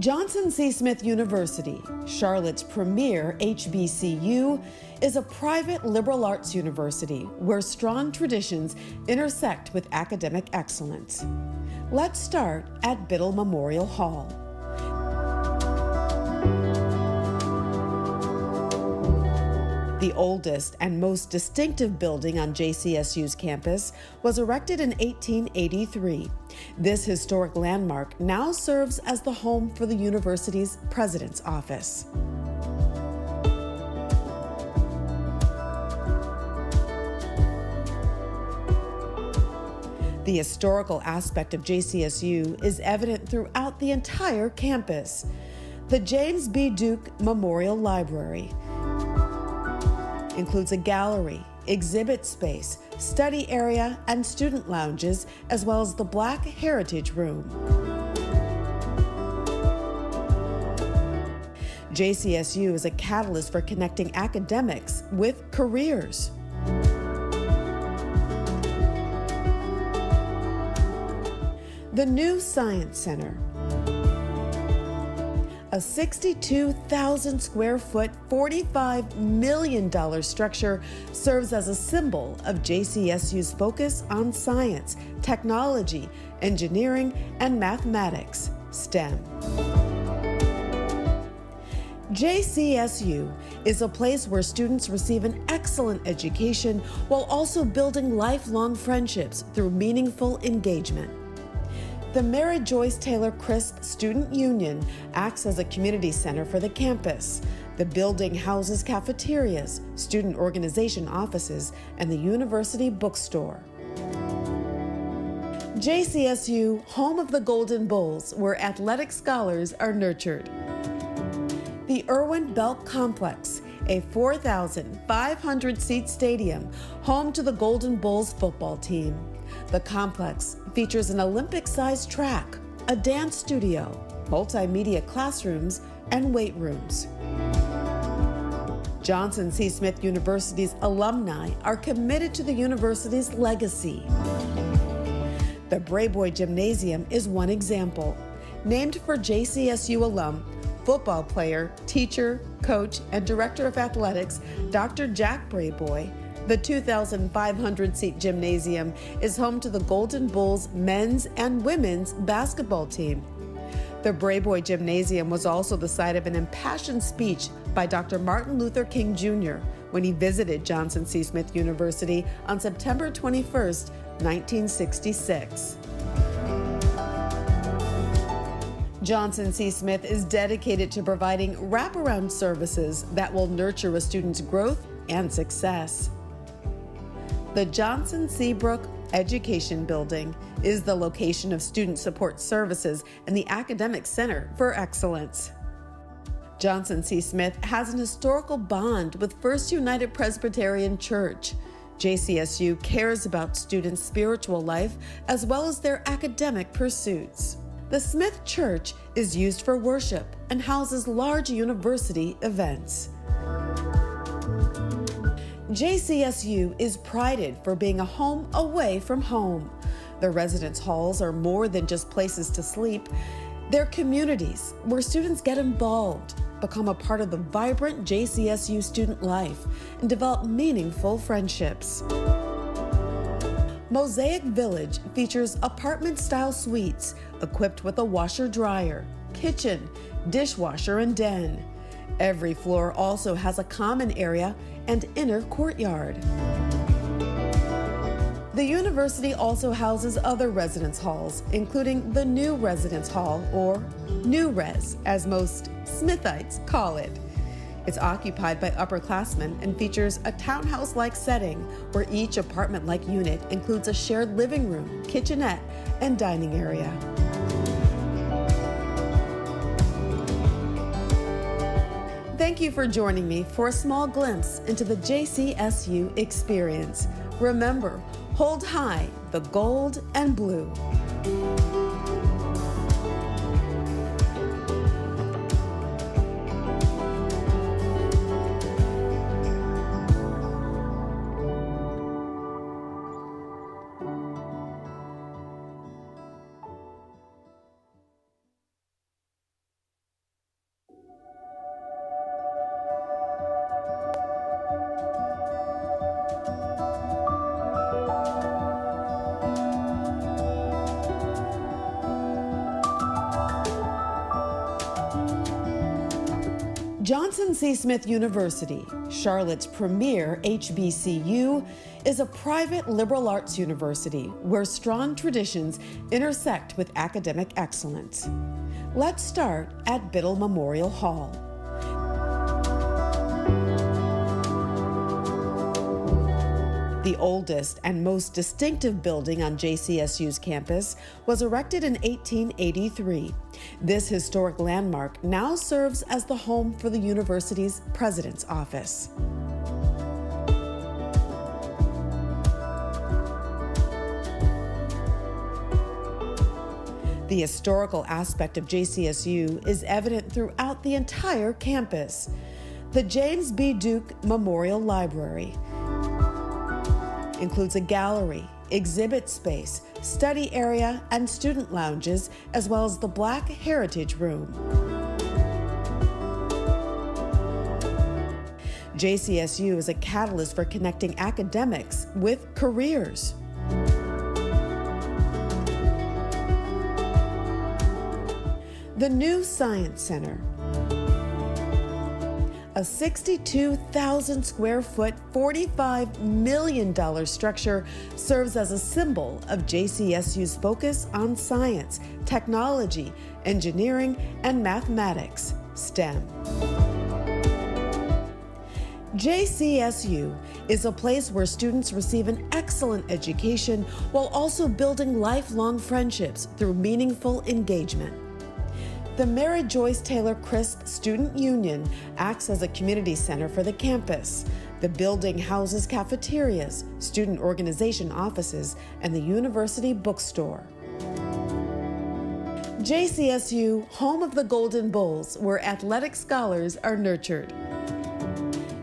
Johnson C. Smith University, Charlotte's premier HBCU, is a private liberal arts university where strong traditions intersect with academic excellence. Let's start at Biddle Memorial Hall. The oldest and most distinctive building on JCSU's campus was erected in 1883. This historic landmark now serves as the home for the university's president's office. The historical aspect of JCSU is evident throughout the entire campus. The James B. Duke Memorial Library includes a gallery, exhibit space, study area, and student lounges, as well as the Black Heritage Room. JCSU is a catalyst for connecting academics with careers. The new Science Center, a 62,000 square foot, $45 million structure, serves as a symbol of JCSU's focus on science, technology, engineering, and mathematics, STEM. JCSU is a place where students receive an excellent education while also building lifelong friendships through meaningful engagement. The Mary Joyce Taylor Crisp Student Union acts as a community center for the campus. The building houses cafeterias, student organization offices, and the university bookstore. JCSU, home of the Golden Bulls, where athletic scholars are nurtured. The Irwin Belk Complex, a 4,500-seat stadium, home to the Golden Bulls football team. The complex features an Olympic-sized track, a dance studio, multimedia classrooms, and weight rooms. Johnson C. Smith University's alumni are committed to the university's legacy. The Brayboy Gymnasium is one example. Named for JCSU alum, football player, teacher, coach, and director of athletics, Dr. Jack Brayboy, the 2,500-seat gymnasium is home to the Golden Bulls men's and women's basketball team. The Brayboy Gymnasium was also the site of an impassioned speech by Dr. Martin Luther King Jr. when he visited Johnson C. Smith University on September 21, 1966. Johnson C. Smith is dedicated to providing wraparound services that will nurture a student's growth and success. The Johnson Seabrook Education Building is the location of student support services and the academic center for excellence. Johnson C. Smith has an historical bond with First United Presbyterian Church. JCSU cares about students' spiritual life as well as their academic pursuits. The Smith Church is used for worship and houses large university events. JCSU is prided for being a home away from home. The residence halls are more than just places to sleep. They're communities where students get involved, become a part of the vibrant JCSU student life, and develop meaningful friendships. Mosaic Village features apartment-style suites equipped with a washer-dryer, kitchen, dishwasher, and den. Every floor also has a common area and inner courtyard. The university also houses other residence halls, including the New Residence Hall, or New Res, as most Smithites call it. It's occupied by upperclassmen and features a townhouse-like setting where each apartment-like unit includes a shared living room, kitchenette, and dining area. Thank you for joining me for a small glimpse into the JCSU experience. Remember, hold high the gold and blue. Johnson C. Smith University, Charlotte's premier HBCU, is a private liberal arts university where strong traditions intersect with academic excellence. Let's start at Biddle Memorial Hall. The oldest and most distinctive building on JCSU's campus was erected in 1883. This historic landmark now serves as the home for the university's president's office. The historical aspect of JCSU is evident throughout the entire campus. The James B. Duke Memorial Library includes a gallery, exhibit space, study area, and student lounges, as well as the Black Heritage Room. JCSU is a catalyst for connecting academics with careers. The new Science Center, a 62,000 square foot, $45 million structure, serves as a symbol of JCSU's focus on science, technology, engineering, and mathematics, STEM. JCSU is a place where students receive an excellent education while also building lifelong friendships through meaningful engagement. The Mary Joyce Taylor Crisp Student Union acts as a community center for the campus. The building houses cafeterias, student organization offices, and the university bookstore. JCSU, home of the Golden Bulls, where athletic scholars are nurtured.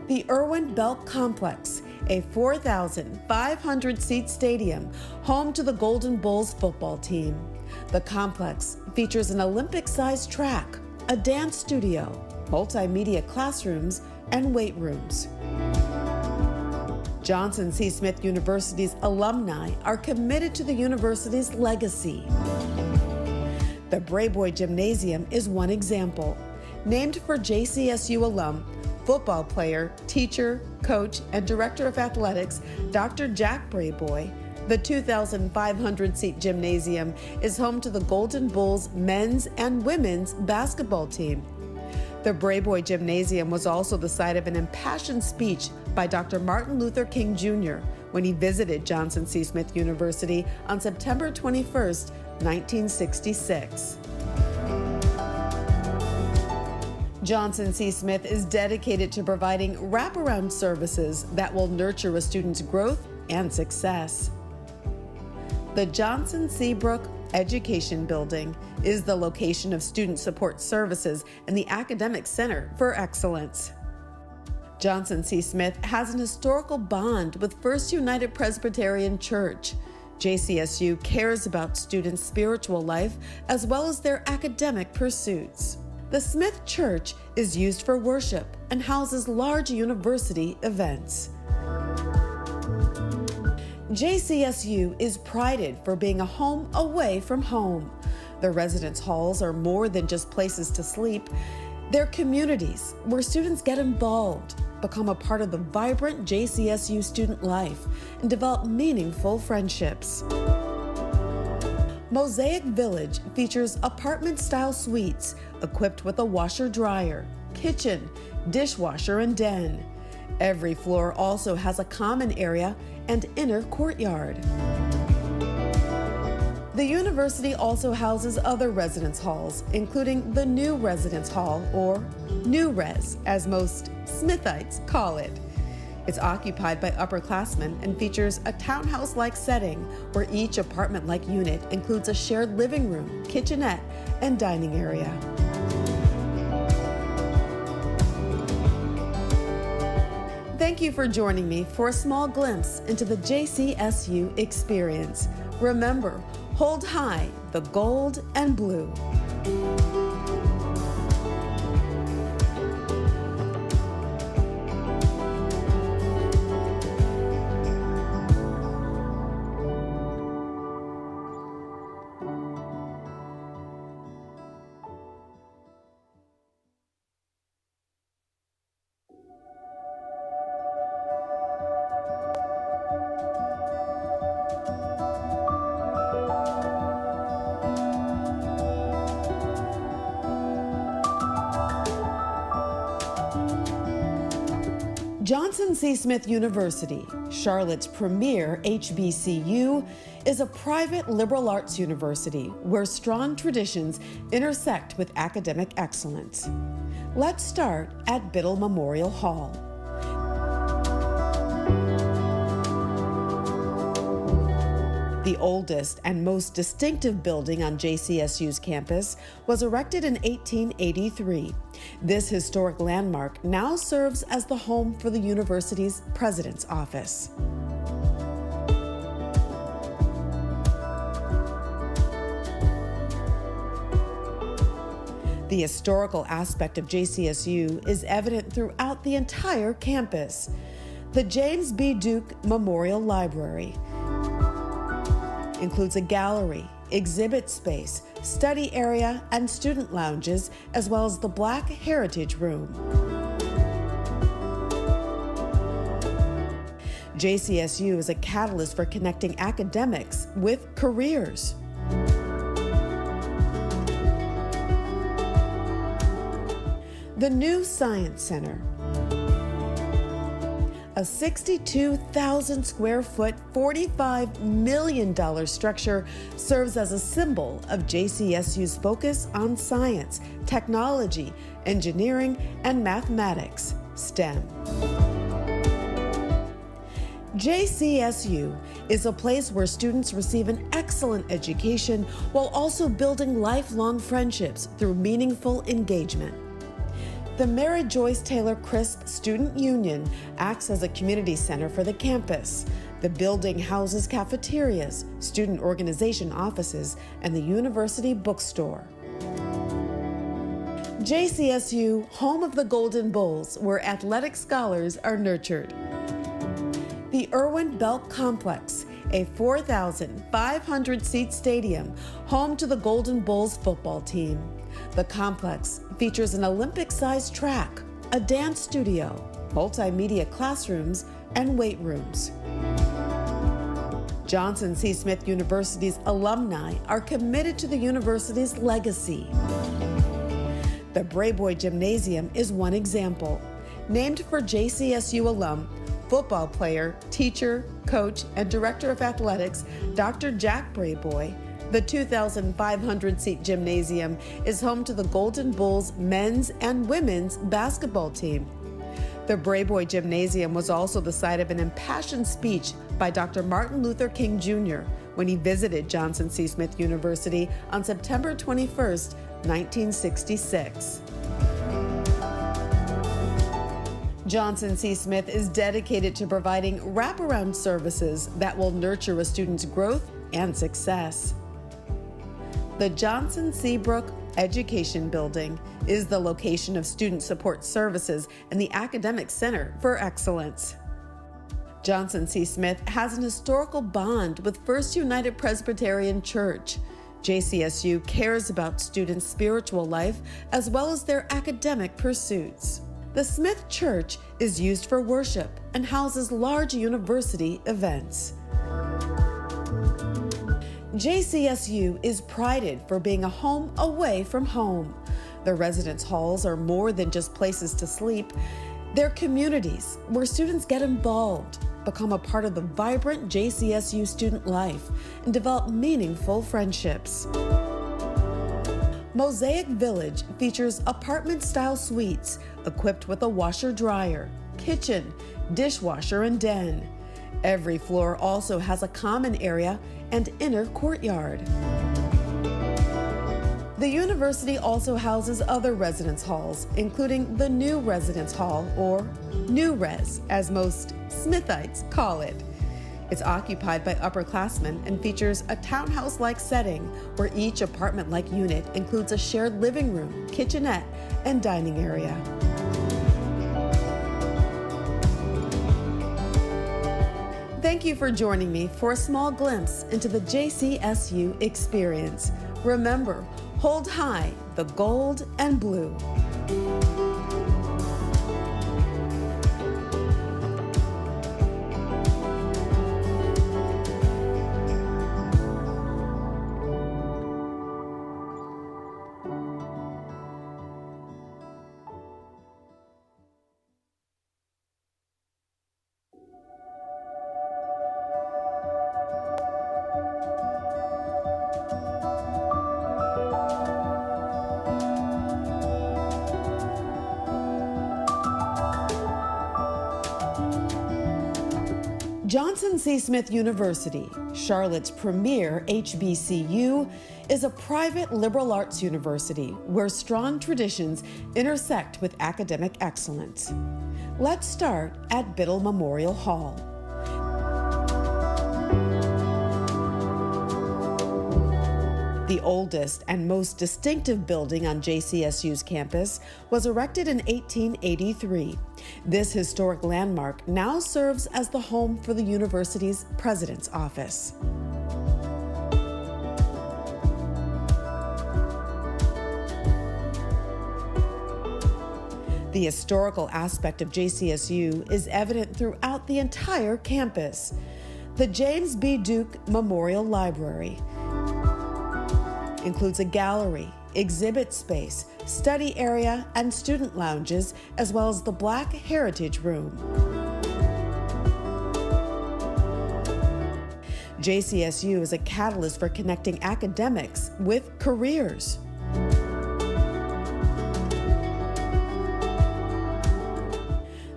The Irwin Belk Complex, a 4,500-seat stadium, home to the Golden Bulls football team. The complex features an Olympic-sized track, a dance studio, multimedia classrooms, and weight rooms. Johnson C. Smith University's alumni are committed to the university's legacy. The Brayboy Gymnasium is one example. Named for JCSU alum, football player, teacher, coach, and director of athletics, Dr. Jack Brayboy, the 2,500-seat gymnasium is home to the Golden Bulls men's and women's basketball team. The Brayboy Gymnasium was also the site of an impassioned speech by Dr. Martin Luther King Jr. when he visited Johnson C. Smith University on September 21, 1966. Johnson C. Smith is dedicated to providing wraparound services that will nurture a student's growth and success. The Johnson C. Brook Education Building is the location of student support services and the Academic Center for Excellence. Johnson C. Smith has an historical bond with First United Presbyterian Church. JCSU cares about students' spiritual life as well as their academic pursuits. The Smith Church is used for worship and houses large university events. JCSU is prided for being a home away from home. The residence halls are more than just places to sleep. They're communities where students get involved, become a part of the vibrant JCSU student life, and develop meaningful friendships. Mosaic Village features apartment-style suites equipped with a washer-dryer, kitchen, dishwasher, and den. Every floor also has a common area and inner courtyard. The university also houses other residence halls, including the New Residence Hall, or New Res, as most Smithites call it. It's occupied by upperclassmen and features a townhouse-like setting where each apartment-like unit includes a shared living room, kitchenette, and dining area. Thank you for joining me for a small glimpse into the JCSU experience. Remember, hold high the gold and blue. Johnson C. Smith University, Charlotte's premier HBCU, is a private liberal arts university where strong traditions intersect with academic excellence. Let's start at Biddle Memorial Hall. The oldest and most distinctive building on JCSU's campus was erected in 1883. This historic landmark now serves as the home for the university's president's office. The historical aspect of JCSU is evident throughout the entire campus. The James B. Duke Memorial Library includes a gallery, exhibit space, study area, and student lounges, as well as the Black Heritage Room. JCSU is a catalyst for connecting academics with careers. The new Science Center, a 62,000 square foot, $45 million structure, serves as a symbol of JCSU's focus on science, technology, engineering, and mathematics, STEM. JCSU is a place where students receive an excellent education while also building lifelong friendships through meaningful engagement. The Mary Joyce Taylor Crisp Student Union acts as a community center for the campus. The building houses cafeterias, student organization offices, and the university bookstore. JCSU, home of the Golden Bulls, where athletic scholars are nurtured. The Irwin Belk Complex, a 4,500-seat stadium, home to the Golden Bulls football team. The complex features an Olympic-sized track, a dance studio, multimedia classrooms, and weight rooms. Johnson C. Smith University's alumni are committed to the university's legacy. The Brayboy Gymnasium is one example. Named for JCSU alum, football player, teacher, coach, and director of athletics, Dr. Jack Brayboy, the 2,500-seat gymnasium is home to the Golden Bulls men's and women's basketball team. The Brayboy Gymnasium was also the site of an impassioned speech by Dr. Martin Luther King Jr. when he visited Johnson C. Smith University on September 21, 1966. Johnson C. Smith is dedicated to providing wraparound services that will nurture a student's growth and success. The Johnson Seabrook Education Building is the location of student support services and the academic center for excellence. Johnson C. Smith has an historical bond with First United Presbyterian Church. JCSU cares about students' spiritual life as well as their academic pursuits. The Smith Church is used for worship and houses large university events. JCSU is prided for being a home away from home. The residence halls are more than just places to sleep. They're communities where students get involved, become a part of the vibrant JCSU student life, and develop meaningful friendships. Mosaic Village features apartment-style suites equipped with a washer-dryer, kitchen, dishwasher, and den. Every floor also has a common area and inner courtyard. The university also houses other residence halls, including the New Residence Hall, or New Res, as most Smithites call it. It's occupied by upperclassmen and features a townhouse-like setting where each apartment-like unit includes a shared living room, kitchenette, and dining area. Thank you for joining me for a small glimpse into the JCSU experience. Remember, hold high the gold and blue. Johnson C. Smith University, Charlotte's premier HBCU, is a private liberal arts university where strong traditions intersect with academic excellence. Let's start at Biddle Memorial Hall. The oldest and most distinctive building on JCSU's campus was erected in 1883. This historic landmark now serves as the home for the university's president's office. The historical aspect of JCSU is evident throughout the entire campus. The James B. Duke Memorial Library includes a gallery, exhibit space, study area, and student lounges, as well as the Black Heritage Room. JCSU is a catalyst for connecting academics with careers.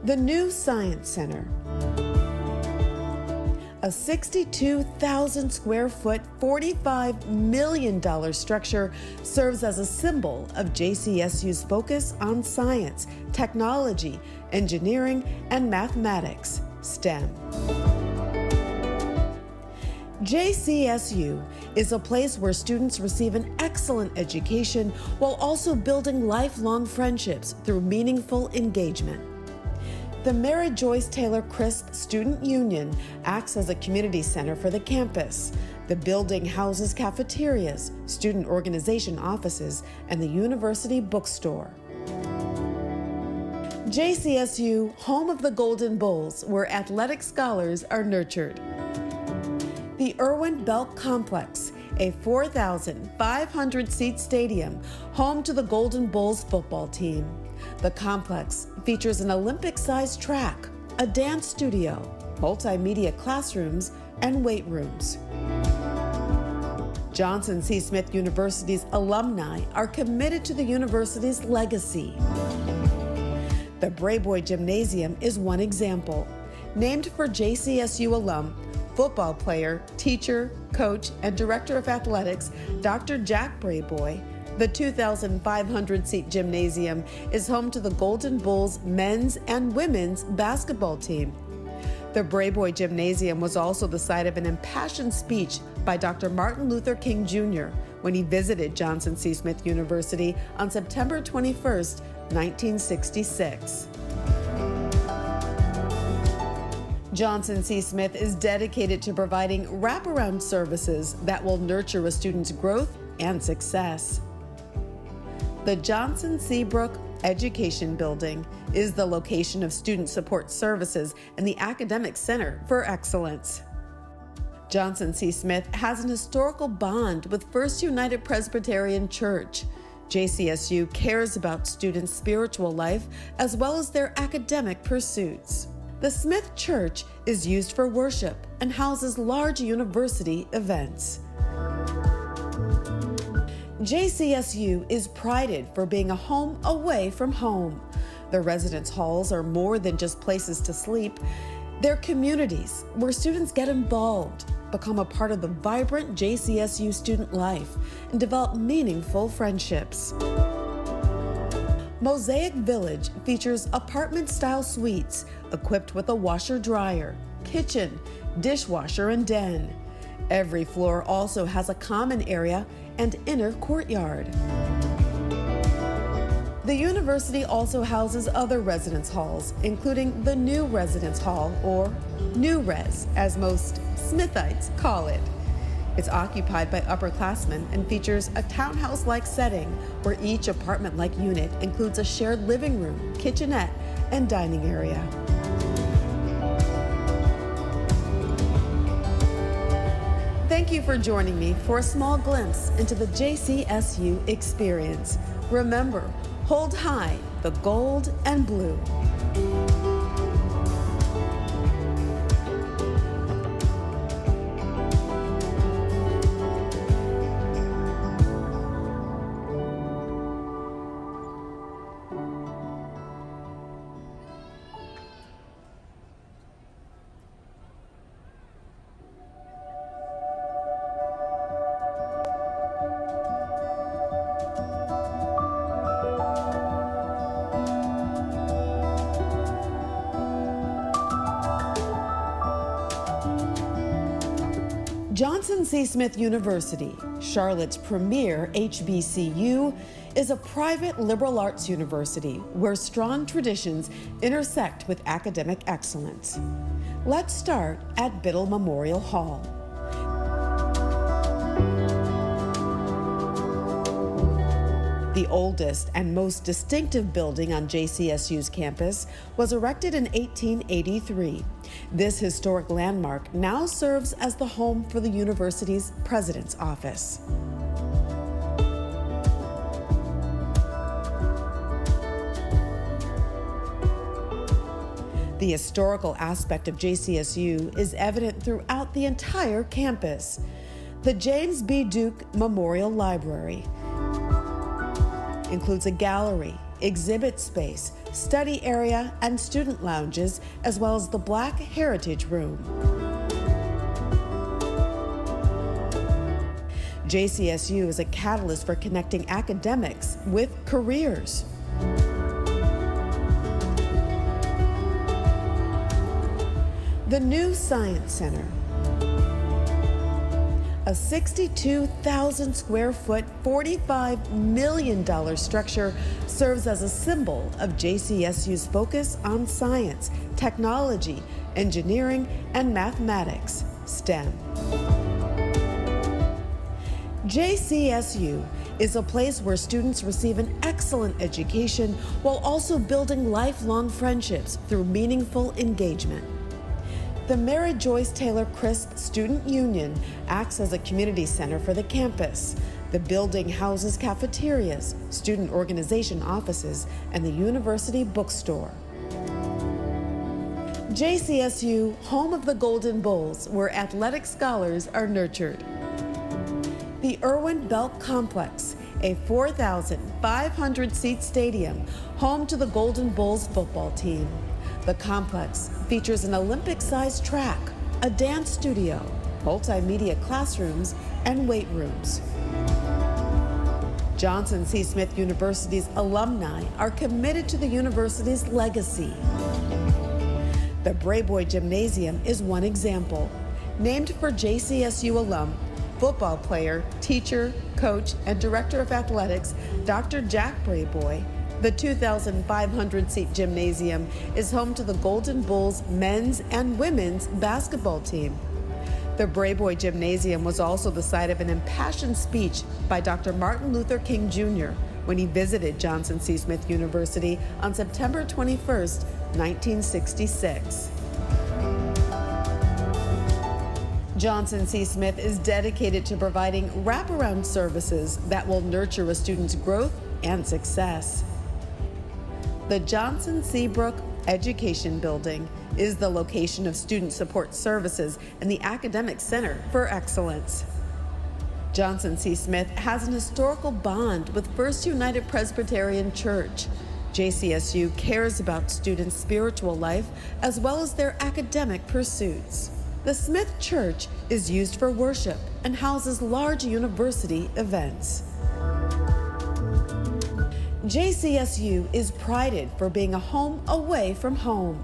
The new Science Center, a 62,000 square foot, $45 million structure, serves as a symbol of JCSU's focus on science, technology, engineering, and mathematics, STEM. JCSU is a place where students receive an excellent education while also building lifelong friendships through meaningful engagement. The Mary Joyce Taylor Crisp Student Union acts as a community center for the campus. The building houses cafeterias, student organization offices, and the university bookstore. JCSU, home of the Golden Bulls, where athletic scholars are nurtured. The Irwin Belk Complex, a 4,500-seat stadium, home to the Golden Bulls football team. The complex features an Olympic-sized track, a dance studio, multimedia classrooms, and weight rooms. Johnson C. Smith University's alumni are committed to the university's legacy. The Brayboy Gymnasium is one example. Named for JCSU alum, football player, teacher, coach, and director of athletics, Dr. Jack Brayboy, the 2,500-seat gymnasium is home to the Golden Bulls men's and women's basketball team. The Brayboy Gymnasium was also the site of an impassioned speech by Dr. Martin Luther King Jr. when he visited Johnson C. Smith University on September 21, 1966. Johnson C. Smith is dedicated to providing wraparound services that will nurture a student's growth and success. The Johnson Seabrook Education Building is the location of student support services and the academic center for excellence. Johnson C. Smith has an historical bond with First United Presbyterian Church. JCSU cares about students' spiritual life as well as their academic pursuits. The Smith Church is used for worship and houses large university events. JCSU is prided for being a home away from home. The residence halls are more than just places to sleep. They're communities where students get involved, become a part of the vibrant JCSU student life, and develop meaningful friendships. Mosaic Village features apartment-style suites equipped with a washer-dryer, kitchen, dishwasher, and den. Every floor also has a common area and inner courtyard. The university also houses other residence halls, including the New Residence Hall, or New Res, as most Smithites call it. It's occupied by upperclassmen and features a townhouse-like setting where each apartment-like unit includes a shared living room, kitchenette, and dining area. Thank you for joining me for a small glimpse into the JCSU experience. Remember, hold high the gold and blue. Johnson C. Smith University, Charlotte's premier HBCU, is a private liberal arts university where strong traditions intersect with academic excellence. Let's start at Biddle Memorial Hall. The oldest and most distinctive building on JCSU's campus was erected in 1883. This historic landmark now serves as the home for the university's president's office. The historical aspect of JCSU is evident throughout the entire campus. The James B. Duke Memorial Library includes a gallery, exhibit space, study area, and student lounges, as well as the Black Heritage Room. JCSU is a catalyst for connecting academics with careers. The new Science Center, a 62,000 square foot, $45 million structure, serves as a symbol of JCSU's focus on science, technology, engineering, and mathematics, STEM. JCSU is a place where students receive an excellent education while also building lifelong friendships through meaningful engagement. The Mary Joyce Taylor Crisp Student Union acts as a community center for the campus. The building houses cafeterias, student organization offices, and the university bookstore. JCSU, home of the Golden Bulls, where athletic scholars are nurtured. The Irwin Belk Complex, a 4,500-seat stadium, home to the Golden Bulls football team. The complex features an Olympic-sized track, a dance studio, multimedia classrooms, and weight rooms. Johnson C. Smith University's alumni are committed to the university's legacy. The Brayboy Gymnasium is one example. Named for JCSU alum, football player, teacher, coach, and director of athletics, Dr. Jack Brayboy, the 2,500-seat gymnasium is home to the Golden Bulls men's and women's basketball team. The Brayboy Gymnasium was also the site of an impassioned speech by Dr. Martin Luther King Jr. when he visited Johnson C. Smith University on September 21, 1966. Johnson C. Smith is dedicated to providing wraparound services that will nurture a student's growth and success. The Johnson Seabrook Education Building is the location of student support services and the academic center for excellence. Johnson C. Smith has an historical bond with First United Presbyterian Church. JCSU cares about students' spiritual life as well as their academic pursuits. The Smith Church is used for worship and houses large university events. JCSU is prided for being a home away from home.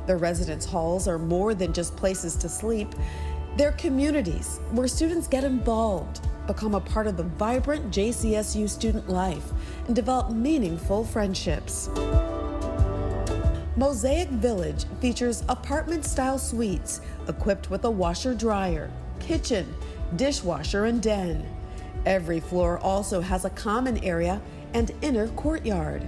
The residence halls are more than just places to sleep. They're communities where students get involved, become a part of the vibrant JCSU student life, and develop meaningful friendships. Mosaic Village features apartment-style suites equipped with a washer-dryer, kitchen, dishwasher, and den. Every floor also has a common area and inner courtyard.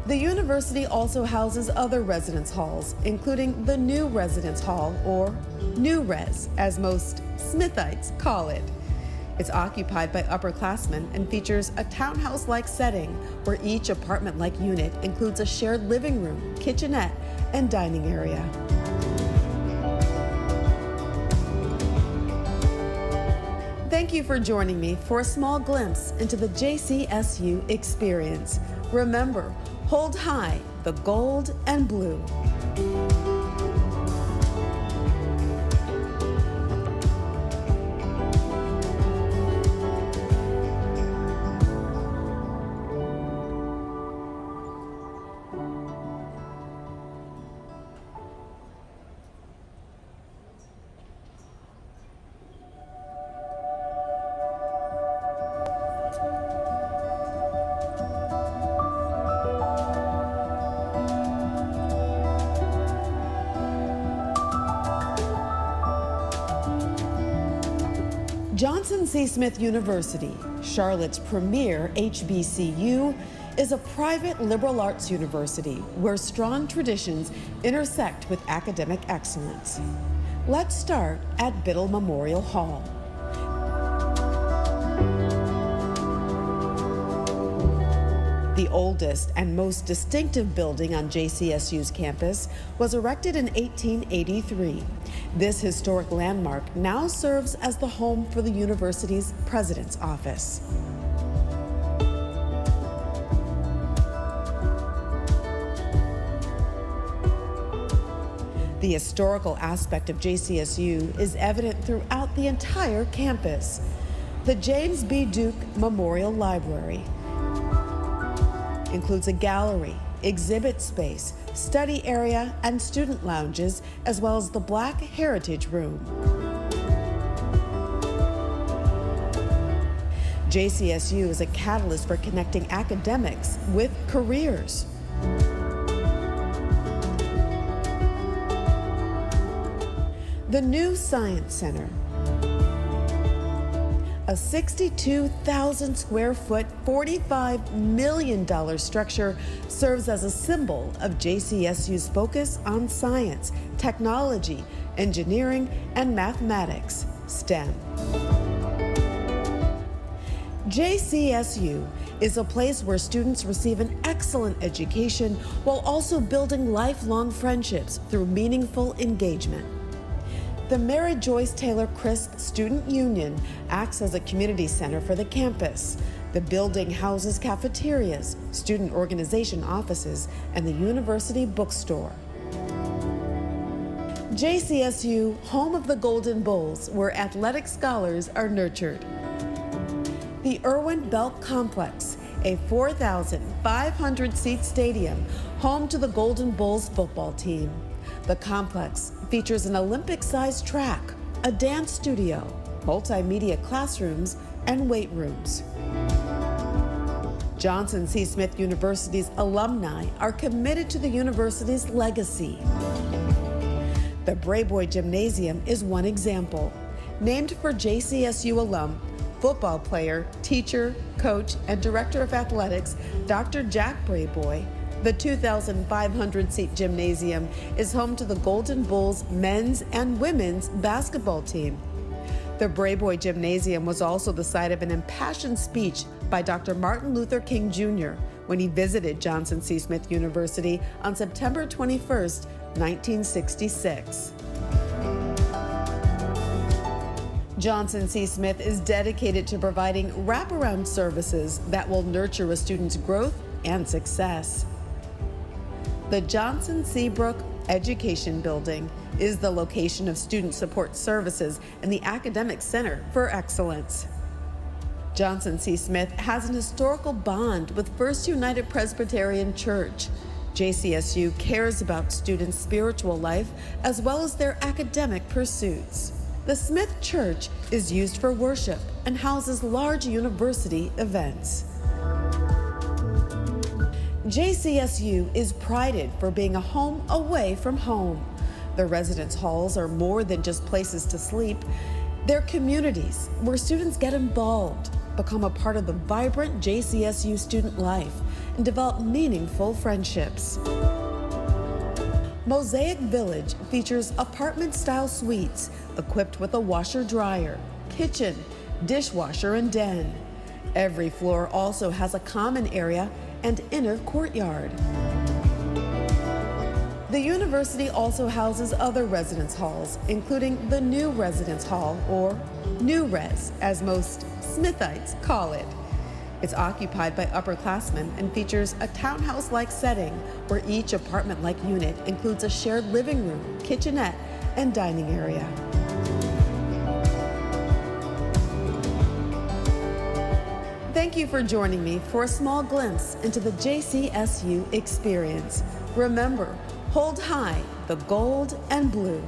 The university also houses other residence halls, including the New Residence Hall, or New Res, as most Smithites call it. It's occupied by upperclassmen and features a townhouse-like setting where each apartment-like unit includes a shared living room, kitchenette, and dining area. Thank you for joining me for a small glimpse into the JCSU experience. Remember, hold high the gold and blue. Johnson C. Smith University, Charlotte's premier HBCU, is a private liberal arts university where strong traditions intersect with academic excellence. Let's start at Biddle Memorial Hall. The oldest and most distinctive building on JCSU's campus was erected in 1883. This historic landmark now serves as the home for the university's president's office. The historical aspect of JCSU is evident throughout the entire campus. The James B. Duke Memorial Library includes a gallery, exhibit space, study area, and student lounges, as well as the Black Heritage Room. JCSU is a catalyst for connecting academics with careers. The new Science Center, a 62,000 square foot, $45 million structure, serves as a symbol of JCSU's focus on science, technology, engineering, and mathematics, STEM. JCSU is a place where students receive an excellent education while also building lifelong friendships through meaningful engagement. The Mary Joyce Taylor Crisp Student Union acts as a community center for the campus. The building houses cafeterias, student organization offices, and the university bookstore. JCSU, home of the Golden Bulls, where athletic scholars are nurtured. The Irwin Belk Complex, a 4,500-seat stadium, home to the Golden Bulls football team. The complex features an Olympic-sized track, a dance studio, multimedia classrooms, and weight rooms. Johnson C. Smith University's alumni are committed to the university's legacy. The Brayboy Gymnasium is one example. Named for JCSU alum, football player, teacher, coach, and director of athletics, Dr. Jack Brayboy, the 2,500-seat gymnasium is home to the Golden Bulls men's and women's basketball team. The Brayboy Gymnasium was also the site of an impassioned speech by Dr. Martin Luther King Jr. when he visited Johnson C. Smith University on September 21, 1966. Johnson C. Smith is dedicated to providing wraparound services that will nurture a student's growth and success. The Johnson Seabrook Education Building is the location of student support services and the academic center for excellence. Johnson C. Smith has an historical bond with First United Presbyterian Church. JCSU cares about students' spiritual life as well as their academic pursuits. The Smith Church is used for worship and houses large university events. JCSU is prided for being a home away from home. The residence halls are more than just places to sleep. They're communities where students get involved, become a part of the vibrant JCSU student life, and develop meaningful friendships. Mosaic Village features apartment-style suites equipped with a washer-dryer, kitchen, dishwasher, and den. Every floor also has a common area and inner courtyard. The university also houses other residence halls, including the New Residence Hall, or New Res, as most Smithites call it. It's occupied by upperclassmen and features a townhouse-like setting where each apartment-like unit includes a shared living room, kitchenette, and dining area. Thank you for joining me for a small glimpse into the JCSU experience. Remember, hold high the gold and blue.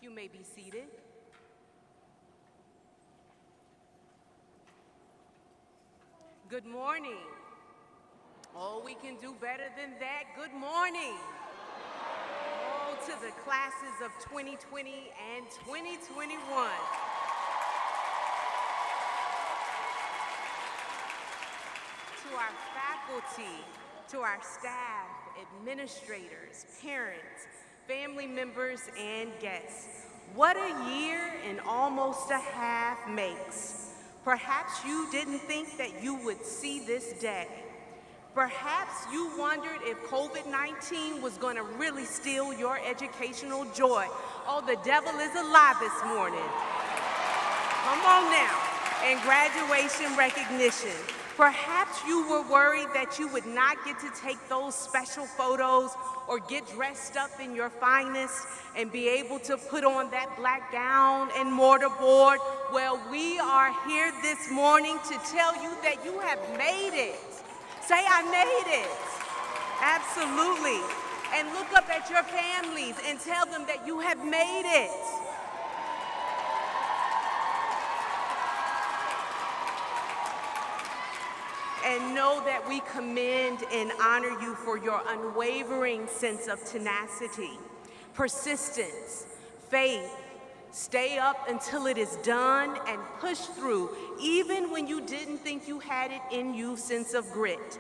You may be seated. Good morning. Oh, we can do better than that. Good morning. Oh, to the classes of 2020 and 2021. To our faculty, to our staff, administrators, parents, family members, and guests. What a year and almost a half makes. Perhaps you didn't think that you would see this day. Perhaps you wondered if COVID-19 was going to really steal your educational joy. Oh, the devil is alive this morning. Come on now. And graduation recognition. Perhaps you were worried that you would not get to take those special photos or get dressed up in your finest and be able to put on that black gown and mortarboard. Well, we are here this morning to tell you that you have made it. Say, I made it. Absolutely. And look up at your families and tell them that you have made it. And know that we commend and honor you for your unwavering sense of tenacity, persistence, faith. Stay up until it is done and push through, even when you didn't think you had it in you, sense of grit.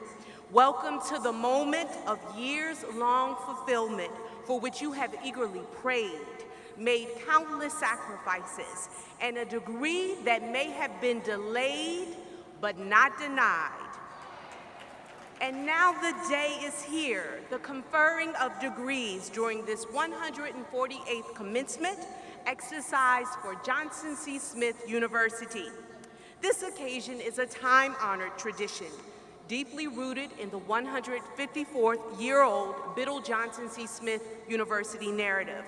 Welcome to the moment of years-long fulfillment for which you have eagerly prayed, made countless sacrifices, and a degree that may have been delayed but not denied. And now the day is here, the conferring of degrees during this 148th commencement exercise for Johnson C. Smith University. This occasion is a time-honored tradition, deeply rooted in the 154-year-old Biddle Johnson C. Smith University narrative.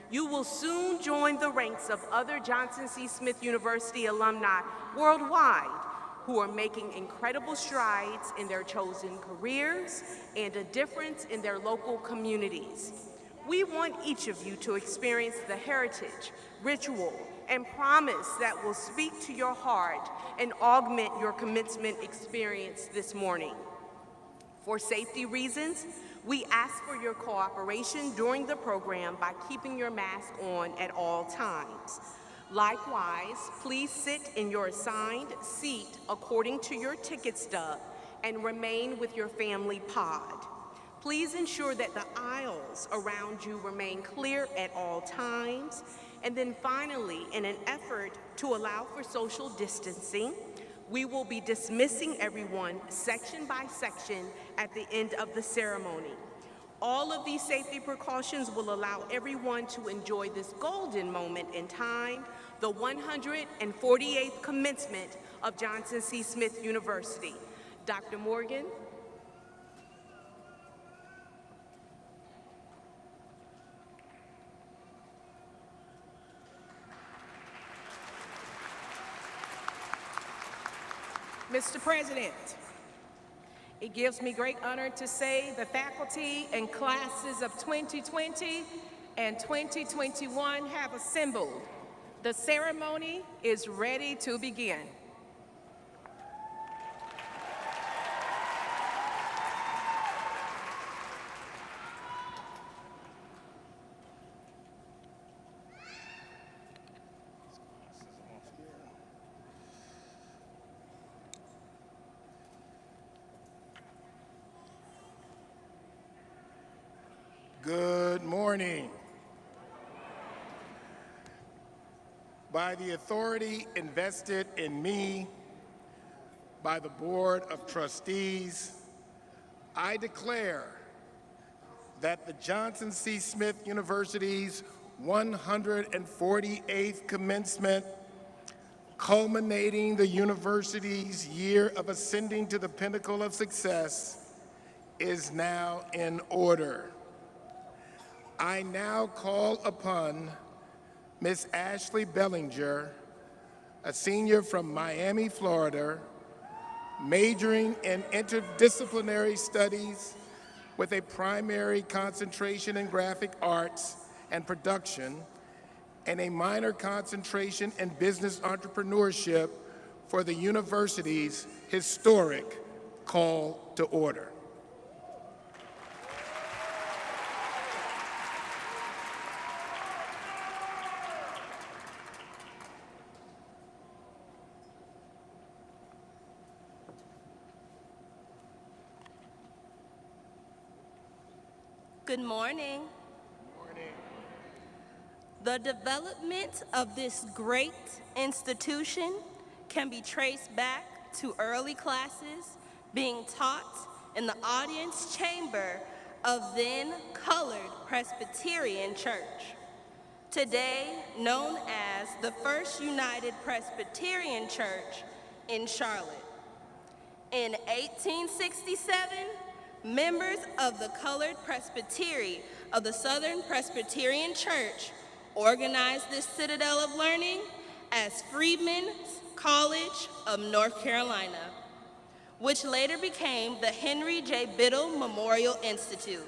You will soon join the ranks of other Johnson C. Smith University alumni worldwide who are making incredible strides in their chosen careers and a difference in their local communities. We want each of you to experience the heritage, ritual, and promise that will speak to your heart and augment your commencement experience this morning. For safety reasons, we ask for your cooperation during the program by keeping your mask on at all times. Likewise, please sit in your assigned seat according to your ticket stub and remain with your family pod. Please ensure that the aisles around you remain clear at all times. And then finally, in an effort to allow for social distancing, we will be dismissing everyone section by section at the end of the ceremony. All of these safety precautions will allow everyone to enjoy this golden moment in time, the 148th commencement of Johnson C. Smith University. Dr. Morgan. Mr. President, it gives me great honor to say the faculty and classes of 2020 and 2021 have assembled. The ceremony is ready to begin. Good morning. By the authority invested in me by the Board of Trustees, I declare that the Johnson C. Smith University's 148th commencement, culminating the university's year of ascending to the pinnacle of success, is now in order. I now call upon Ms. Ashley Bellinger, a senior from Miami, Florida, majoring in interdisciplinary studies with a primary concentration in graphic arts and production and a minor concentration in business entrepreneurship for the university's historic call to order. Good morning. The development of this great institution can be traced back to early classes being taught in the audience chamber of then colored Presbyterian Church, today known as the First United Presbyterian Church in Charlotte. In 1867, members of the colored presbytery of the Southern Presbyterian Church organized this citadel of learning as Freedmen's College of North Carolina, which later became the Henry J. Biddle Memorial Institute.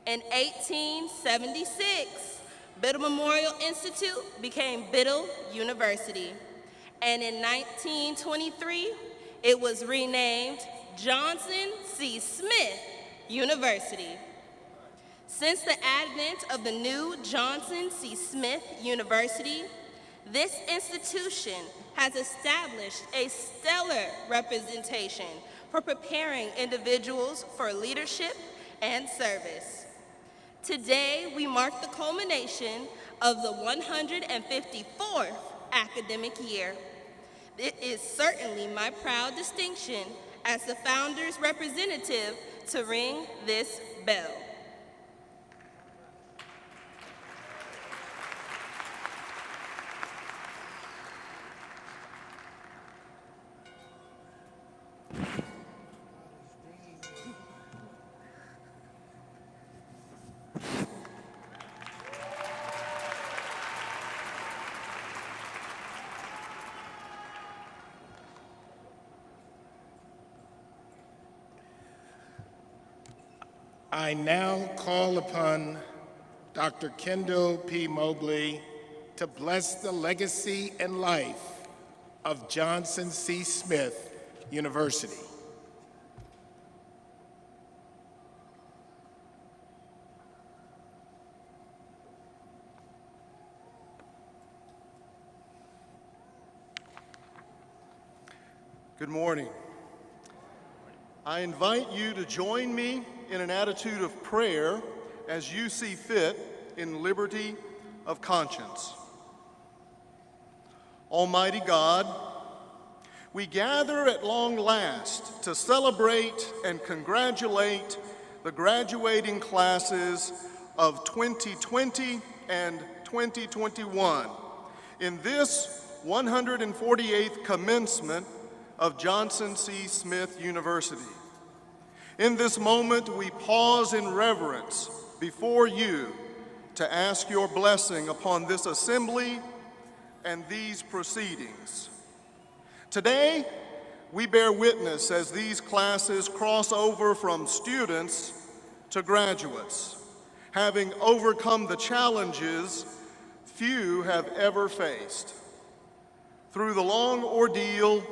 In 1876, Biddle Memorial Institute became Biddle University, and in 1923, it was renamed Johnson C. Smith University. Since the advent of the new Johnson C. Smith University, this institution has established a stellar representation for preparing individuals for leadership and service. Today, we mark the culmination of the 154th academic year. It is certainly my proud distinction as the founder's representative to ring this bell. I now call upon Dr. Kendall P. Mobley to bless the legacy and life of Johnson C. Smith University. Good morning. I invite you to join me in an attitude of prayer as you see fit in liberty of conscience. Almighty God, we gather at long last to celebrate and congratulate the graduating classes of 2020 and 2021 in this 148th commencement of Johnson C. Smith University. In this moment, we pause in reverence before you to ask your blessing upon this assembly and these proceedings. Today, we bear witness as these classes cross over from students to graduates, having overcome the challenges few have ever faced. Through the long ordeal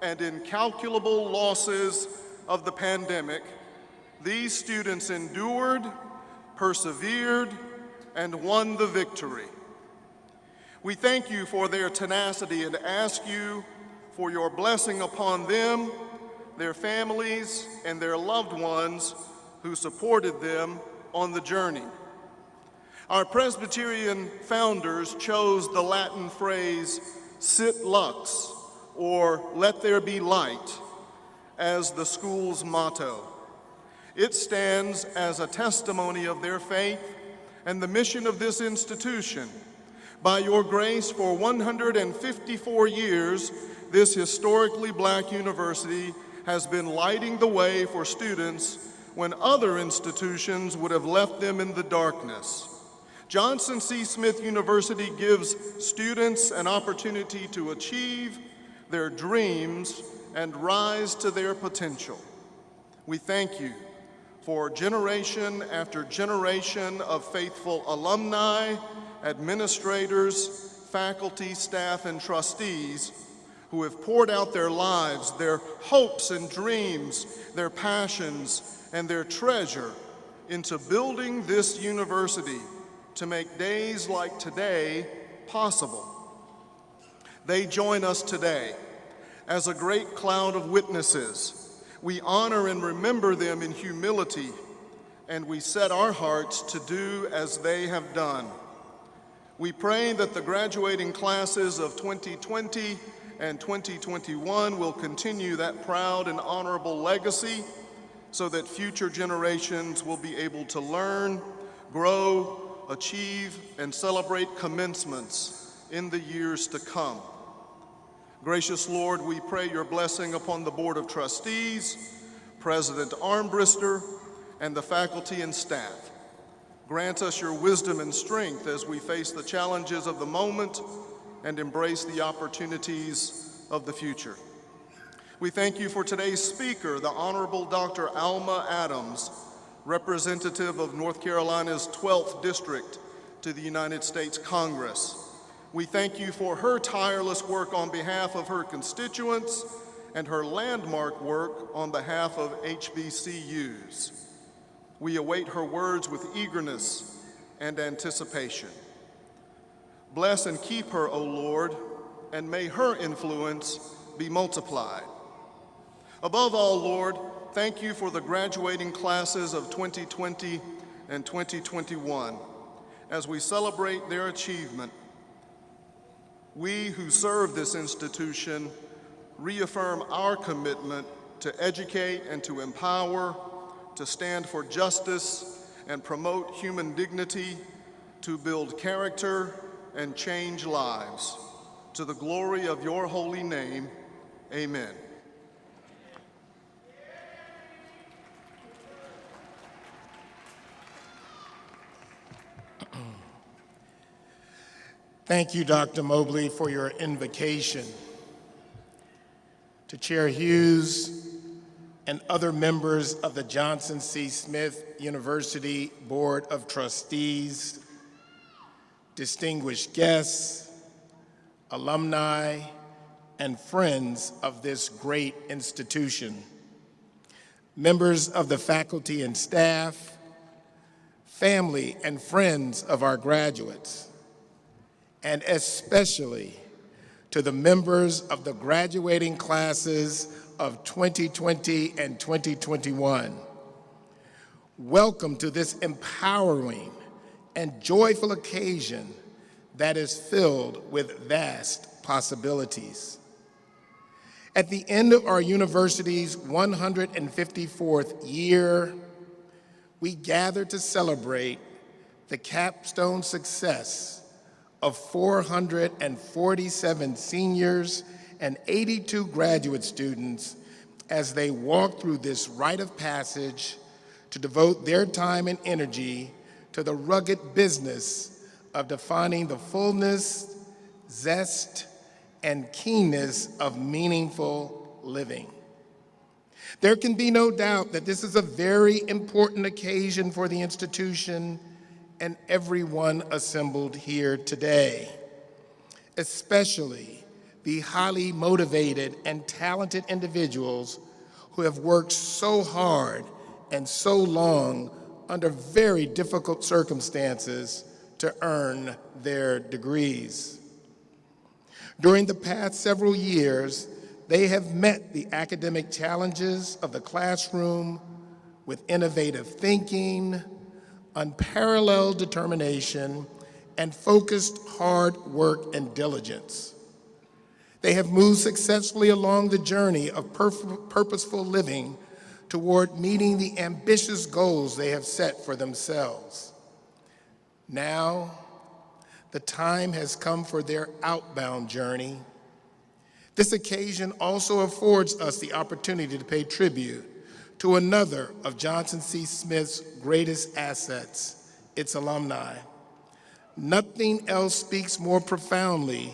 and incalculable losses of the pandemic, these students endured, persevered, and won the victory. We thank you for their tenacity and ask you for your blessing upon them, their families, and their loved ones who supported them on the journey. Our Presbyterian founders chose the Latin phrase sit lux, or let there be light, as the school's motto. It stands as a testimony of their faith and the mission of this institution. By your grace, for 154 years, this historically black university has been lighting the way for students when other institutions would have left them in the darkness. Johnson C. Smith University gives students an opportunity to achieve their dreams and rise to their potential. We thank you for generation after generation of faithful alumni administrators, faculty, staff, and trustees who have poured out their lives, their hopes and dreams, their passions, and their treasure into building this university to make days like today possible. They join us today as a great cloud of witnesses. We honor and remember them in humility, and we set our hearts to do as they have done. We pray that the graduating classes of 2020 and 2021 will continue that proud and honorable legacy so that future generations will be able to learn, grow, achieve, and celebrate commencements in the years to come. Gracious Lord, we pray your blessing upon the Board of Trustees, President Armbrister, and the faculty and staff. Grant us your wisdom and strength as we face the challenges of the moment and embrace the opportunities of the future. We thank you for today's speaker, the Honorable Dr. Alma Adams, representative of North Carolina's 12th District to the United States Congress. We thank you for her tireless work on behalf of her constituents and her landmark work on behalf of HBCUs. We await her words with eagerness and anticipation. Bless and keep her, O Lord, and may her influence be multiplied. Above all, Lord, thank you for the graduating classes of 2020 and 2021. As we celebrate their achievement, we who serve this institution reaffirm our commitment to educate and to empower, to stand for justice and promote human dignity, to build character and change lives. To the glory of your holy name, amen. Thank you, Dr. Mobley, for your invocation. To Chair Hughes and other members of the Johnson C. Smith University Board of Trustees, distinguished guests, alumni, and friends of this great institution, members of the faculty and staff, family and friends of our graduates, and especially to the members of the graduating classes of 2020 and 2021. Welcome to this empowering and joyful occasion that is filled with vast possibilities. At the end of our university's 154th year, we gather to celebrate the capstone success of 447 seniors and 82 graduate students as they walk through this rite of passage to devote their time and energy to the rugged business of defining the fullness, zest, and keenness of meaningful living. There can be no doubt that this is a very important occasion for the institution and everyone assembled here today, especially the highly motivated and talented individuals who have worked so hard and so long under very difficult circumstances to earn their degrees. During the past several years, they have met the academic challenges of the classroom with innovative thinking, unparalleled determination, and focused hard work and diligence. They have moved successfully along the journey of purposeful living toward meeting the ambitious goals they have set for themselves. Now, the time has come for their outbound journey. This occasion also affords us the opportunity to pay tribute to another of Johnson C. Smith's greatest assets, its alumni. Nothing else speaks more profoundly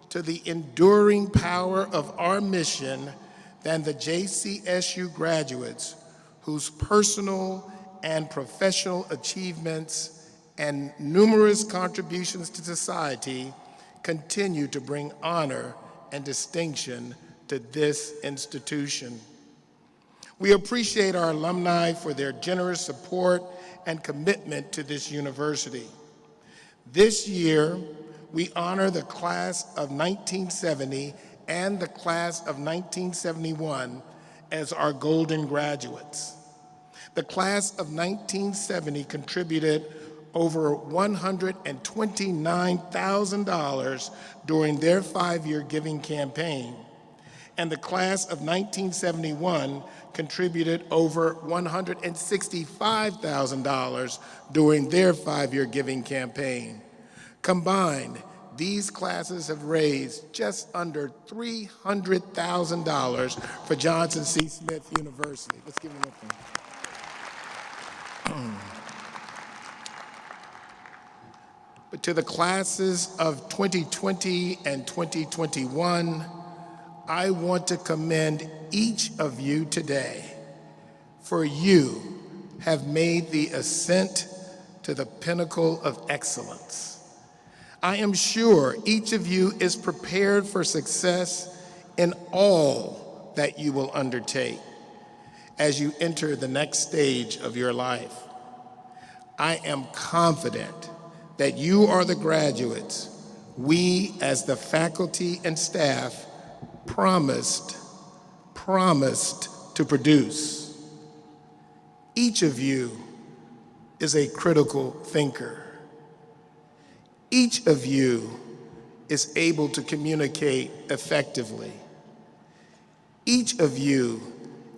to the enduring power of our mission than the JCSU graduates whose personal and professional achievements and numerous contributions to society continue to bring honor and distinction to this institution. We appreciate our alumni for their generous support and commitment to this university. This year, we honor the class of 1970 and the class of 1971 as our golden graduates. The class of 1970 contributed over $129,000 during their 5-year giving campaign, and the class of 1971 contributed over $165,000 during their 5-year giving campaign. Combined, these classes have raised just under $300,000 for Johnson C. Smith University. Let's give them a hand. But to the classes of 2020 and 2021, I want to commend each of you today, for you have made the ascent to the pinnacle of excellence. I am sure each of you is prepared for success in all that you will undertake as you enter the next stage of your life. I am confident that you are the graduates we, as the faculty and staff, promised to produce. Each of you is a critical thinker. Each of you is able to communicate effectively. Each of you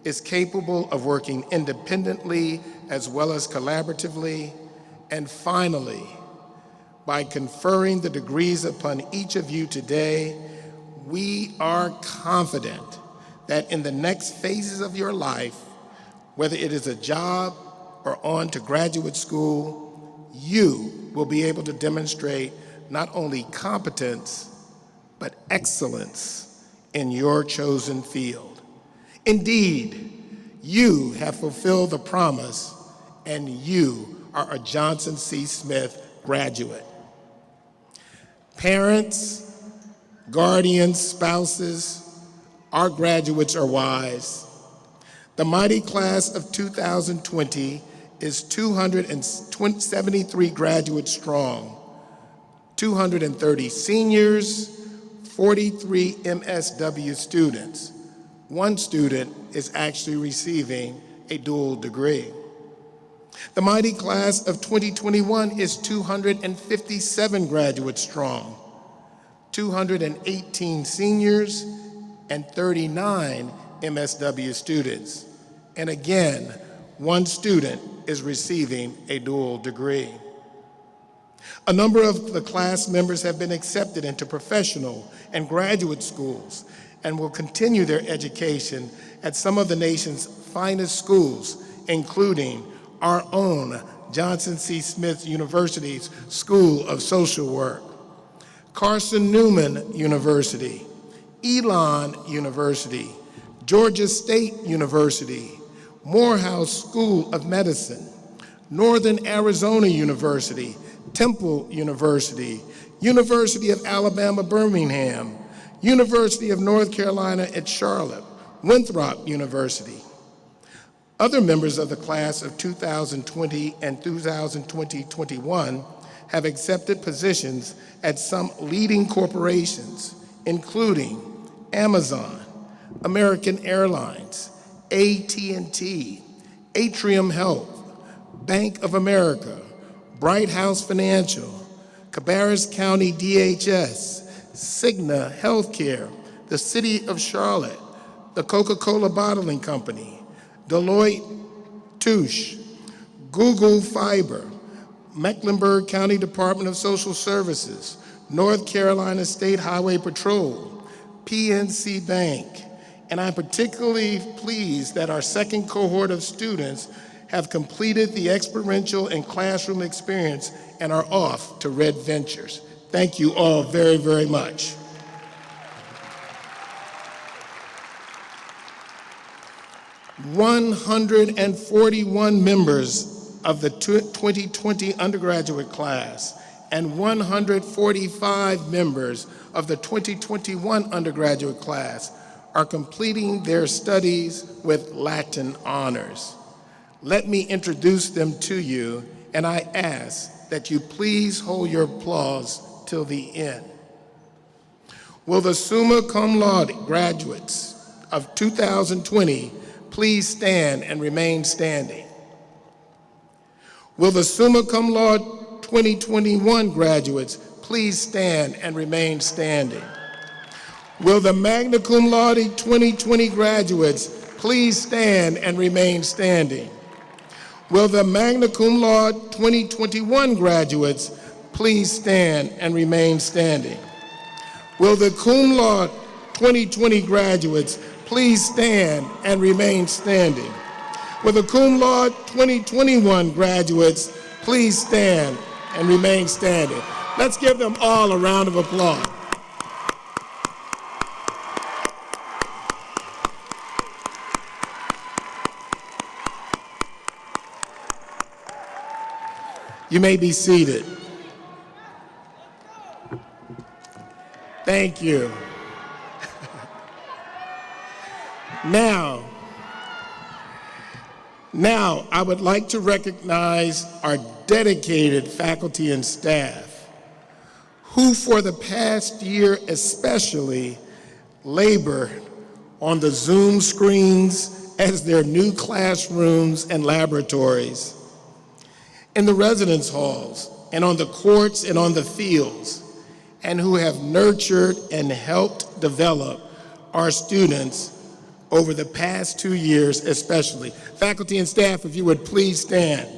is capable of working independently as well as collaboratively. And finally, by conferring the degrees upon each of you today, we are confident that in the next phases of your life, whether it is a job or on to graduate school, you will be able to demonstrate not only competence, but excellence in your chosen field. Indeed, you have fulfilled the promise, and you are a Johnson C. Smith graduate. Parents, guardians, spouses, our graduates are wise. The mighty class of 2020 is 273 graduates strong, 230 seniors, 43 MSW students. One student is actually receiving a dual degree. The mighty class of 2021 is 257 graduates strong, 218 seniors, and 39 MSW students. And again, one student is receiving a dual degree. A number of the class members have been accepted into professional and graduate schools and will continue their education at some of the nation's finest schools, including our own Johnson C. Smith University's School of Social Work, Carson Newman University, Elon University, Georgia State University, Morehouse School of Medicine, Northern Arizona University, Temple University, University of Alabama, Birmingham, University of North Carolina at Charlotte, Winthrop University. Other members of the class of 2020 and 2021 have accepted positions at some leading corporations, including Amazon, American Airlines, AT&T, Atrium Health, Bank of America, Bright House Financial, Cabarrus County DHS, Cigna Healthcare, the City of Charlotte, the Coca-Cola Bottling Company, Deloitte Touche, Google Fiber, Mecklenburg County Department of Social Services, North Carolina State Highway Patrol, PNC Bank, and I'm particularly pleased that our second cohort of students have completed the experiential and classroom experience and are off to Red Ventures. Thank you all very, very much. (141) members of the 2020 undergraduate class and 145 members of the 2021 undergraduate class are completing their studies with Latin honors. Let me introduce them to you, and I ask that you please hold your applause till the end. Will the summa cum laude graduates of 2020 please stand and remain standing? Will the summa cum laude 2021 graduates please stand and remain standing? Will the magna cum laude 2020 graduates please stand and remain standing? Will the magna cum laude 2021 graduates please stand and remain standing? Will the cum laude 2020 graduates please stand and remain standing? Will the cum laude 2021 graduates please stand and remain standing? Let's give them all a round of applause. You may be seated. Thank you. Now, I would like to recognize our dedicated faculty and staff who for the past year especially labor on the Zoom screens as their new classrooms and laboratories, in the residence halls and on the courts and on the fields, and who have nurtured and helped develop our students over the past 2 years especially. Faculty and staff, if you would please stand.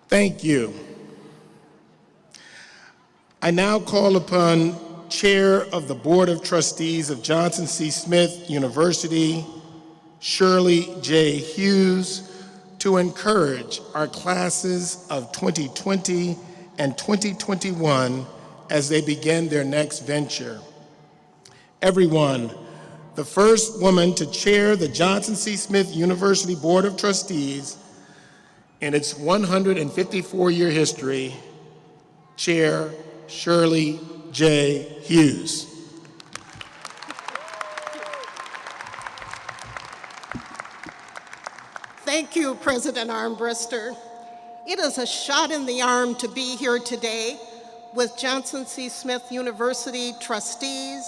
Thank you. I now call upon Chair of the Board of Trustees of Johnson C. Smith University, Shirley J. Hughes, to encourage our classes of 2020 and 2021 as they begin their next venture. Everyone, the first woman to chair the Johnson C. Smith University Board of Trustees in its 154-year history, Chair Shirley J. Hughes. Thank you, President Armbruster. It is a shot in the arm to be here today with Johnson C. Smith University trustees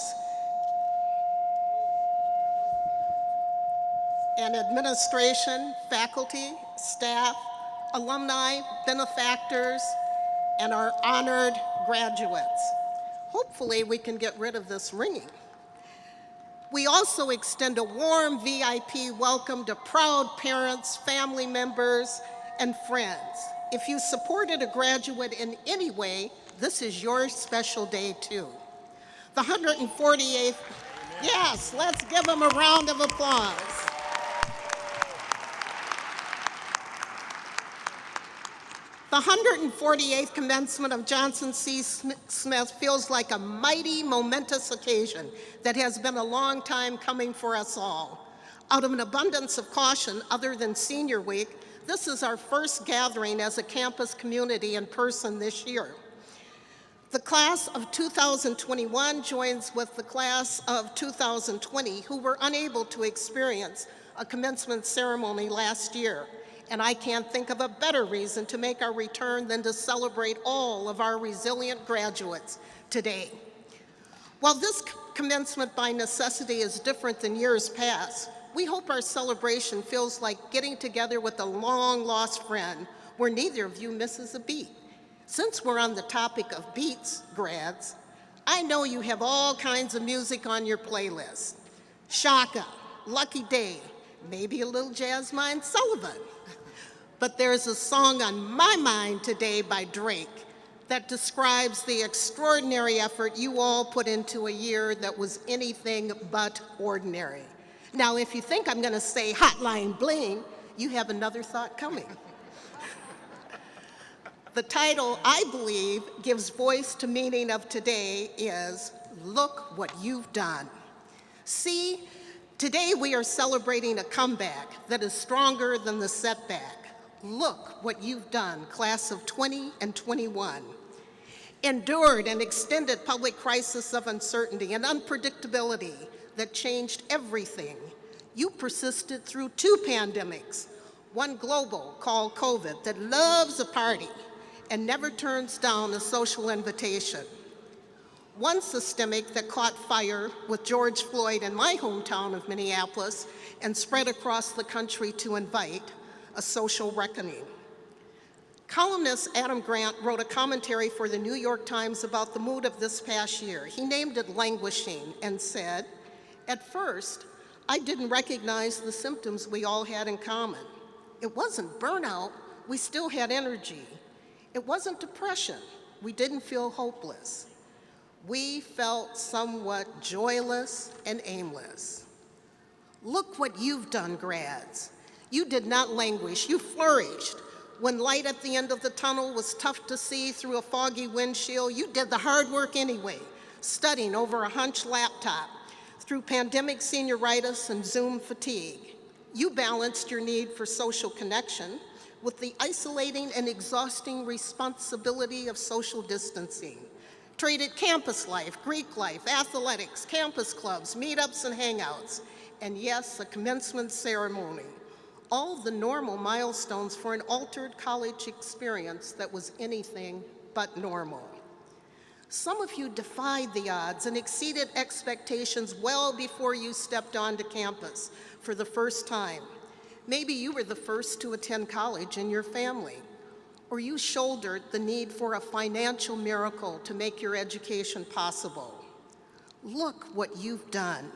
and administration, faculty, staff, alumni, benefactors, and our honored graduates. Hopefully we can get rid of this ringing. We also extend a warm VIP welcome to proud parents, family members, and friends. If you supported a graduate in any way, this is your special day too. The 148th, yes, let's give them a round of applause. The 148th commencement of Johnson C. Smith feels like a mighty, momentous occasion that has been a long time coming for us all. Out of an abundance of caution, other than Senior Week, this is our first gathering as a campus community in person this year. The class of 2021 joins with the class of 2020 who were unable to experience a commencement ceremony last year. And I can't think of a better reason to make our return than to celebrate all of our resilient graduates today. While this commencement by necessity is different than years past, we hope our celebration feels like getting together with a long-lost friend where neither of you misses a beat. Since we're on the topic of beats, grads, I know you have all kinds of music on your playlist. Shaka, Lucky Day, maybe a little Jasmine Sullivan. But there's a song on my mind today by Drake that describes the extraordinary effort you all put into a year that was anything but ordinary. Now, if you think I'm gonna say Hotline Bling, you have another thought coming. The title, I believe, gives voice to meaning of today is, Look What You've Done. See, today we are celebrating a comeback that is stronger than the setback. Look what you've done, class of 20 and 21. Endured an extended public crisis of uncertainty and unpredictability that changed everything. You persisted through 2 pandemics, one global called COVID that loves a party and never turns down a social invitation. One systemic that caught fire with George Floyd in my hometown of Minneapolis and spread across the country to invite a social reckoning. Columnist Adam Grant wrote a commentary for the New York Times about the mood of this past year. He named it languishing and said, "At first, I didn't recognize the symptoms we all had in common. It wasn't burnout, we still had energy. It wasn't depression, we didn't feel hopeless. We felt somewhat joyless and aimless." Look what you've done, grads. You did not languish, you flourished. When light at the end of the tunnel was tough to see through a foggy windshield, you did the hard work anyway, studying over a hunched laptop through pandemic senioritis and Zoom fatigue. You balanced your need for social connection with the isolating and exhausting responsibility of social distancing. Traded campus life, Greek life, athletics, campus clubs, meetups and hangouts, and yes, a commencement ceremony. All the normal milestones for an altered college experience that was anything but normal. Some of you defied the odds and exceeded expectations well before you stepped onto campus for the first time. Maybe you were the first to attend college in your family, or you shouldered the need for a financial miracle to make your education possible. Look what you've done.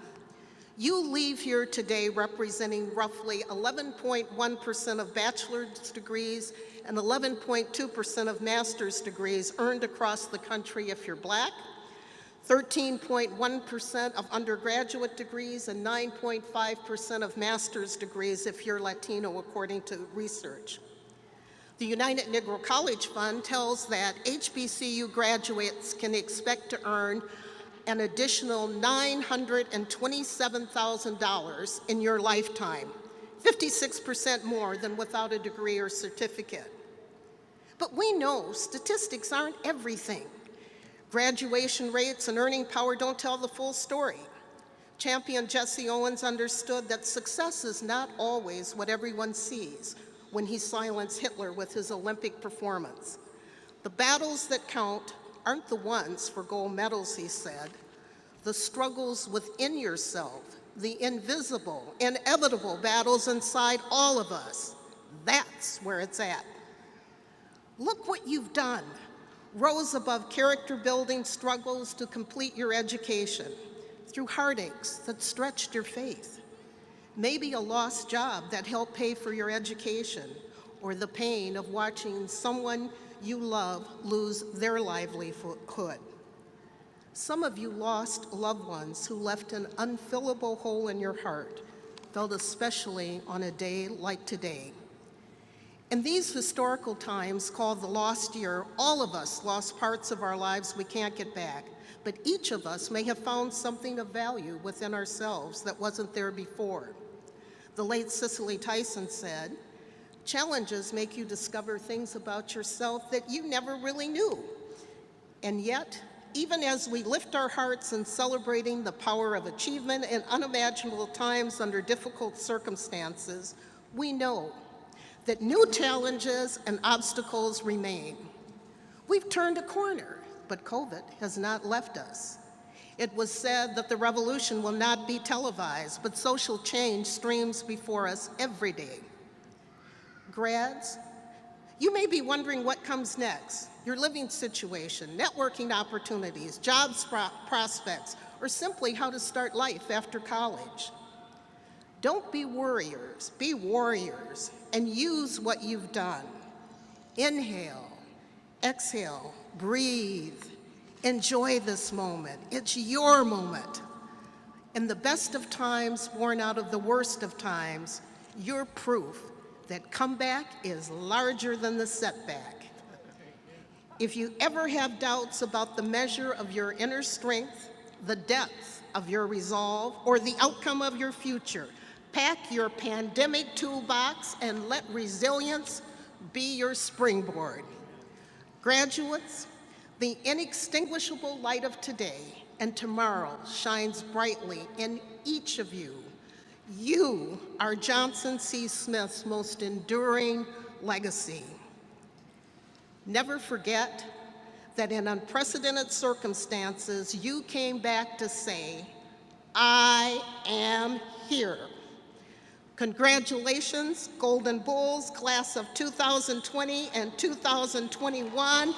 You leave here today representing roughly 11.1% of bachelor's degrees and 11.2% of master's degrees earned across the country if you're Black, 13.1% of undergraduate degrees, and 9.5% of master's degrees if you're Latino, according to research. The United Negro College Fund tells that HBCU graduates can expect to earn an additional $927,000 in your lifetime, 56% more than without a degree or certificate. But we know statistics aren't everything. Graduation rates and earning power don't tell the full story. Champion Jesse Owens understood that success is not always what everyone sees when he silenced Hitler with his Olympic performance. The battles that count aren't the ones for gold medals, he said. The struggles within yourself, the invisible, inevitable battles inside all of us, that's where it's at. Look what you've done. Rose above character-building struggles to complete your education, through heartaches that stretched your faith. Maybe a lost job that helped pay for your education, or the pain of watching someone you love lose their livelihood. Some of you lost loved ones who left an unfillable hole in your heart, felt especially on a day like today. In these historical times called the lost year, all of us lost parts of our lives we can't get back, but each of us may have found something of value within ourselves that wasn't there before. The late Cicely Tyson said, "Challenges make you discover things about yourself that you never really knew." And yet, even as we lift our hearts in celebrating the power of achievement in unimaginable times under difficult circumstances, we know that new challenges and obstacles remain. We've turned a corner, but COVID has not left us. It was said that the revolution will not be televised, but social change streams before us every day. Grads, you may be wondering what comes next. Your living situation, networking opportunities, jobs prospects, or simply how to start life after college. Don't be worriers, be warriors, and use what you've done. Inhale, exhale, breathe. Enjoy this moment. It's your moment. In the best of times, born out of the worst of times, you're proof that comeback is larger than the setback. If you ever have doubts about the measure of your inner strength, the depth of your resolve, or the outcome of your future, pack your pandemic toolbox and let resilience be your springboard. Graduates, the inextinguishable light of today and tomorrow shines brightly in each of you. You are Johnson C. Smith's most enduring legacy. Never forget that in unprecedented circumstances, you came back to say, I am here. Congratulations, Golden Bulls, class of 2020 and 2021.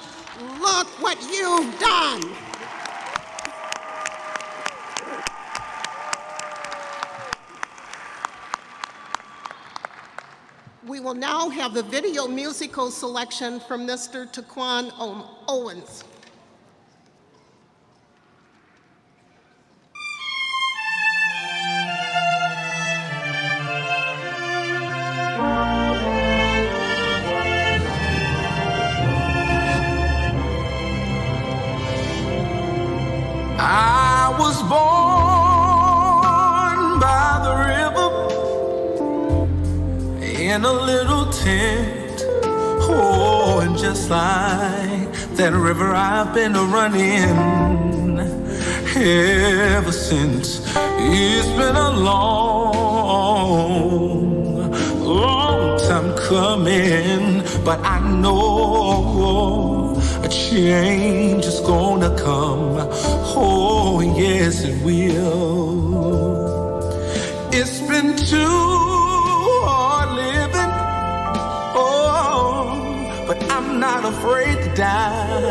Look what you've done. We will now have a video musical selection from Mr. Taquan Owens. I was born by the river in a little tent. Oh, and just like that river I've been running ever since. It's been a long, long time coming, but I know a change is gonna come. Oh, yes, it will. It's been too hard living, oh, but I'm not afraid to die,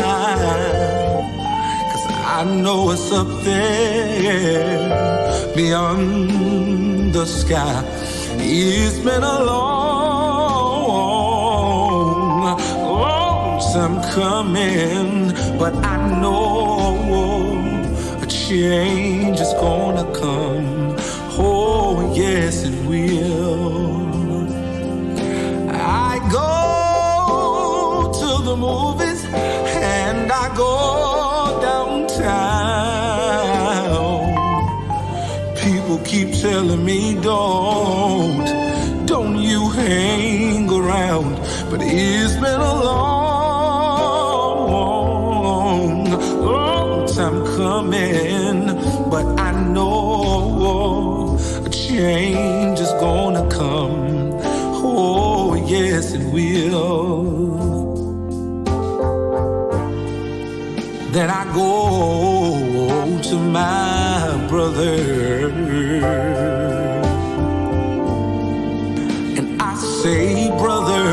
'cause I know it's up there beyond the sky. It's been a long, long time coming, but I know a change is gonna come. Oh, yes, it will. I go to the movies and I go downtown. People keep telling me don't you hang around, but it's been a long, long time coming, but I know a change is gonna come. Oh, yes, it will. Then I go to my brother and I say, brother,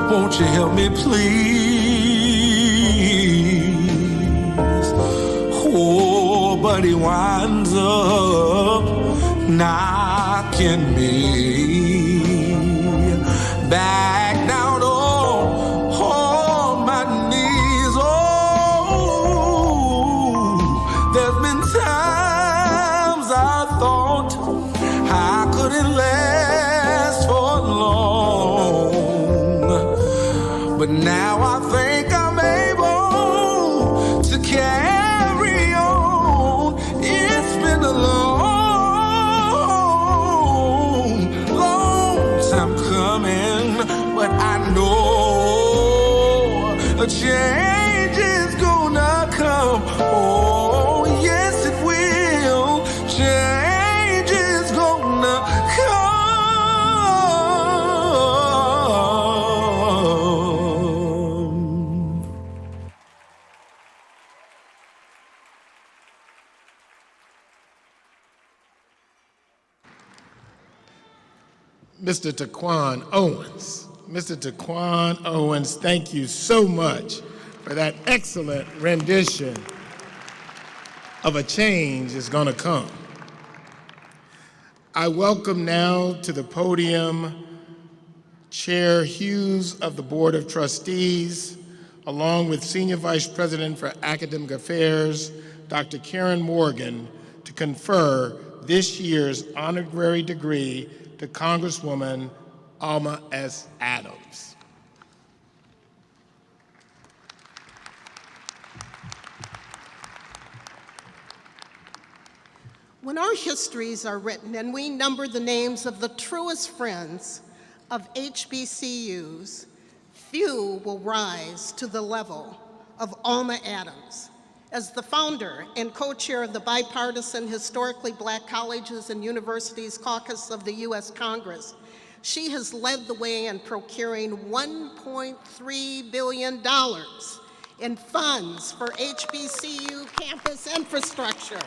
won't you help me please? Oh, but he winds up knocking me back down on my knees. Oh, there's been times I thought I couldn't last for long, but now I think I'm able to carry on. It's been a long, long time coming, but I know a change is gonna come. Oh, yes, it will. Change is gonna come. Mr. Taquan Owens. Mr. Taquan Owens, thank you so much for that excellent rendition of A Change Is Gonna Come. I welcome now to the podium Chair Hughes of the Board of Trustees, along with Senior Vice President for Academic Affairs, Dr. Karen Morgan, to confer this year's honorary degree to Congresswoman Alma S. Adams. When our histories are written and we number the names of the truest friends of HBCUs, few will rise to the level of Alma Adams. As the founder and co-chair of the bipartisan Historically Black Colleges and Universities Caucus of the U.S. Congress, she has led the way in procuring $1.3 billion in funds for HBCU campus infrastructure.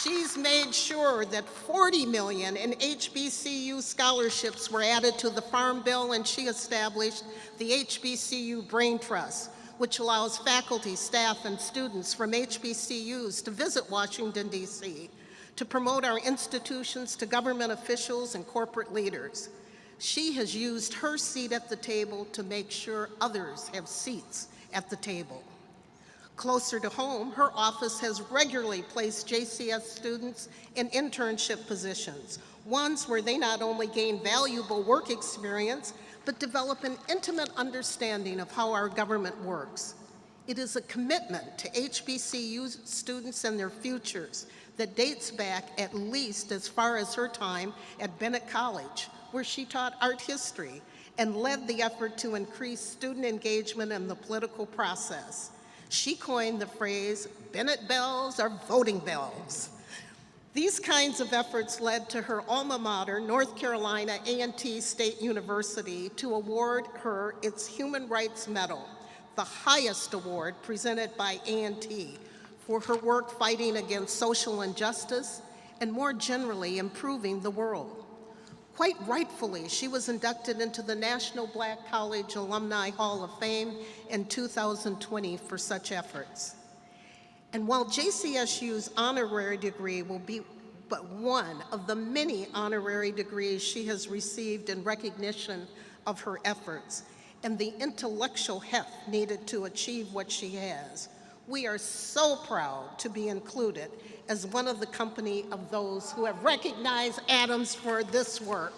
She's made sure that $40 million in HBCU scholarships were added to the Farm Bill, and she established the HBCU Brain Trust, which allows faculty, staff, and students from HBCUs to visit Washington, D.C., to promote our institutions to government officials and corporate leaders. She has used her seat at the table to make sure others have seats at the table. Closer to home, her office has regularly placed JCS students in internship positions, ones where they not only gain valuable work experience, but develop an intimate understanding of how our government works. It is a commitment to HBCU students and their futures that dates back at least as far as her time at Bennett College, where she taught art history and led the effort to increase student engagement in the political process. She coined the phrase, Bennett bells are voting bells. These kinds of efforts led to her alma mater, North Carolina A&T State University, to award her its Human Rights Medal, the highest award presented by A&T for her work fighting against social injustice and more generally improving the world. Quite rightfully, she was inducted into the National Black College Alumni Hall of Fame in 2020 for such efforts. And while JCSU's honorary degree will be but one of the many honorary degrees she has received in recognition of her efforts and the intellectual heft needed to achieve what she has, we are so proud to be included as one of the company of those who have recognized Adams for this work.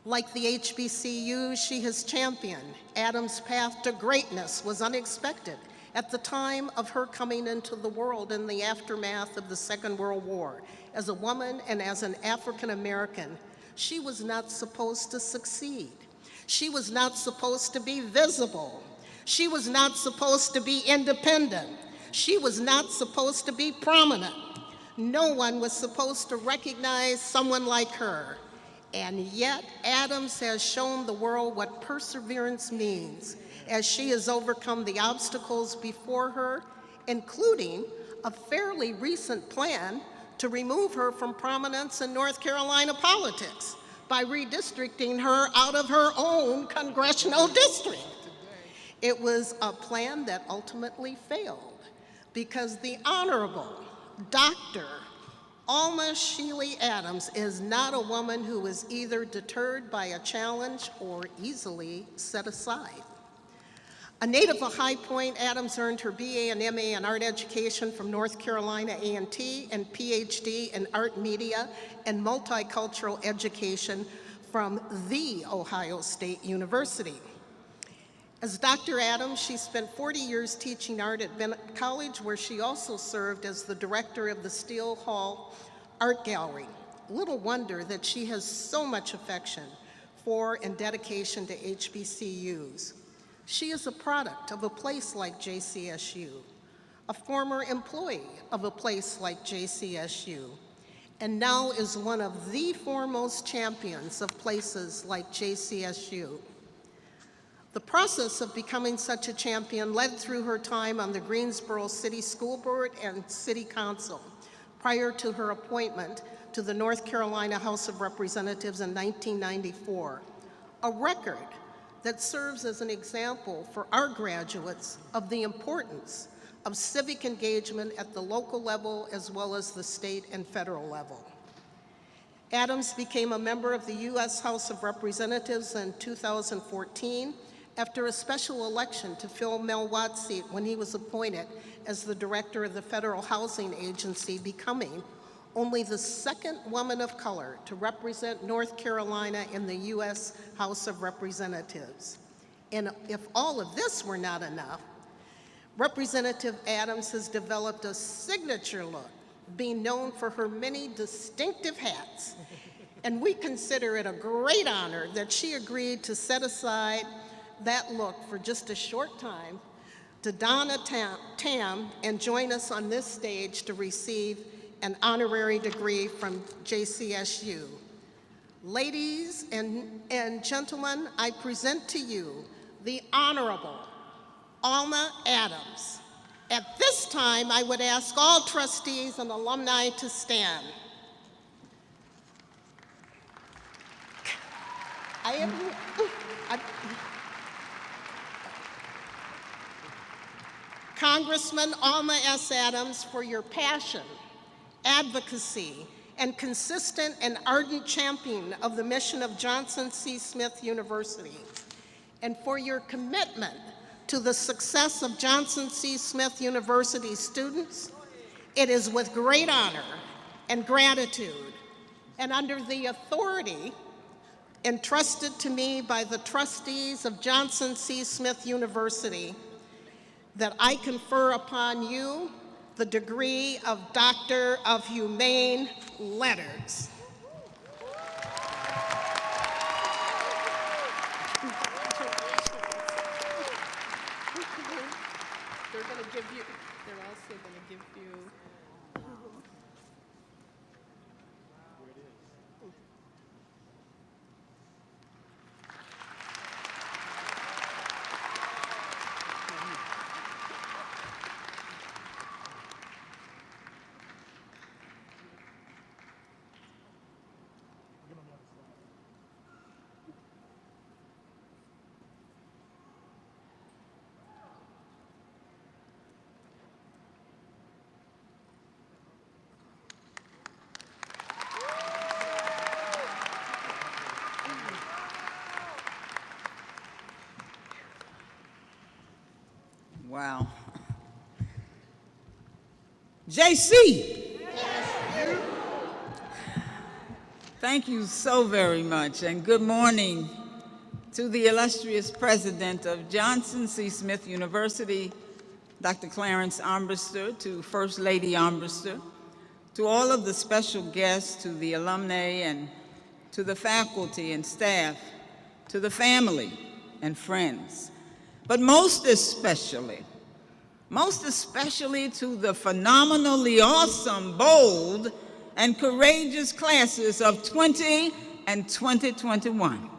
Like the HBCUs she has championed, Adams' path to greatness was unexpected at the time of her coming into the world in the aftermath of the Second World War. As a woman and as an African American, she was not supposed to succeed. She was not supposed to be visible. She was not supposed to be independent. She was not supposed to be prominent. No one was supposed to recognize someone like her. And yet, Adams has shown the world what perseverance means as she has overcome the obstacles before her, including a fairly recent plan to remove her from prominence in North Carolina politics by redistricting her out of her own congressional district. It was a plan that ultimately failed because the Honorable Dr. Alma Sheely Adams is not a woman who is either deterred by a challenge or easily set aside. A native of High Point, Adams earned her BA and MA in art education from North Carolina A&T and PhD in art media and multicultural education from The Ohio State University. As Dr. Adams, she spent 40 years teaching art at Bennett College, where she also served as the director of the Steele Hall Art Gallery. Little wonder that she has so much affection for and dedication to HBCUs. She is a product of a place like JCSU, a former employee of a place like JCSU, and now is one of the foremost champions of places like JCSU. The process of becoming such a champion led through her time on the Greensboro City School Board and City Council prior to her appointment to the North Carolina House of Representatives in 1994, a record that serves as an example for our graduates of the importance of civic engagement at the local level as well as the state and federal level. Adams became a member of the U.S. House of Representatives in 2014 after a special election to fill Mel Watt's seat when he was appointed as the director of the Federal Housing Agency, becoming only the second woman of color to represent North Carolina in the U.S. House of Representatives. And if all of this were not enough, Representative Adams has developed a signature look, being known for her many distinctive hats. And we consider it a great honor that she agreed to set aside that look for just a short time to don a tam and join us on this stage to receive an honorary degree from JCSU. Ladies and gentlemen, I present to you the Honorable Alma Adams. At this time, I would ask all trustees and alumni to stand. Congressman Alma S. Adams, for your passion, advocacy, and consistent and ardent champion of the mission of Johnson C. Smith University, and for your commitment to the success of Johnson C. Smith University students, it is with great honor and gratitude, and under the authority entrusted to me by the trustees of Johnson C. Smith University, that I confer upon you the degree of Doctor of Humane Letters. They're also going to give you Wow. JC. Thank you so very much, and good morning to the illustrious president of Johnson C. Smith University, Dr. Clarence Armbruster, to First Lady Armbruster, to all of the special guests, to the alumni, and to the faculty and staff, to the family and friends, but most especially to the phenomenally awesome, bold, and courageous classes of 20 and 2021.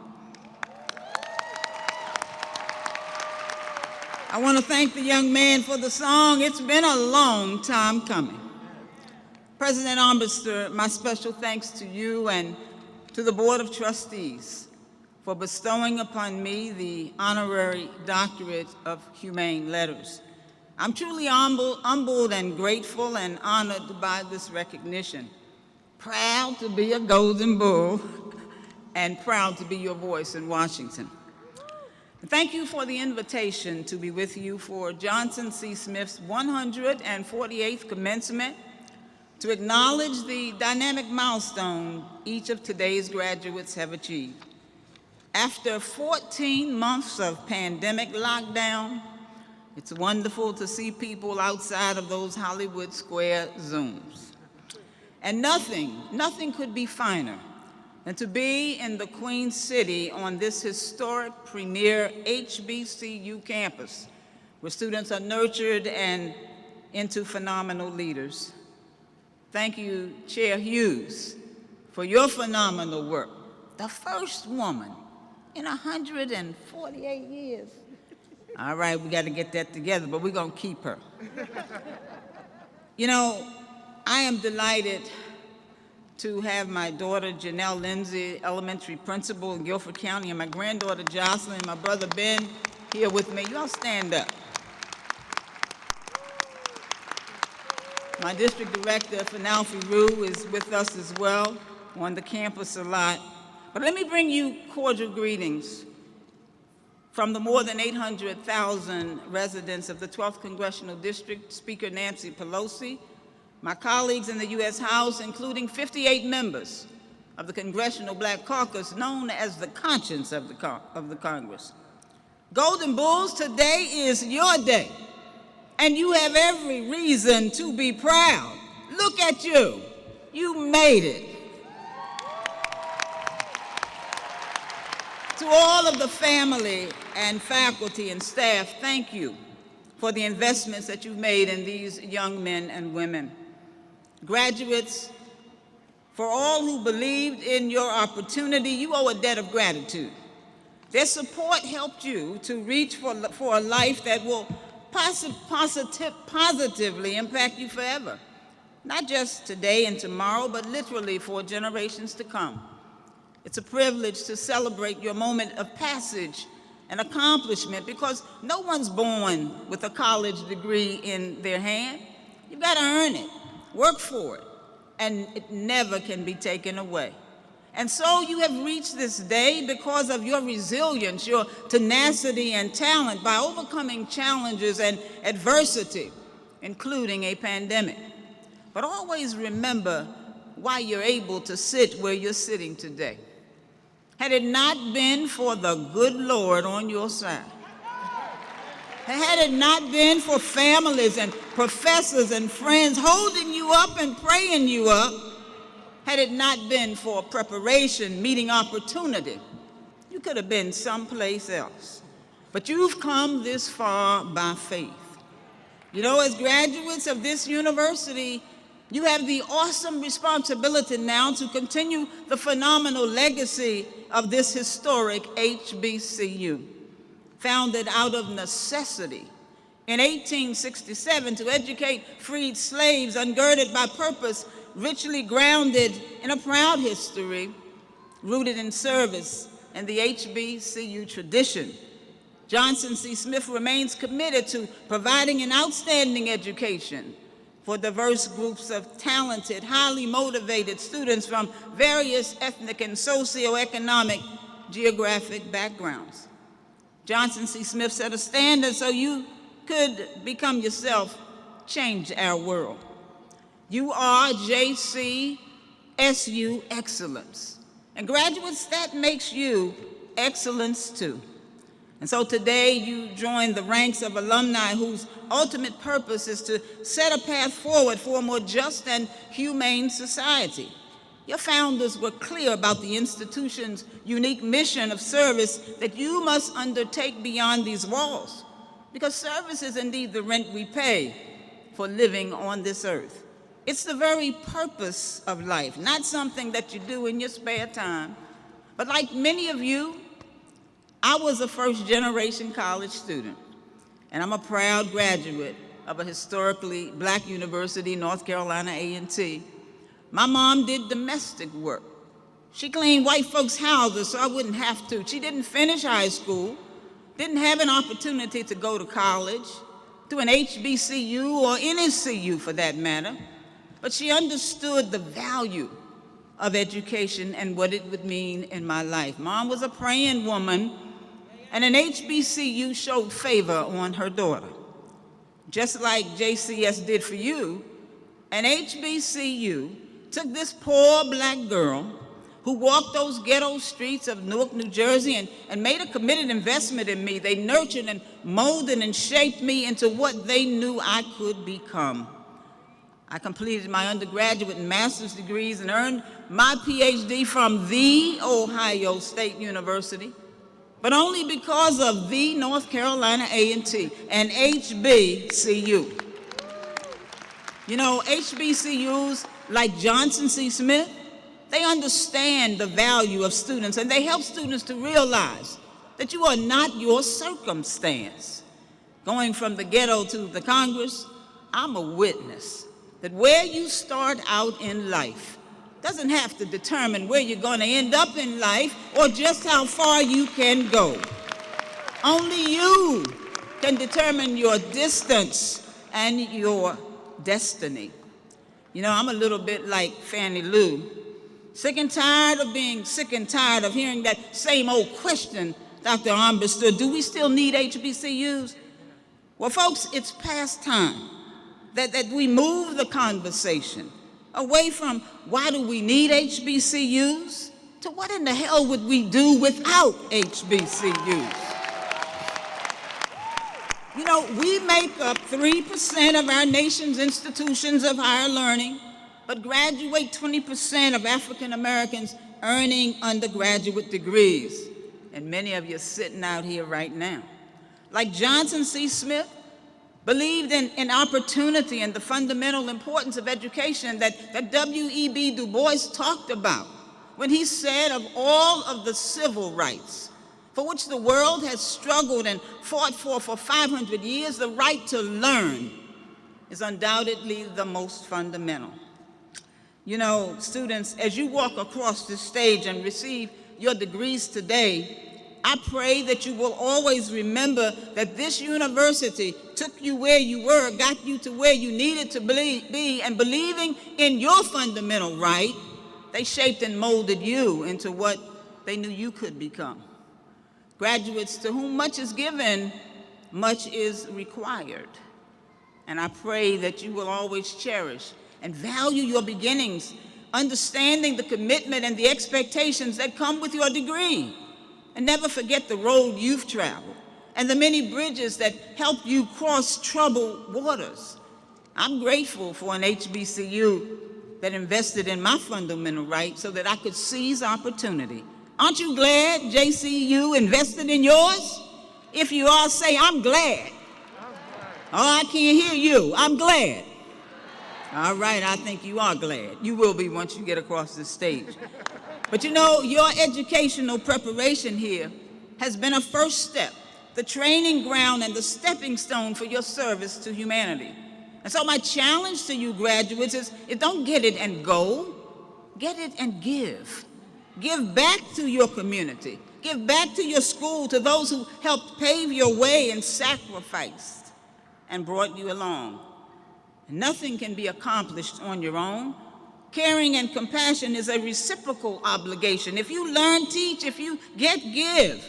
I want to thank the young man for the song. It's been a long time coming. President Armbruster, my special thanks to you and to the Board of Trustees for bestowing upon me the Honorary Doctorate of Humane Letters. I'm truly humbled and grateful and honored by this recognition. Proud to be a Golden Bull and proud to be your voice in Washington. Thank you for the invitation to be with you for Johnson C. Smith's 148th commencement, to acknowledge the dynamic milestone each of today's graduates have achieved. After 14 months of pandemic lockdown, it's wonderful to see people outside of those Hollywood Square Zooms. And nothing could be finer than to be in the Queen City on this historic premier HBCU campus, where students are nurtured and into phenomenal leaders. Thank you, Chair Hughes, for your phenomenal work. The first woman in 148 years. All right, we got to get that together, but we're going to keep her. You know, I am delighted to have my daughter, Janelle Lindsay, elementary principal in Guilford County, and my granddaughter, Jocelyn, my brother, Ben, here with me. You all stand up. My district director, Finalfi Rue, is with us as well, on the campus a lot. But let me bring you cordial greetings from the more than 800,000 residents of the 12th Congressional District, Speaker Nancy Pelosi, my colleagues in the U.S. House, including 58 members of the Congressional Black Caucus, known as the conscience of the Congress. Golden Bulls, today is your day. And you have every reason to be proud. Look at you. You made it. To all of the family and faculty and staff, thank you for the investments that you've made in these young men and women. Graduates, for all who believed in your opportunity, you owe a debt of gratitude. Their support helped you to reach for a life that will positively impact you forever. Not just today and tomorrow, but literally for generations to come. It's a privilege to celebrate your moment of passage and accomplishment, because no one's born with a college degree in their hand. You've got to earn it, work for it, and it never can be taken away. And so you have reached this day because of your resilience, your tenacity and talent by overcoming challenges and adversity, including a pandemic. But always remember why you're able to sit where you're sitting today. Had it not been for the good Lord on your side, had it not been for families and professors and friends holding you up and praying you up, had it not been for preparation, meeting opportunity, you could have been someplace else. But you've come this far by faith. You know, as graduates of this university, you have the awesome responsibility now to continue the phenomenal legacy of this historic HBCU, founded out of necessity in 1867 to educate freed slaves, ungirded by purpose, richly grounded in a proud history, rooted in service and the HBCU tradition. Johnson C. Smith remains committed to providing an outstanding education for diverse groups of talented, highly motivated students from various ethnic and socioeconomic geographic backgrounds. Johnson C. Smith set a standard so you could become yourself, change our world. You are JCSU excellence. And graduates, that makes you excellence too. And so today you join the ranks of alumni whose ultimate purpose is to set a path forward for a more just and humane society. Your founders were clear about the institution's unique mission of service that you must undertake beyond these walls, because service is indeed the rent we pay for living on this earth. It's the very purpose of life, not something that you do in your spare time. But like many of you, I was a first-generation college student, and I'm a proud graduate of a historically black university, North Carolina A&T. My mom did domestic work. She cleaned white folks' houses so I wouldn't have to. She didn't finish high school, didn't have an opportunity to go to college, to an HBCU or any CU for that matter, but she understood the value of education and what it would mean in my life. Mom was a praying woman, and an HBCU showed favor on her daughter. Just like JCS did for you, an HBCU took this poor black girl who walked those ghetto streets of Newark, New Jersey, and made a committed investment in me. They nurtured and molded and shaped me into what they knew I could become. I completed my undergraduate and master's degrees and earned my PhD from the Ohio State University, but only because of the North Carolina A&T, an HBCU. You know, HBCUs like Johnson C. Smith, they understand the value of students, and they help students to realize that you are not your circumstance. Going from the ghetto to the Congress, I'm a witness that where you start out in life doesn't have to determine where you're going to end up in life or just how far you can go. Only you can determine your distance and your destiny. You know, I'm a little bit like Fannie Lou, sick and tired of being sick and tired of hearing that same old question, Dr. Armbruster, do we still need HBCUs? Well, folks, it's past time that we move the conversation away from why do we need HBCUs to what in the hell would we do without HBCUs? You know, we make up 3% of our nation's institutions of higher learning, but graduate 20% of African Americans earning undergraduate degrees. And many of you are sitting out here right now. Like Johnson C. Smith, believed in opportunity and the fundamental importance of education that W.E.B. Du Bois talked about when he said of all of the civil rights for which the world has struggled and fought for 500 years, the right to learn is undoubtedly the most fundamental. You know, students, as you walk across this stage and receive your degrees today, I pray that you will always remember that this university took you where you were, got you to where you needed to be, and believing in your fundamental right, they shaped and molded you into what they knew you could become. Graduates to whom much is given, much is required. And I pray that you will always cherish and value your beginnings, understanding the commitment and the expectations that come with your degree. And never forget the road you've traveled and the many bridges that help you cross troubled waters. I'm grateful for an HBCU that invested in my fundamental right so that I could seize opportunity. Aren't you glad JCU invested in yours? If you are, say, I'm glad. Oh, I can't hear you. I'm glad. All right, I think you are glad. You will be once you get across this stage. But you know, your educational preparation here has been a first step, the training ground and the stepping stone for your service to humanity. And so my challenge to you graduates is don't get it and go, get it and give. Give back to your community. Give back to your school, to those who helped pave your way and sacrificed and brought you along. Nothing can be accomplished on your own. Caring and compassion is a reciprocal obligation. If you learn, teach. If you get, give.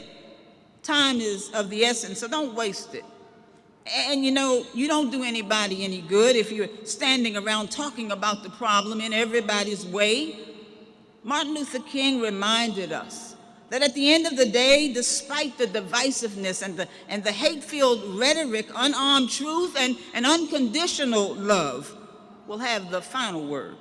Time is of the essence, so don't waste it. And you know, you don't do anybody any good if you're standing around talking about the problem in everybody's way. Martin Luther King reminded us that at the end of the day, despite the divisiveness and the hate-filled rhetoric, unarmed truth and unconditional love will have the final word.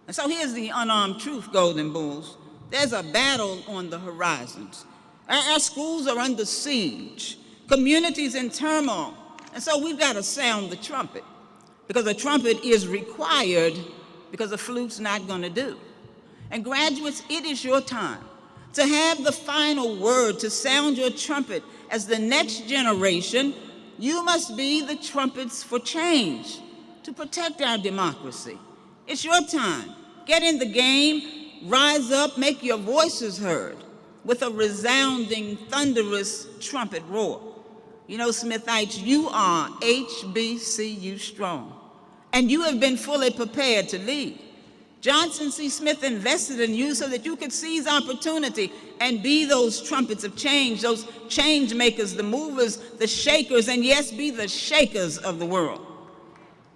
And so here's the unarmed truth, Golden Bulls. There's a battle on the horizons. Our schools are under siege, communities in turmoil, and so we've got to sound the trumpet, because a trumpet is required because a flute's not going to do. And graduates, it is your time to have the final word, to sound your trumpet. As the next generation, you must be the trumpets for change to protect our democracy. It's your time. Get in the game, rise up, make your voices heard with a resounding, thunderous trumpet roar. You know, Smithites, you are HBCU strong, and you have been fully prepared to lead. Johnson C. Smith invested in you so that you could seize opportunity and be those trumpets of change, those change makers, the movers, the shakers, and yes, be the shakers of the world.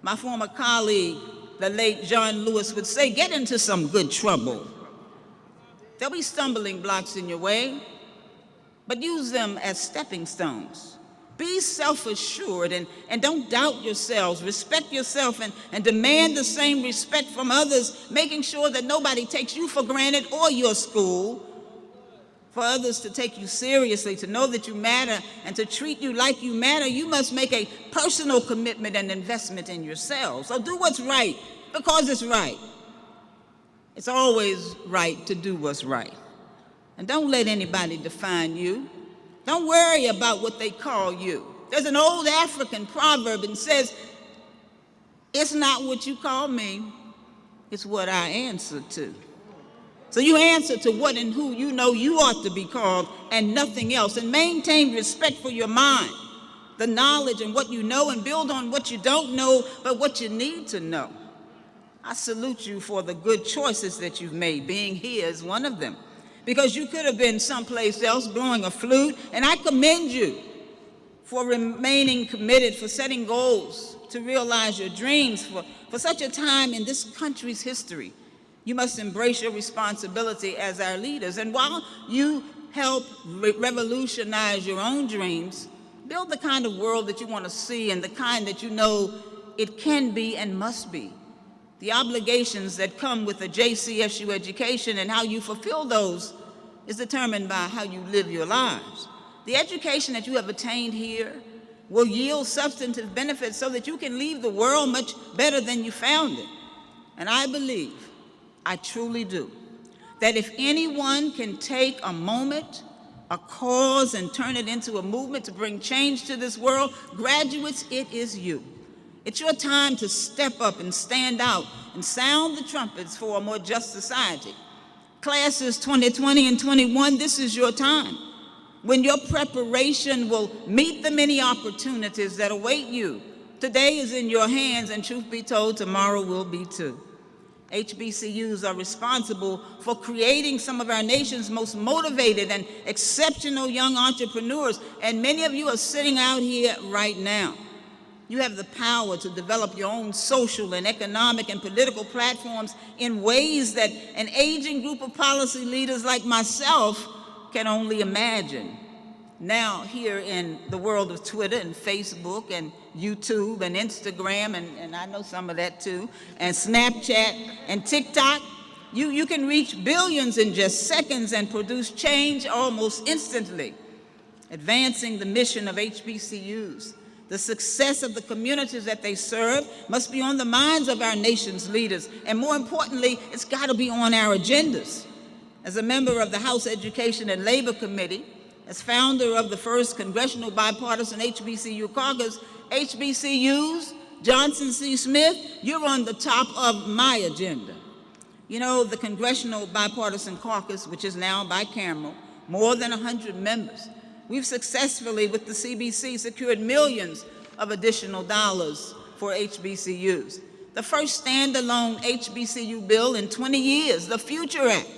My former colleague, the late John Lewis, would say, get into some good trouble. There'll be stumbling blocks in your way, but use them as stepping stones. Be self-assured and don't doubt yourselves. Respect yourself and demand the same respect from others, making sure that nobody takes you for granted or your school. For others to take you seriously, to know that you matter, and to treat you like you matter, you must make a personal commitment and investment in yourselves. So do what's right, because it's right. It's always right to do what's right. And don't let anybody define you. Don't worry about what they call you. There's an old African proverb that says, it's not what you call me, it's what I answer to. So you answer to what and who you know you ought to be called and nothing else. And maintain respect for your mind, the knowledge and what you know, and build on what you don't know, but what you need to know. I salute you for the good choices that you've made. Being here is one of them, because you could have been someplace else blowing a flute, and I commend you for remaining committed, for setting goals to realize your dreams for such a time in this country's history. You must embrace your responsibility as our leaders, and while you help revolutionize your own dreams, Build the kind of world that you want to see and the kind that you know it can be and must be. The obligations that come with a JCSU education and how you fulfill those is determined by how you live your lives. The education that you have attained here will yield substantive benefits so that you can leave the world much better than you found it. And I believe, I truly do, that if anyone can take a moment, a cause, and turn it into a movement to bring change to this world, graduates, it is you. It's your time to step up and stand out and sound the trumpets for a more just society. Classes 2020 and 21, this is your time, when your preparation will meet the many opportunities that await you. Today is in your hands, and truth be told, tomorrow will be too. HBCUs are responsible for creating some of our nation's most motivated and exceptional young entrepreneurs, and many of you are sitting out here right now. You have the power to develop your own social and economic and political platforms in ways that an aging group of policy leaders like myself can only imagine. Now, here in the world of Twitter and Facebook and YouTube and Instagram, and I know some of that too, and Snapchat and TikTok, you can reach billions in just seconds and produce change almost instantly. Advancing the mission of HBCUs, the success of the communities that they serve must be on the minds of our nation's leaders, and more importantly, it's got to be on our agendas. As a member of the House Education and Labor Committee, as founder of the first Congressional Bipartisan HBCU Caucus, HBCUs, Johnson C. Smith, you're on the top of my agenda. You know, the Congressional Bipartisan Caucus, which is now bicameral, more than 100 members, we've successfully, with the CBC, secured millions of additional dollars for HBCUs. The first standalone HBCU bill in 20 years, the Future Act,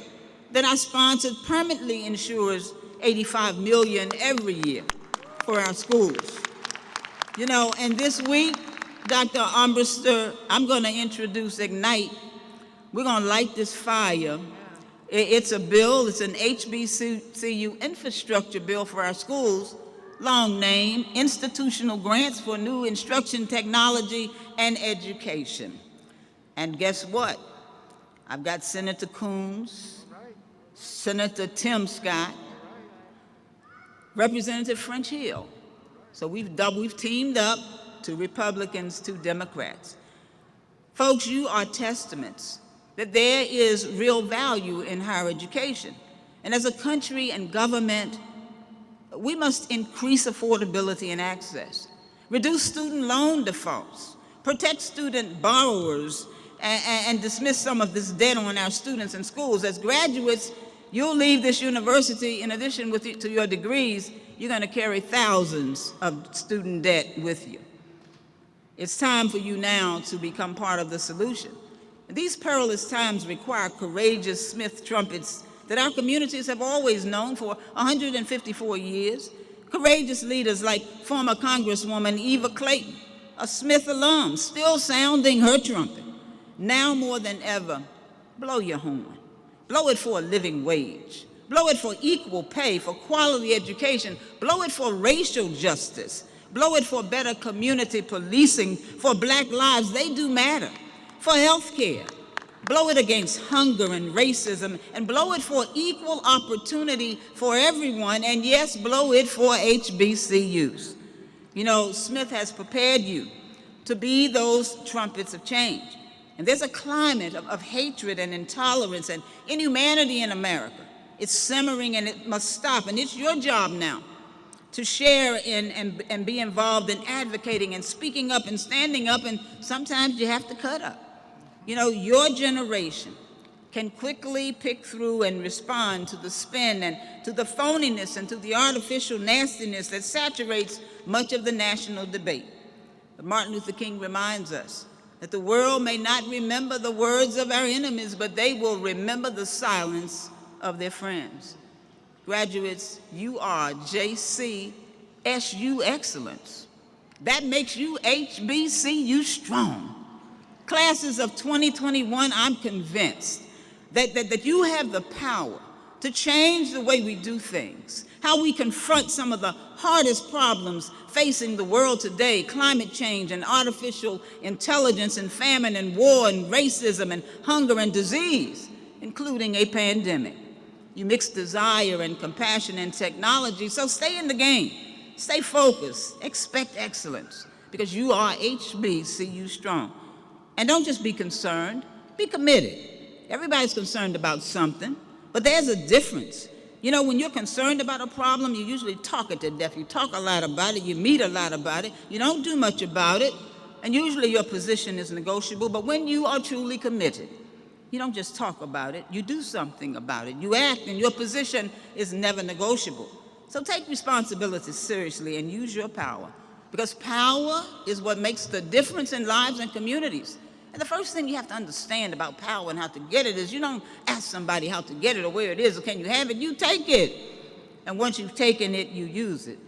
that I sponsored, permanently ensures $85 million every year for our schools. You know, and this week, Dr. Armbruster, I'm going to introduce Ignite. We're going to light this fire. It's a bill, it's an HBCU infrastructure bill for our schools, long name, Institutional Grants for New Instruction Technology and Education. And guess what? I've got Senator Coons, Senator Tim Scott, Representative French Hill. So we've teamed up, 2 Republicans, 2 Democrats. Folks, you are testaments that there is real value in higher education. And as a country and government, we must increase affordability and access, reduce student loan defaults, protect student borrowers, and dismiss some of this debt on our students and schools. As graduates, you'll leave this university, in addition to your degrees, you're going to carry thousands of student debt with you. It's time for you now to become part of the solution. These perilous times require courageous Smith trumpets that our communities have always known for 154 years. Courageous leaders like former Congresswoman Eva Clayton, a Smith alum, still sounding her trumpet. Now more than ever, blow your horn. Blow it for a living wage. Blow it for equal pay, for quality education. Blow it for racial justice. Blow it for better community policing, for Black lives, they do matter. For health care. Blow it against hunger and racism, and blow it for equal opportunity for everyone, and yes, blow it for HBCUs. You know, Smith has prepared you to be those trumpets of change. And there's a climate of hatred and intolerance and inhumanity in America. It's simmering and it must stop, and it's your job now to share in and be involved in advocating and speaking up and standing up, and sometimes you have to cut up. You know, your generation can quickly pick through and respond to the spin and to the phoniness and to the artificial nastiness that saturates much of the national debate. But Martin Luther King reminds us that the world may not remember the words of our enemies, but they will remember the silence of their friends. Graduates, you are JCSU excellence. That makes you HBCU strong. Classes of 2021, I'm convinced that you have the power to change the way we do things, how we confront some of the hardest problems facing the world today: climate change and artificial intelligence and famine and war and racism and hunger and disease, including a pandemic. You mix desire and compassion and technology, so stay in the game, stay focused, expect excellence, because you are HBCU strong. And don't just be concerned, be committed. Everybody's concerned about something, but there's a difference. You know, when you're concerned about a problem, you usually talk it to death. You talk a lot about it, you meet a lot about it, you don't do much about it, and usually your position is negotiable. But when you are truly committed, you don't just talk about it, you do something about it. You act, and your position is never negotiable. So take responsibility seriously and use your power, because power is what makes the difference in lives and communities. And the first thing you have to understand about power and how to get it is you don't ask somebody how to get it or where it is or can you have it, you take it. And once you've taken it, you use it.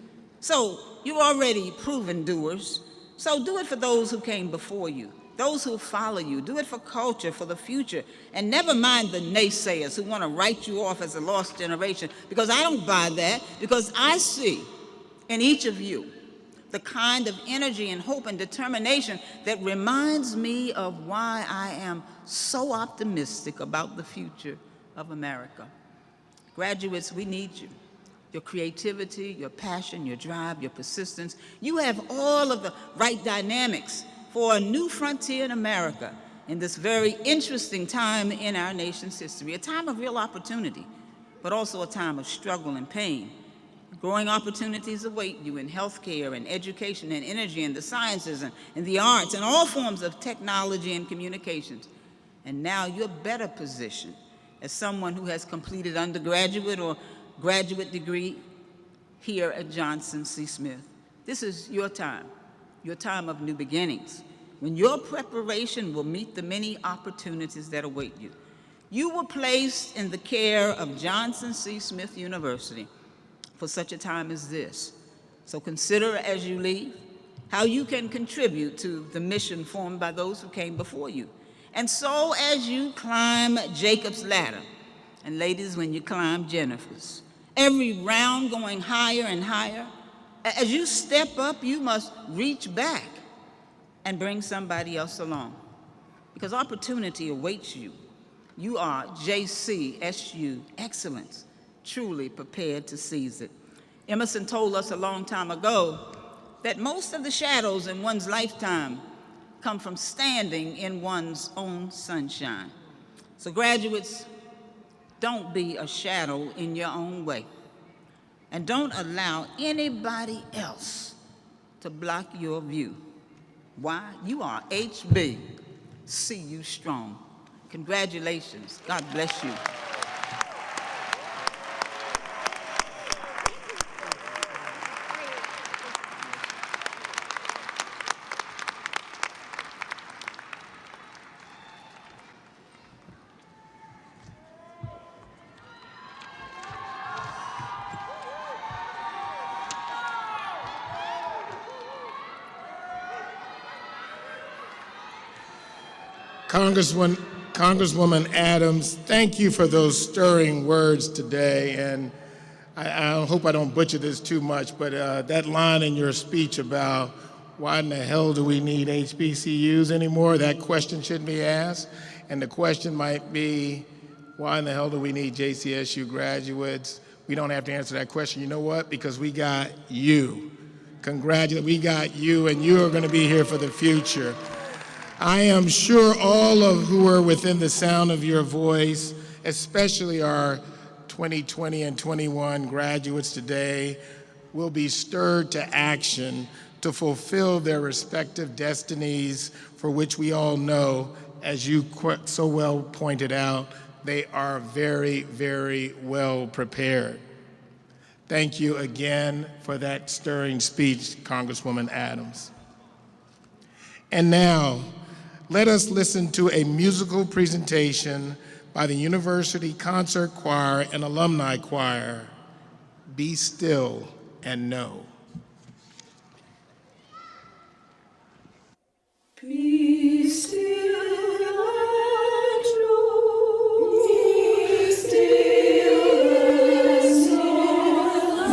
So you're already proven doers. So do it for those who came before you, those who follow you. Do it for culture, for the future. And never mind the naysayers who want to write you off as a lost generation, because I don't buy that, because I see in each of you the kind of energy and hope and determination that reminds me of why I am so optimistic about the future of America. Graduates, we need you. Your creativity, your passion, your drive, your persistence. You have all of the right dynamics for a new frontier in America in this very interesting time in our nation's history, a time of real opportunity, but also a time of struggle and pain. Growing opportunities await you in healthcare and education and energy and the sciences and the arts and all forms of technology and communications. And now you're better positioned as someone who has completed undergraduate or graduate degree here at Johnson C. Smith. This is your time of new beginnings, when your preparation will meet the many opportunities that await you. You were placed in the care of Johnson C. Smith University for such a time as this. So consider as you leave how you can contribute to the mission formed by those who came before you. And so as you climb Jacob's ladder, and ladies, when you climb Jennifer's, every round going higher and higher, as you step up, you must reach back and bring somebody else along, because opportunity awaits you. You are JCSU excellence, truly prepared to seize it. Emerson told us a long time ago that most of the shadows in one's lifetime come from standing in one's own sunshine. So graduates, don't be a shadow in your own way. And don't allow anybody else to block your view. Why? You are HB. See you strong. Congratulations. God bless you. Congresswoman Adams, thank you for those stirring words today. And I hope I don't butcher this too much, but that line in your speech about why in the hell do we need HBCUs anymore, that question shouldn't be asked. And the question might be, why in the hell do we need JCSU graduates? We don't have to answer that question. You know what? Because we got you. Congratulations, we got you, and you are going to be here for the future. I am sure all of who are within the sound of your voice, especially our 2020 and 21 graduates today, will be stirred to action to fulfill their respective destinies, for which we all know, as you so well pointed out, they are very, very well prepared. Thank you again for that stirring speech, Congresswoman Adams. And now, let us listen to a musical presentation by the University Concert Choir and Alumni Choir, Be Still and Know. Be still and know. Be still and know.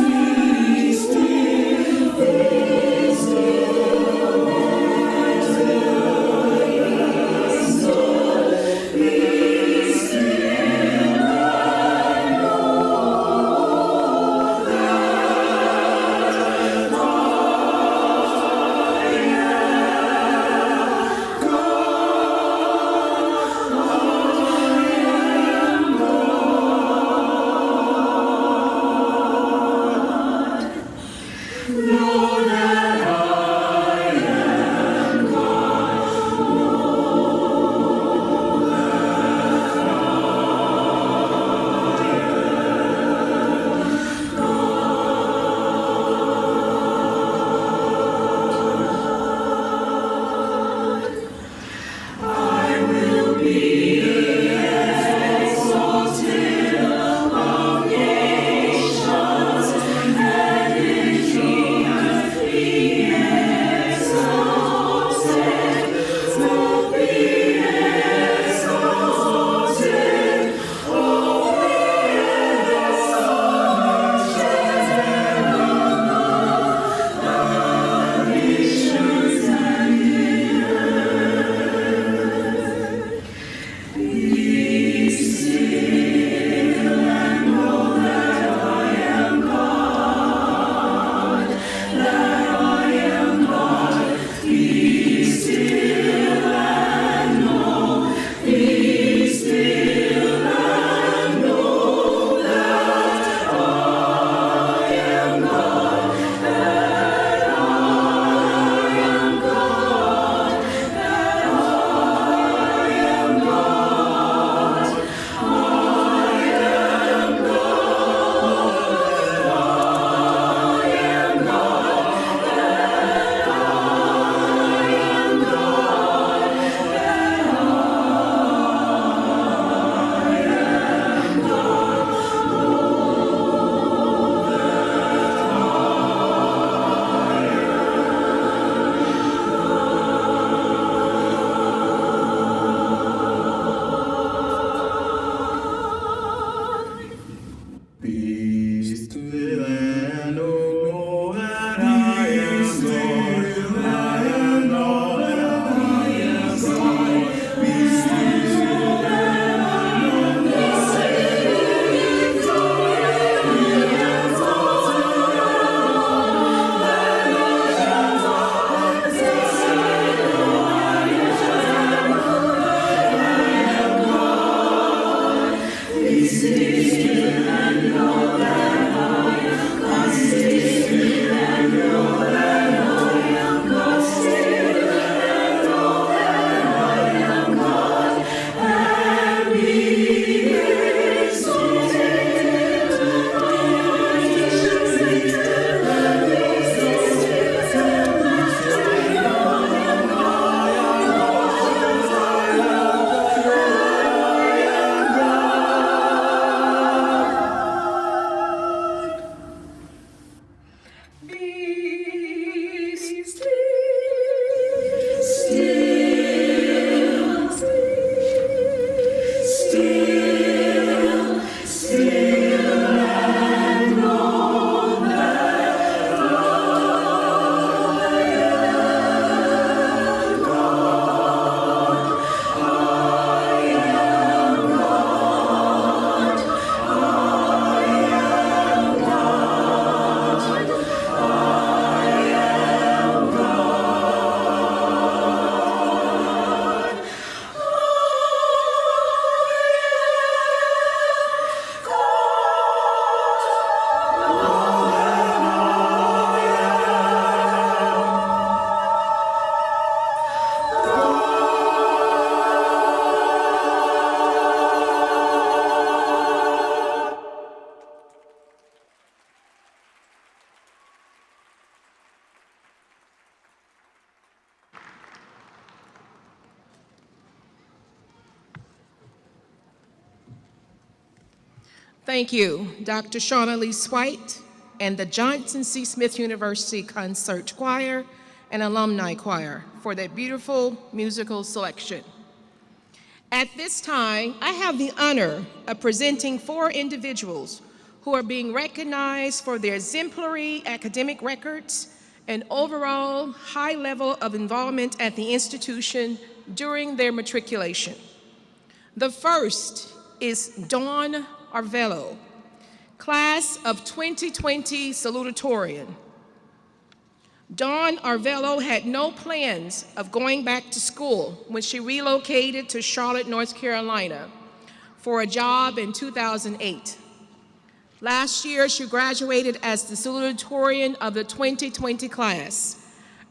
Thank you, Dr. Shauna Lee Swite and the Johnson C. Smith University Concert Choir and Alumni Choir for that beautiful musical selection. At this time, I have the honor of presenting 4 individuals who are being recognized for their exemplary academic records and overall high level of involvement at the institution during their matriculation. The first is Dawn Arvello, class of 2020 salutatorian. Dawn Arvello had no plans of going back to school when she relocated to Charlotte, North Carolina for a job in 2008. Last year, she graduated as the salutatorian of the 2020 class,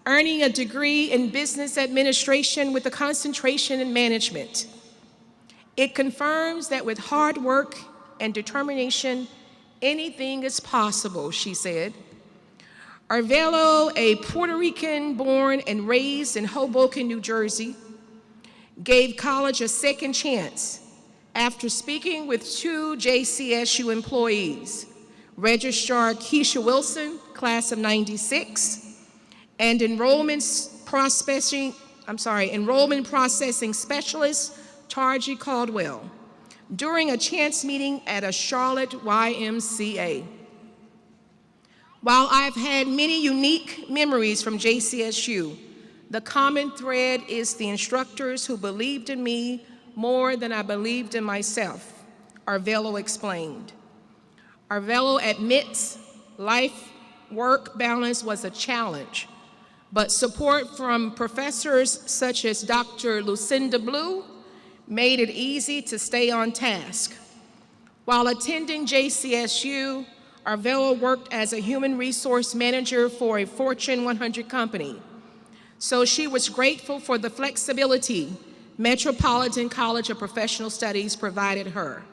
earning a degree in business administration with a concentration in management. It confirms that with hard work and determination, anything is possible, she said. Arvello, a Puerto Rican born and raised in Hoboken, New Jersey, gave college a second chance after speaking with 2 JCSU employees, Registrar Keisha Wilson, class of '96, and enrollment processing specialist Tarji Caldwell, during a chance meeting at a Charlotte YMCA. While I've had many unique memories from JCSU, the common thread is the instructors who believed in me more than I believed in myself, Arvello explained. Arvello admits life-work balance was a challenge, but support from professors such as Dr. Lucinda Blue made it easy to stay on task. While attending JCSU, Arvello worked as a human resource manager for a Fortune 100 company, so she was grateful for the flexibility Metropolitan College of Professional Studies provided her.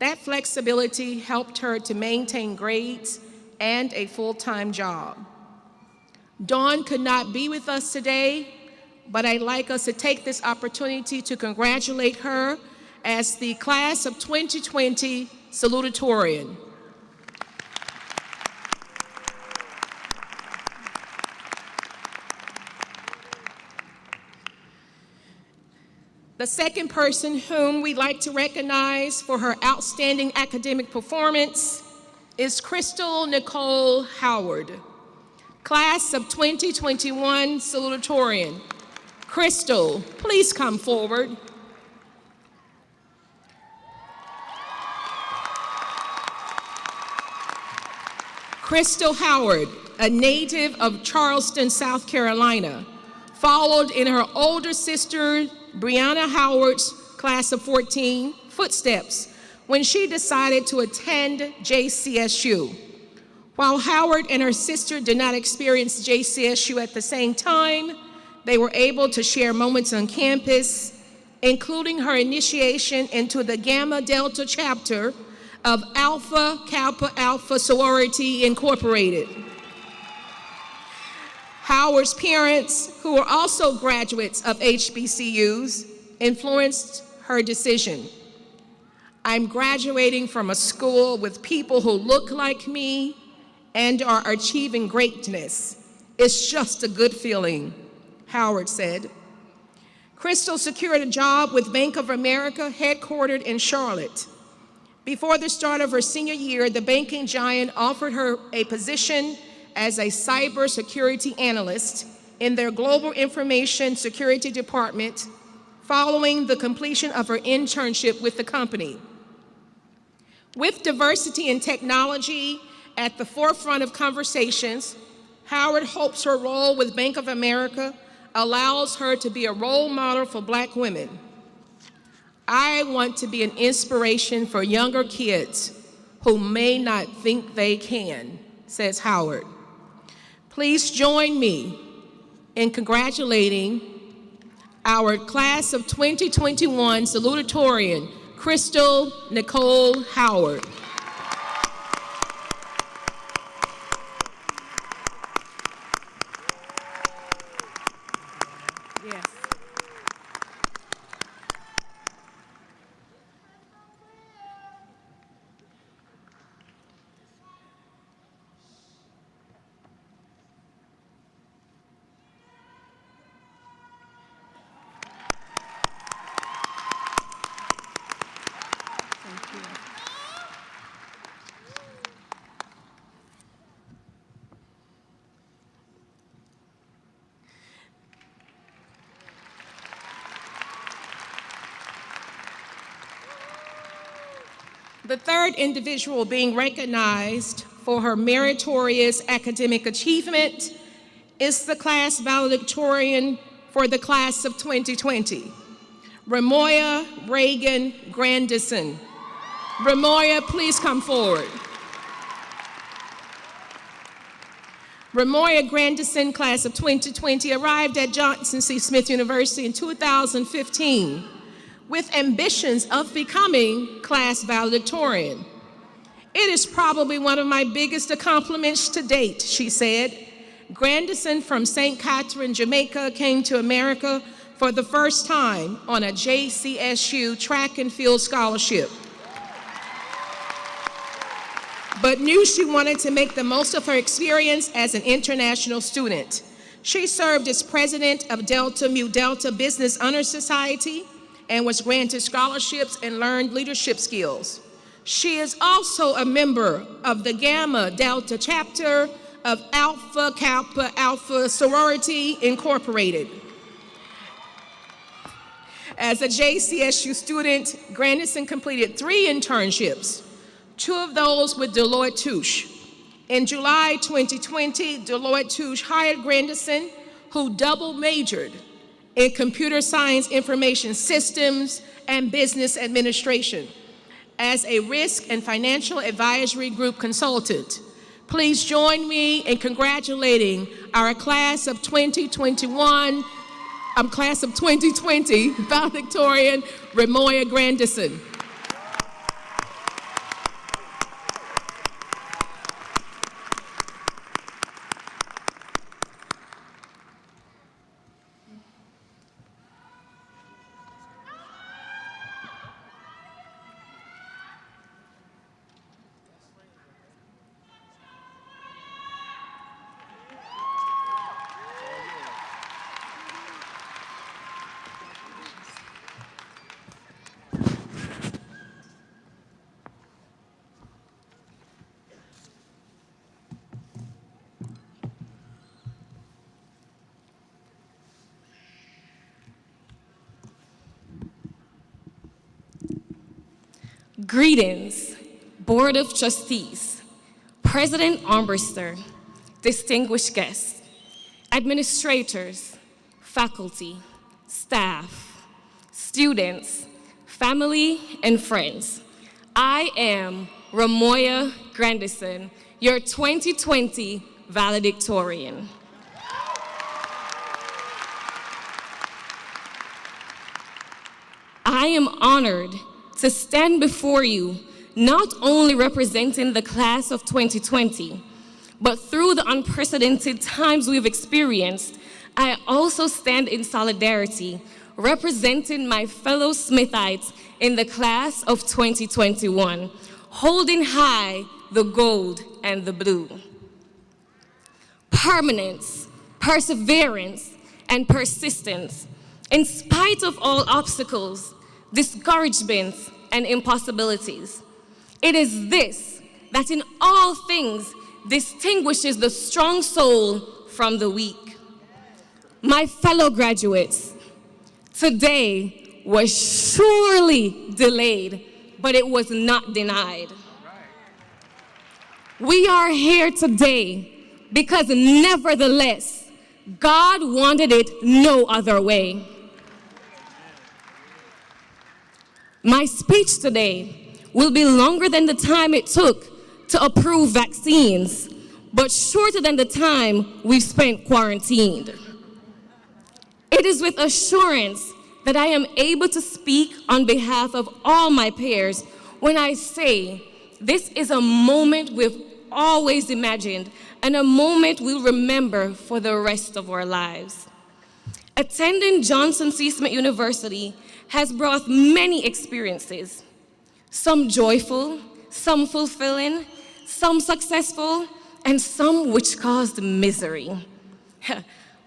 That flexibility helped her to maintain grades and a full-time job. Dawn could not be with us today, but I'd like us to take this opportunity to congratulate her as the class of 2020 salutatorian. The second person whom we'd like to recognize for her outstanding academic performance is Crystal Nicole Howard, class of 2021 salutatorian. Crystal, please come forward. Crystal Howard, a native of Charleston, South Carolina, followed in her older sister, Brianna Howard's class of 14 footsteps when she decided to attend JCSU. While Howard and her sister did not experience JCSU at the same time, they were able to share moments on campus, including her initiation into the Gamma Delta chapter of Alpha Kappa Alpha Sorority Incorporated. Howard's parents, who were also graduates of HBCUs, influenced her decision. I'm graduating from a school with people who look like me and are achieving greatness. It's just a good feeling, Howard said. Crystal secured a job with Bank of America, headquartered in Charlotte. Before the start of her senior year, the banking giant offered her a position as a cybersecurity analyst in their global information security department following the completion of her internship with the company. With diversity and technology at the forefront of conversations, Howard hopes her role with Bank of America allows her to be a role model for Black women. I want to be an inspiration for younger kids who may not think they can, says Howard. Please join me in congratulating our class of 2021 salutatorian, Crystal Nicole Howard. Yes. The third individual being recognized for her meritorious academic achievement is the class valedictorian for the class of 2020, Ramoya Reagan Grandison. Ramoya, please come forward. Ramoya Grandison, class of 2020, arrived at Johnson C. Smith University in 2015 with ambitions of becoming class valedictorian. It is probably one of my biggest accomplishments to date, she said. Grandison from St. Catherine, Jamaica, came to America for the first time on a JCSU track and field scholarship, but knew she wanted to make the most of her experience as an international student. She served as president of Delta Mu Delta Business Honor Society and was granted scholarships and learned leadership skills. She is also a member of the Gamma Delta chapter of Alpha Kappa Alpha Sorority Incorporated. As a JCSU student, Grandison completed 3 internships, 2 of those with Deloitte Touche. In July 2020, Deloitte Touche hired Grandison, who double majored in computer science, information systems, and business administration, as a risk and financial advisory group consultant. Please join me in congratulating our class of 2020 valedictorian, Ramoya Grandison. Greetings, Board of Trustees, President Armbruster, distinguished guests, administrators, faculty, staff, students, family, and friends. I am Ramoya Grandison, your 2020 valedictorian. I am honored to stand before you, not only representing the class of 2020, but through the unprecedented times we've experienced, I also stand in solidarity, representing my fellow Smithites in the class of 2021, holding high the gold and the blue. Permanence, perseverance, and persistence, in spite of all obstacles, discouragements, and impossibilities. It is this that in all things distinguishes the strong soul from the weak. My fellow graduates, today was surely delayed, but it was not denied. We are here today because nevertheless, God wanted it no other way. My speech today will be longer than the time it took to approve vaccines, but shorter than the time we've spent quarantined. It is with assurance that I am able to speak on behalf of all my peers when I say this is a moment we've always imagined and a moment we'll remember for the rest of our lives. Attending Johnson C. Smith University has brought many experiences, some joyful, some fulfilling, some successful, and some which caused misery.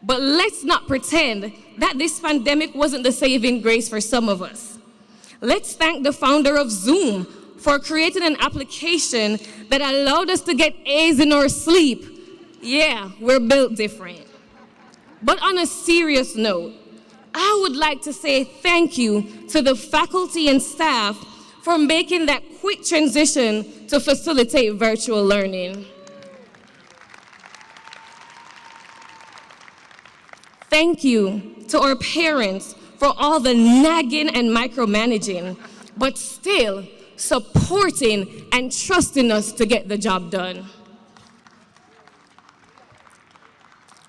But let's not pretend that this pandemic wasn't the saving grace for some of us. Let's thank the founder of Zoom for creating an application that allowed us to get A's in our sleep. Yeah, we're built different. But on a serious note, I would like to say thank you to the faculty and staff for making that quick quick transition to facilitate virtual learning. Thank you to our parents for all the nagging and micromanaging, but still supporting and trusting us to get the job done.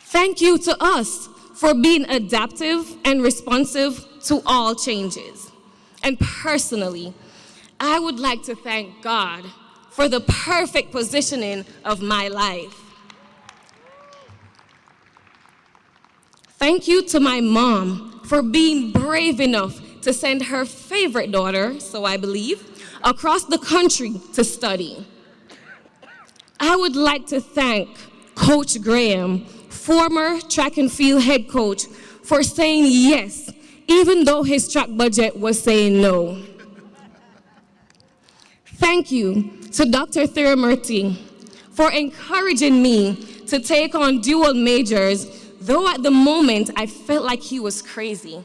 Thank you to us for being adaptive and responsive to all changes. And personally, I would like to thank God for the perfect positioning of my life. Thank you to my mom for being brave enough to send her favorite daughter, so I believe, across the country to study. I would like to thank Coach Graham, former track and field head coach, for saying yes, even though his track budget was saying no. Thank you to Dr. Thiramurti for encouraging me to take on dual majors, though at the moment I felt like he was crazy.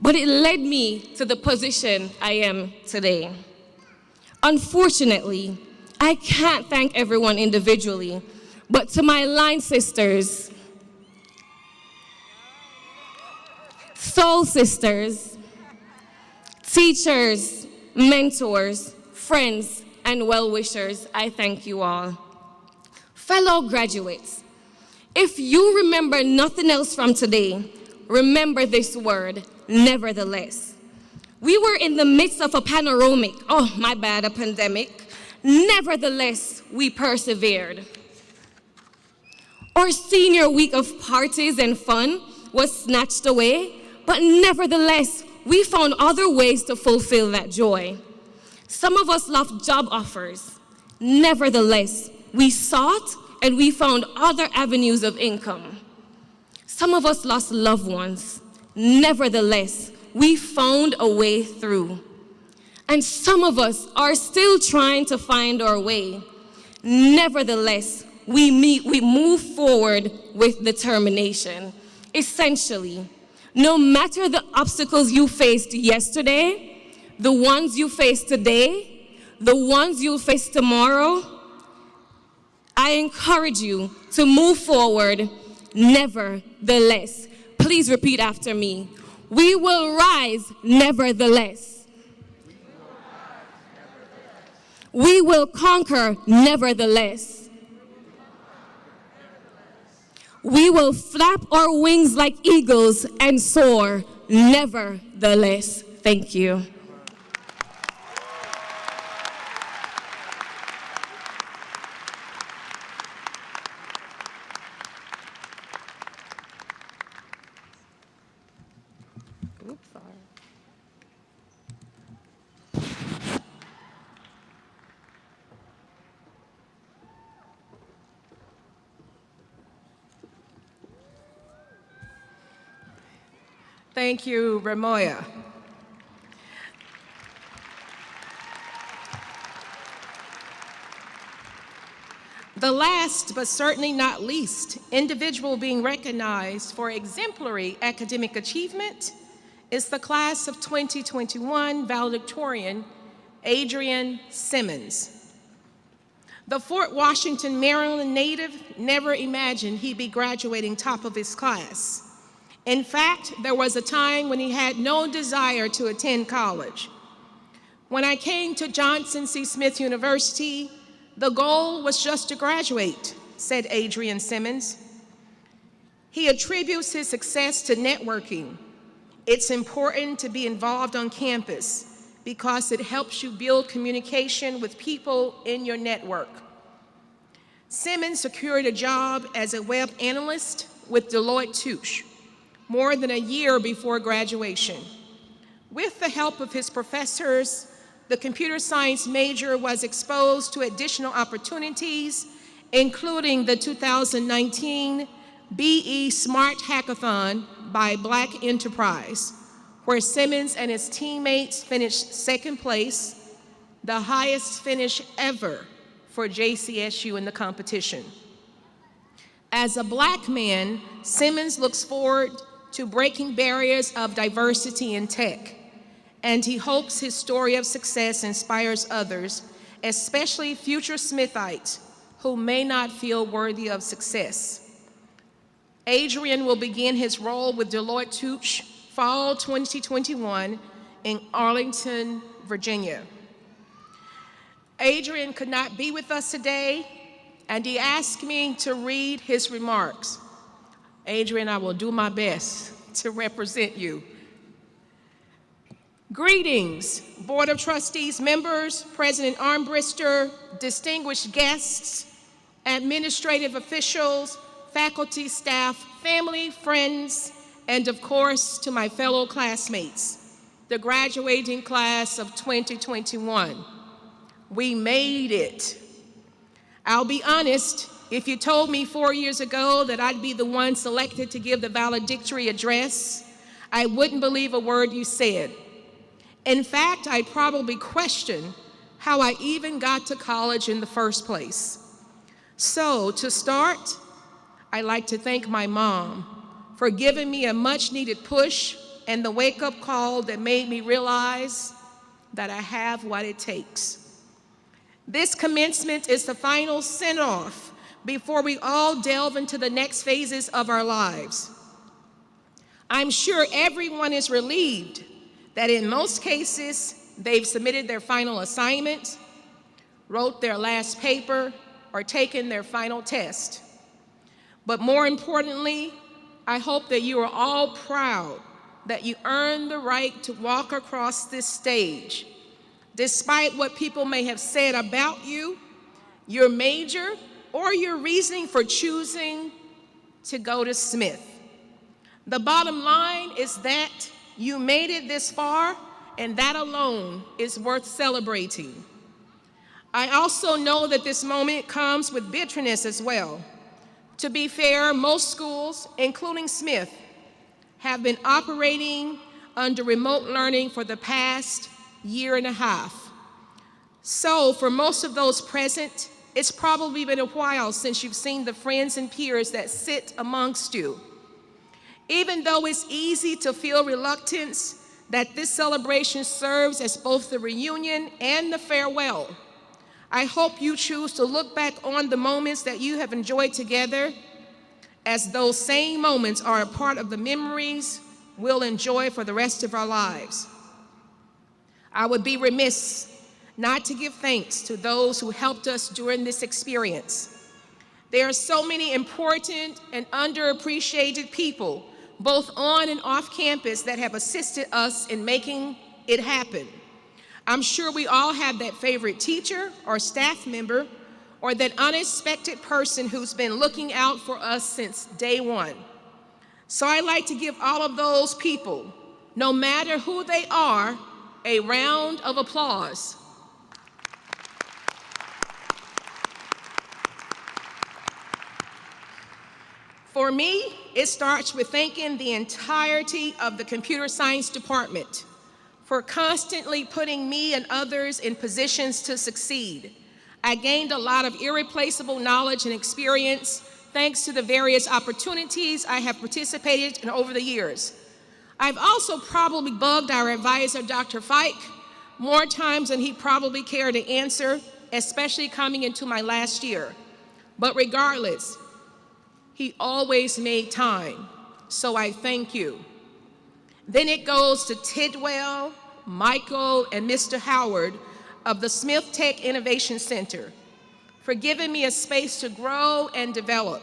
But it led me to the position I am today. Unfortunately, I can't thank everyone individually, but to my line sisters, soul sisters, teachers, mentors, friends, and well-wishers, I thank you all. Fellow graduates, if you remember nothing else from today, remember this word, nevertheless. We were in the midst of a panoramic, a pandemic. Nevertheless, we persevered. Our senior week of parties and fun was snatched away, but nevertheless, we found other ways to fulfill that joy. Some of us lost job offers. Nevertheless, we sought and we found other avenues of income. Some of us lost loved ones. Nevertheless, we found a way through. And some of us are still trying to find our way. Nevertheless, we move forward with determination. Essentially, no matter the obstacles you faced yesterday, the ones you face today, the ones you'll face tomorrow, I encourage you to move forward, nevertheless. Please repeat after me. We will rise, nevertheless. We will conquer, nevertheless. We will flap our wings like eagles and soar, nevertheless. Thank you. Thank you, Ramoya. The last, but certainly not least, individual being recognized for exemplary academic achievement is the class of 2021 valedictorian, Adrian Simmons. The Fort Washington, Maryland native never imagined he'd be graduating top of his class. In fact, there was a time when he had no desire to attend college. When I came to Johnson C. Smith University, the goal was just to graduate, said Adrian Simmons. He attributes his success to networking. It's important to be involved on campus because it helps you build communication with people in your network. Simmons secured a job as a web analyst with Deloitte Touche more than a year before graduation. With the help of his professors, the computer science major was exposed to additional opportunities, including the 2019 BE Smart Hackathon by Black Enterprise, where Simmons and his teammates finished second place, the highest finish ever for JCSU in the competition. As a Black man, Simmons looks forward to breaking barriers of diversity in tech and he hopes his story of success inspires others, especially future Smithites who may not feel worthy of success. Adrian will begin his role with Deloitte Touche Fall 2021 in Arlington, Virginia. Adrian could not be with us today, and he asked me to read his remarks. Adrian, I will do my best to represent you. Greetings, Board of Trustees members, President Armbruster, distinguished guests, administrative officials, faculty, staff, family, friends, and of course, to my fellow classmates, the graduating class of 2021. We made it. I'll be honest, if you told me 4 years ago that I'd be the one selected to give the valedictory address, I wouldn't believe a word you said. In fact, I'd probably question how I even got to college in the first place. So, to start, I'd like to thank my mom for giving me a much-needed push and the wake-up call that made me realize that I have what it takes. This commencement is the final send-off before we all delve into the next phases of our lives. I'm sure everyone is relieved that in most cases, they've submitted their final assignment, wrote their last paper, or taken their final test. But more importantly, I hope that you are all proud that you earned the right to walk across this stage. Despite what people may have said about you, your major, or your reasoning for choosing to go to Smith. The bottom line is that you made it this far, and that alone is worth celebrating. I also know that this moment comes with bitterness as well. To be fair, most schools, including Smith, have been operating under remote learning for the past year and a half. So for most of those present, it's probably been a while since you've seen the friends and peers that sit amongst you. Even though it's easy to feel reluctance that this celebration serves as both the reunion and the farewell, I hope you choose to look back on the moments that you have enjoyed together as those same moments are a part of the memories we'll enjoy for the rest of our lives. I would be remiss not to give thanks to those who helped us during this experience. There are so many important and underappreciated people, both on and off campus, that have assisted us in making it happen. I'm sure we all have that favorite teacher or staff member or that unexpected person who's been looking out for us since day one. So I'd like to give all of those people, no matter who they are, a round of applause. For me, it starts with thanking the entirety of the computer science department for constantly putting me and others in positions to succeed. I gained a lot of irreplaceable knowledge and experience thanks to the various opportunities I have participated in over the years. I've also probably bugged our advisor, Dr. Fike, more times than he probably cared to answer, especially coming into my last year. But regardless, he always made time, so I thank you. Then it goes to Tidwell, Michael, and Mr. Howard of the Smith Tech Innovation Center for giving me a space to grow and develop.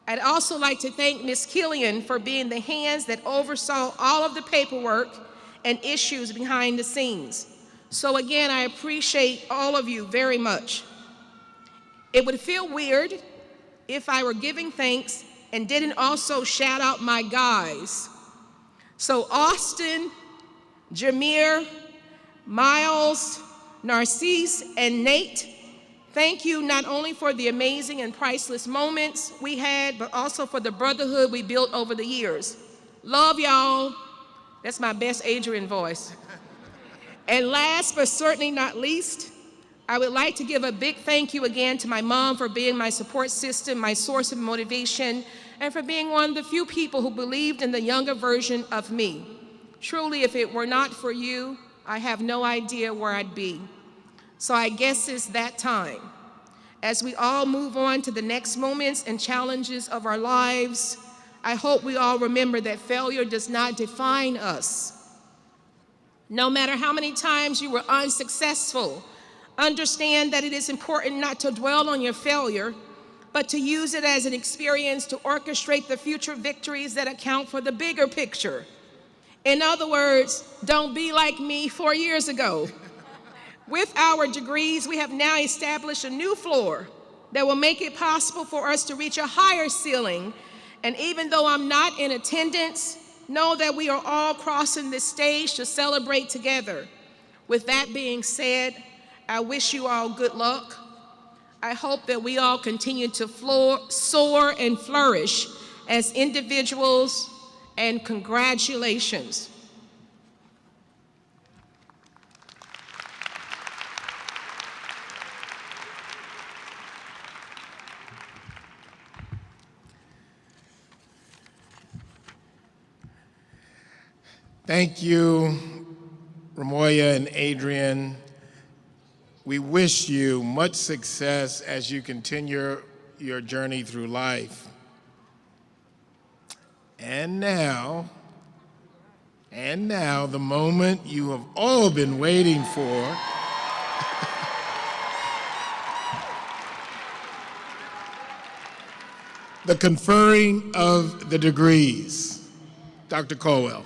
I'd also like to thank Ms. Killian for being the hands that oversaw all of the paperwork and issues behind the scenes. So again, I appreciate all of you very much. It would feel weird if I were giving thanks and didn't also shout out my guys. So Austin, Jameer, Miles, Narcisse, and Nate, thank you not only for the amazing and priceless moments we had, but also for the brotherhood we built over the years. Love y'all. That's my best Adrian voice. And last but certainly not least, I would like to give a big thank you again to my mom for being my support system, my source of motivation, and for being one of the few people who believed in the younger version of me. Truly, if it were not for you, I have no idea where I'd be. So I guess it's that time. As we all move on to the next moments and challenges of our lives, I hope we all remember that failure does not define us. No matter how many times you were unsuccessful, understand that it is important not to dwell on your failure, but to use it as an experience to orchestrate the future victories that account for the bigger picture. In other words, don't be like me 4 years ago. With our degrees, we have now established a new floor that will make it possible for us to reach a higher ceiling. And even though I'm not in attendance, know that we are all crossing this stage to celebrate together. With that being said, I wish you all good luck. I hope that we all continue to soar and flourish as individuals, and congratulations. Thank you, Ramoya and Adrian. We wish you much success as you continue your journey through life. And now, the moment you have all been waiting for. The conferring of the degrees. Dr. Colwell.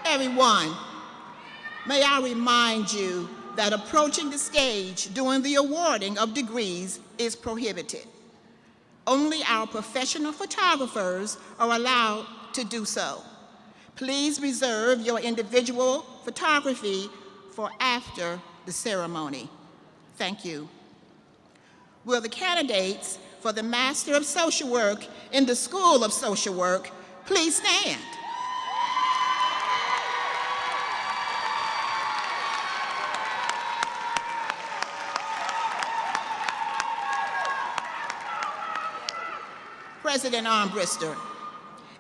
Everyone, may I remind you that approaching the stage during the awarding of degrees is prohibited. Only our professional photographers are allowed to do so. Please reserve your individual photography for after the ceremony. Thank you. Will the candidates for the Master of Social Work in the School of Social Work please stand? President Armbruster,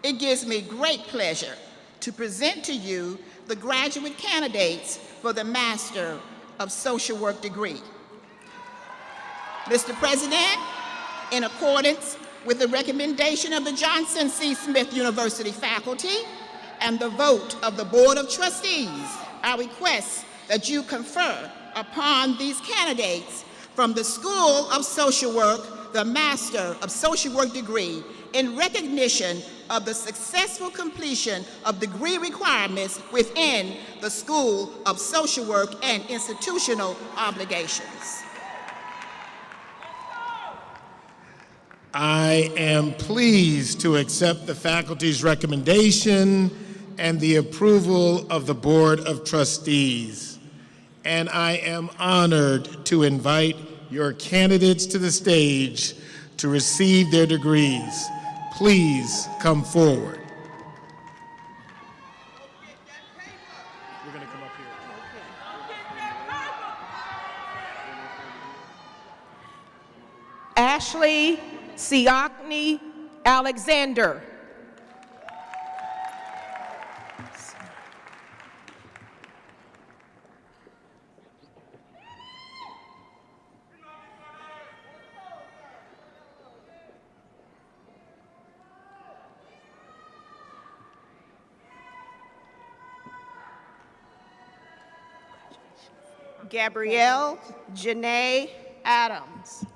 it gives me great pleasure to present to you the graduate candidates for the Master of Social Work degree. Mr. President, in accordance with the recommendation of the Johnson C. Smith University faculty and the vote of the Board of Trustees, I request that you confer upon these candidates from the School of Social Work the Master of Social Work degree in recognition of the successful completion of degree requirements within the School of Social Work and institutional obligations. I am pleased to accept the faculty's recommendation and the approval of the Board of Trustees. And I am honored to invite your candidates to the stage to receive their degrees. Please come forward. We're going to come up here. Ashley Siakni Alexander. Gabrielle Janae Adams.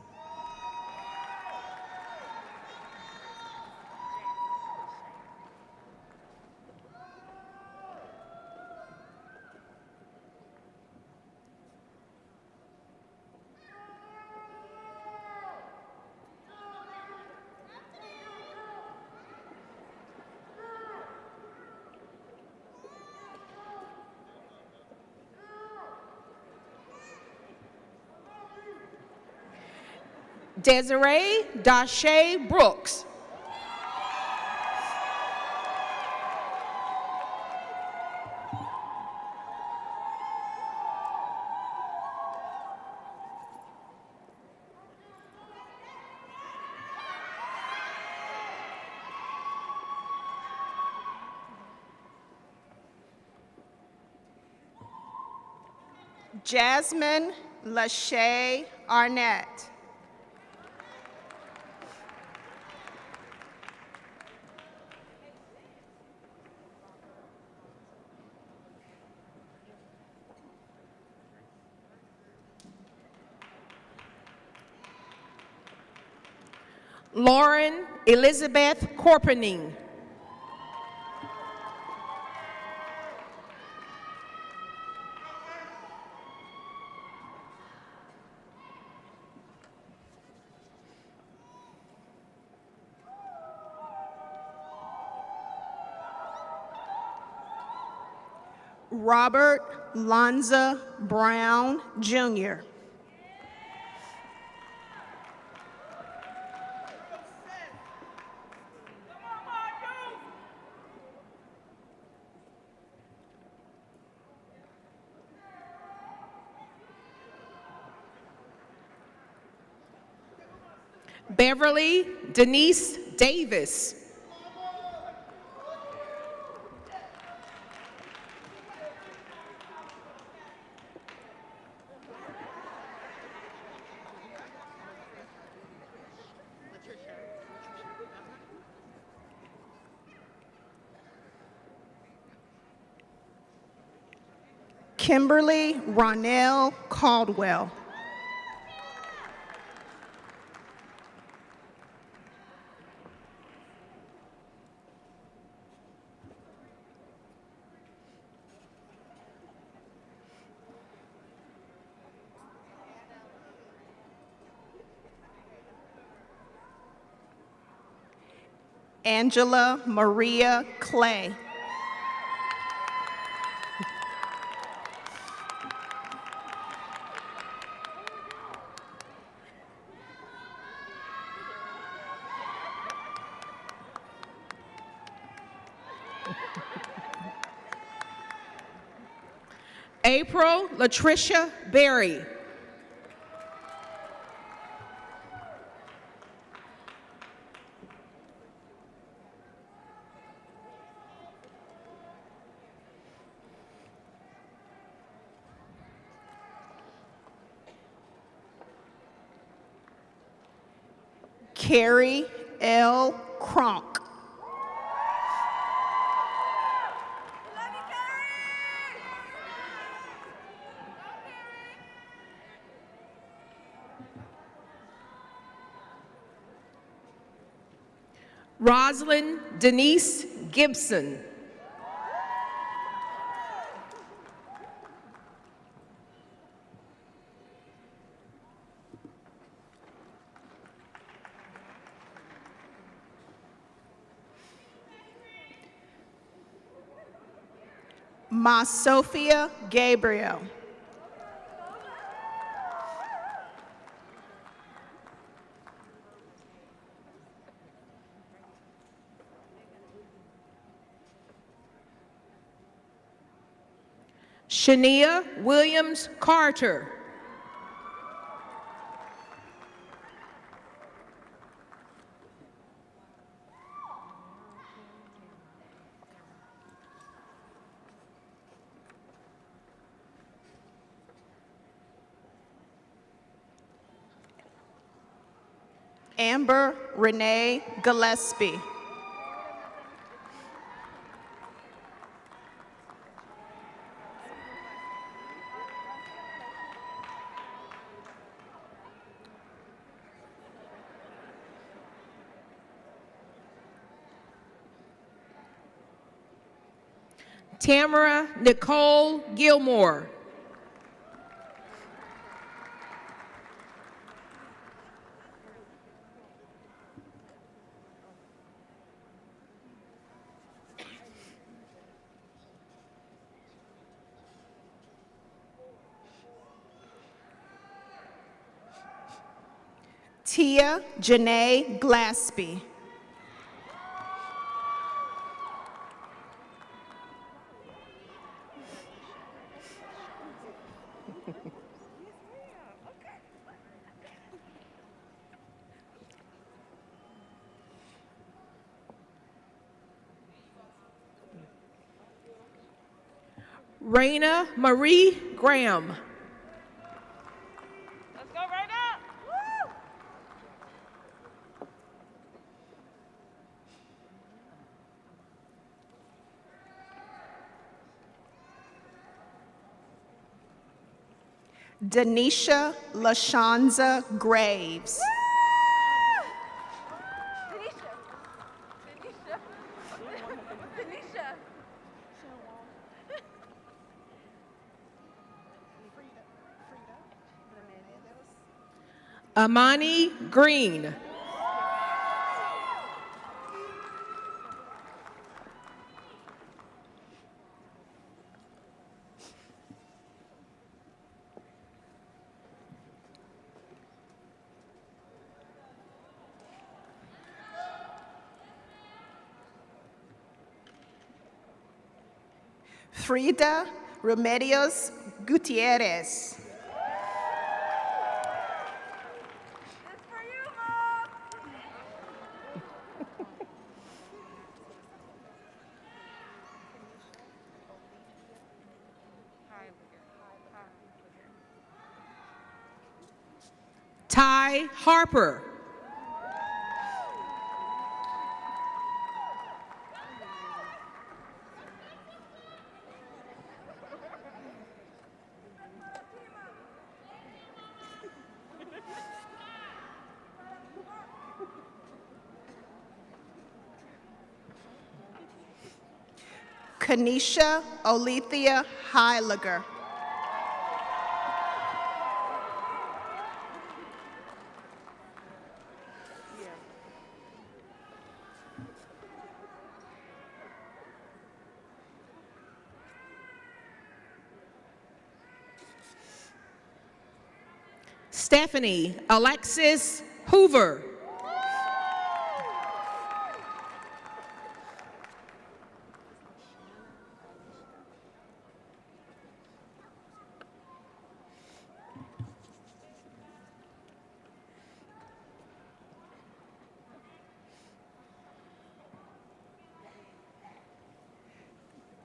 Desiree Dashay Brooks. Jasmine Lachey Arnett. Lauren Elizabeth Corpening. Robert Lanza Brown, Jr. Beverly Denise Davis. Kimberly Ronell Caldwell. Angela Maria Clay. April Latricia Berry. Carrie L. Cronk. Rosalind Denise Gibson. Ma Sophia Gabriel. Shania Williams Carter. Amber Renee Gillespie. Tamara Nicole Gilmore. Tia Janae Glaspie. Raina Marie Graham. Let's go right up. Woo! Denisha LaShanza Graves. Amani Green. Frida Remedios Gutierrez. Ty Harper. Kanisha Olethea Heiliger. Stephanie Alexis Hoover.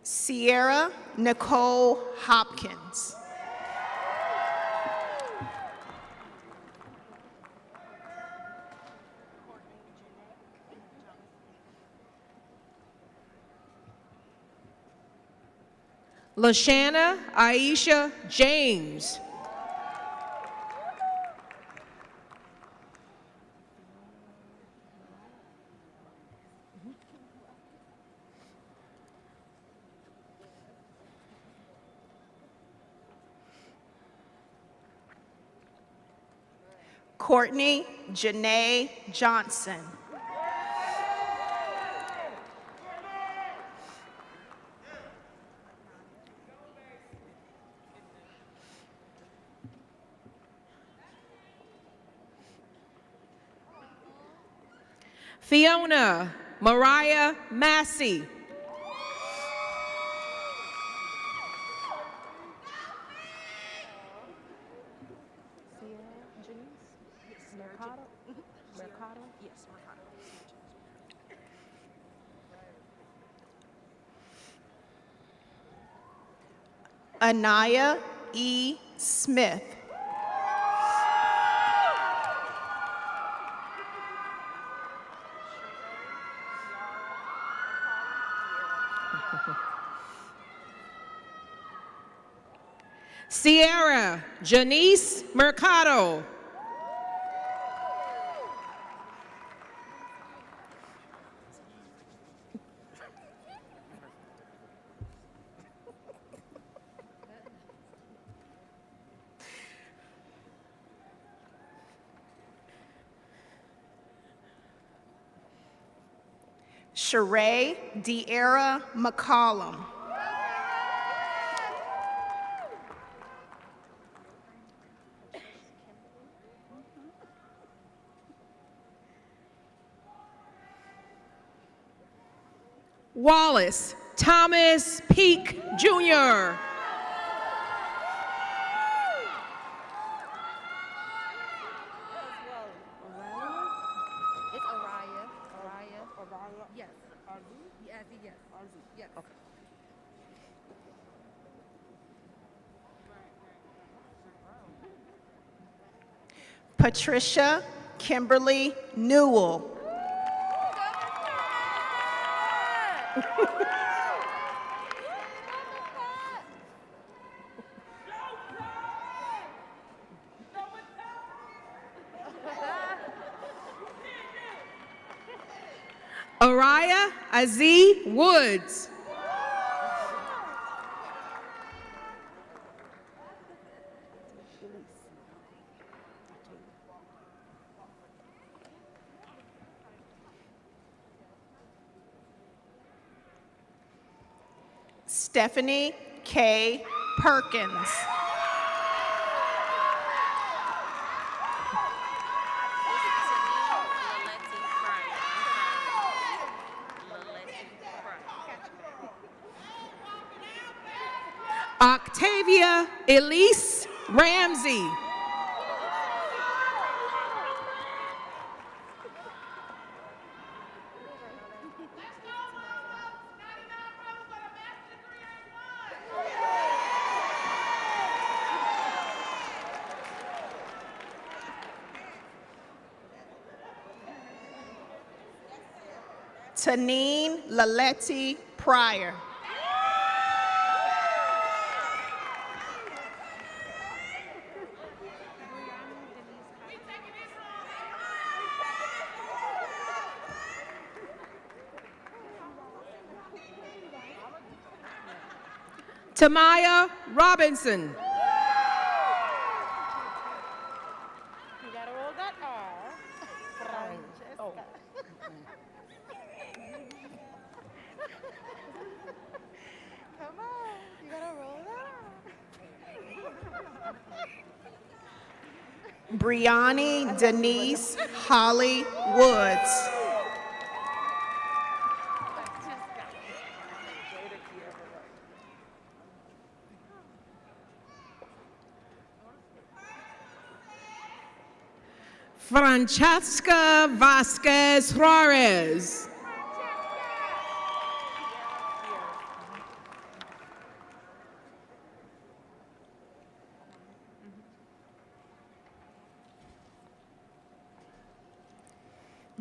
Sierra Nicole Hopkins. Lashana Aisha James. Courtney Janae Johnson. Fiona Mariah Massey. Anaya E. Smith. Sierra Janice Mercado. Sheree De'Ara McCollum. Wallace Thomas Peak, Jr. Patricia Kimberly Newell. Araya Azee Woods. Stephanie K. Perkins. Octavia Elise Ramsey. Tanine Laletti Pryor. Tamaya Robinson. Brianni Denise Holly Woods. Francesca Vasquez Juarez.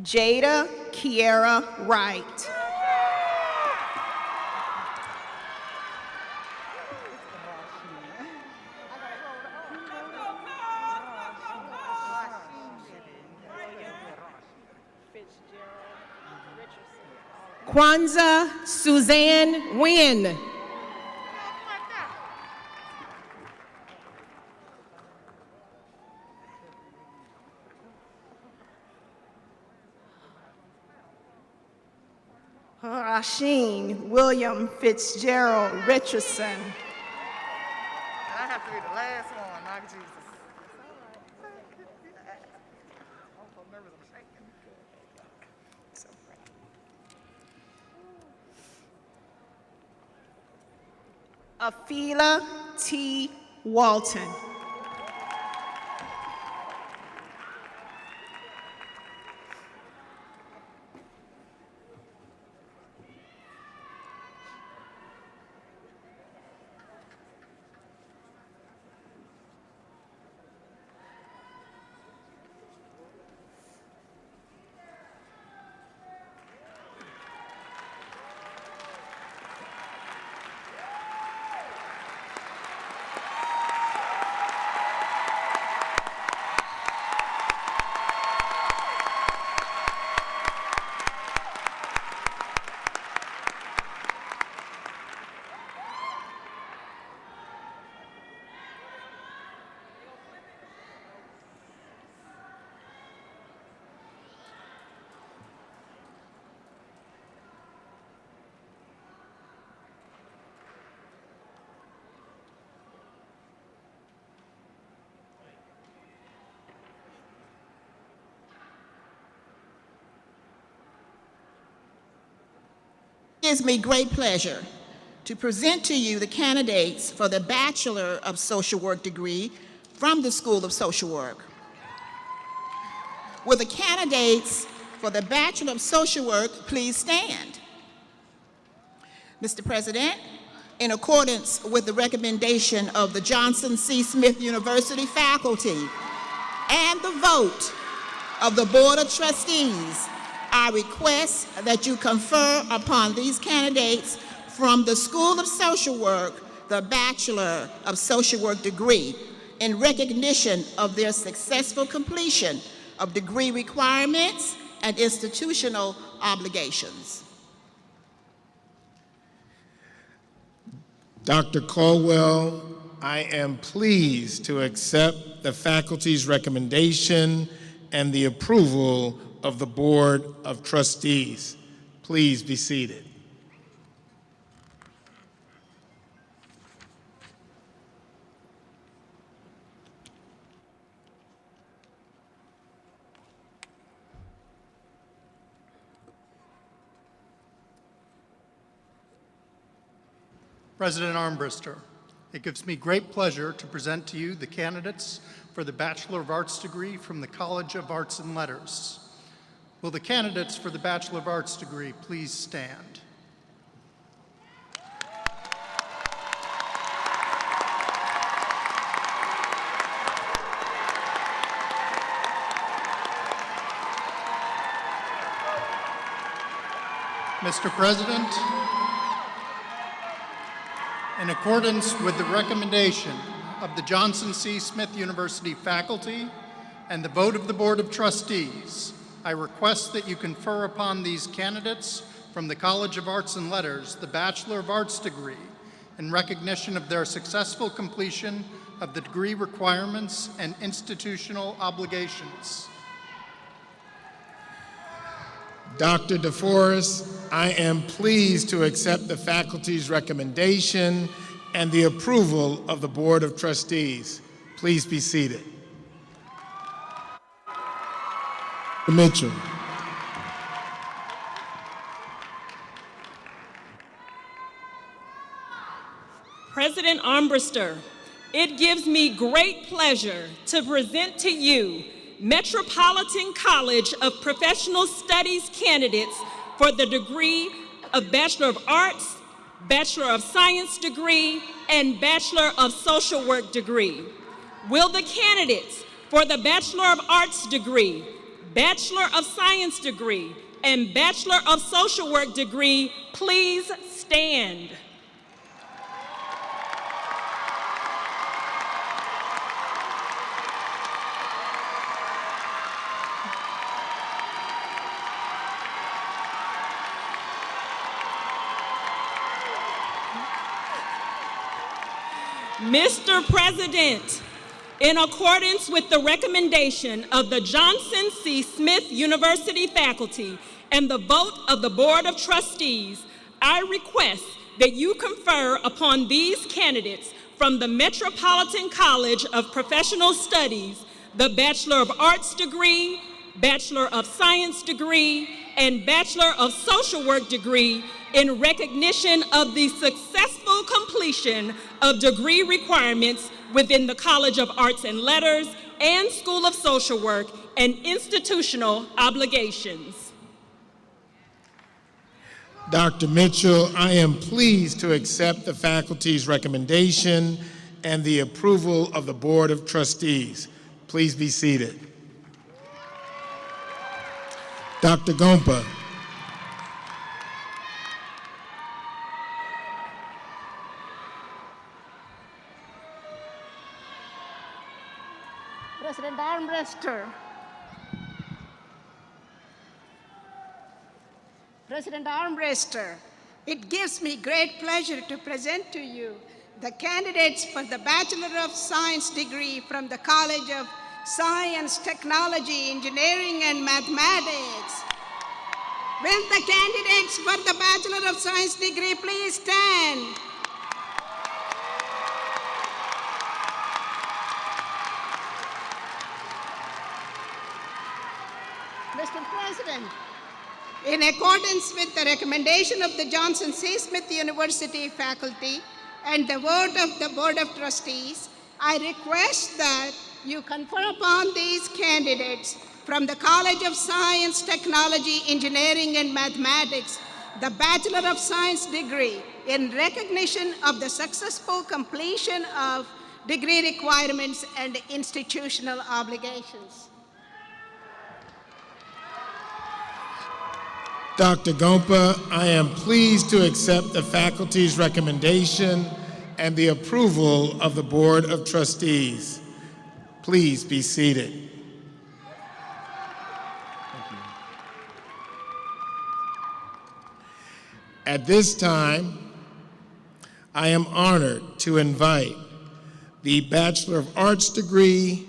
Jada Kiera Wright. Kwanzaa Suzanne Wynn. Rasheen William Fitzgerald Richardson. And I have to be the last one, not Jesus. I'm so nervous, I'm shaking. Afila T. Walton. It gives me great pleasure to present to you the candidates for the Bachelor of Social Work degree from the School of Social Work. Will the candidates for the Bachelor of Social Work please stand? Mr. President, in accordance with the recommendation of the Johnson C. Smith University faculty and the vote of the Board of Trustees, I request that you confer upon these candidates from the School of Social Work the Bachelor of Social Work degree in recognition of their successful completion of degree requirements and institutional obligations. Dr. Caldwell, I am pleased to accept the faculty's recommendation and the approval of the Board of Trustees. Please be seated. President Armbruster, it gives me great pleasure to present to you the candidates for the Bachelor of Arts degree from the College of Arts and Letters. Will the candidates for the Bachelor of Arts degree please stand? Mr. President, in accordance with the recommendation of the Johnson C. Smith University faculty and the vote of the Board of Trustees, I request that you confer upon these candidates from the College of Arts and Letters the Bachelor of Arts degree in recognition of their successful completion of the degree requirements and institutional obligations. Dr. DeForest, I am pleased to accept the faculty's recommendation and the approval of the Board of Trustees. Please be seated. Mitchell. President Armbruster, it gives me great pleasure to present to you Metropolitan College of Professional Studies candidates for the degree of Bachelor of Arts, Bachelor of Science degree, and Bachelor of Social Work degree. Will the candidates for the Bachelor of Arts degree, Bachelor of Science degree, and Bachelor of Social Work degree please stand? Mr. President, in accordance with the recommendation of the Johnson C. Smith University faculty and the vote of the Board of Trustees, I request that you confer upon these candidates from the Metropolitan College of Professional Studies the Bachelor of Arts degree, Bachelor of Science degree, and Bachelor of Social Work degree in recognition of the successful completion of degree requirements within the College of Arts and Letters and School of Social Work and institutional obligations. Dr. Mitchell, I am pleased to accept the faculty's recommendation and the approval of the Board of Trustees. Please be seated. Dr. Gompa. President Armbruster. President Armbruster, it gives me great pleasure to present to you the candidates for the Bachelor of Science degree from the College of Science, Technology, Engineering, and Mathematics. Will the candidates for the Bachelor of Science degree please stand? Mr. President, In accordance with the recommendation of the Johnson C. Smith University faculty and the vote of the Board of Trustees, I request that you confer upon these candidates from the College of Science, Technology, Engineering, and Mathematics the Bachelor of Science degree in recognition of the successful completion of degree requirements and institutional obligations. Dr. Gompa, I am pleased to accept the faculty's recommendation and the approval of the Board of Trustees. Please be seated. At this time, I am honored to invite the Bachelor of Arts degree,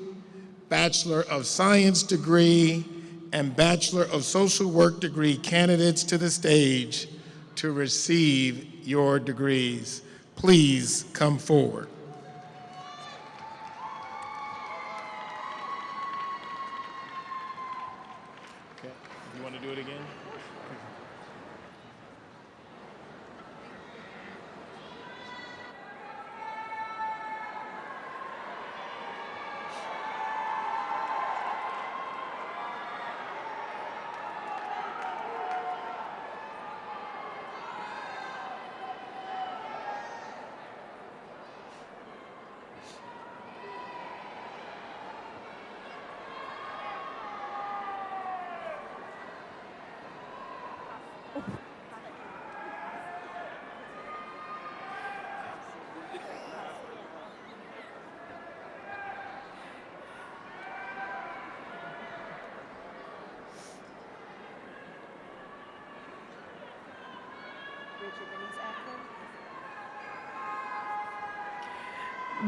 Bachelor of Science degree, and Bachelor of Social Work degree candidates to the stage to receive your degrees. Please come forward. Okay, you want to do it again?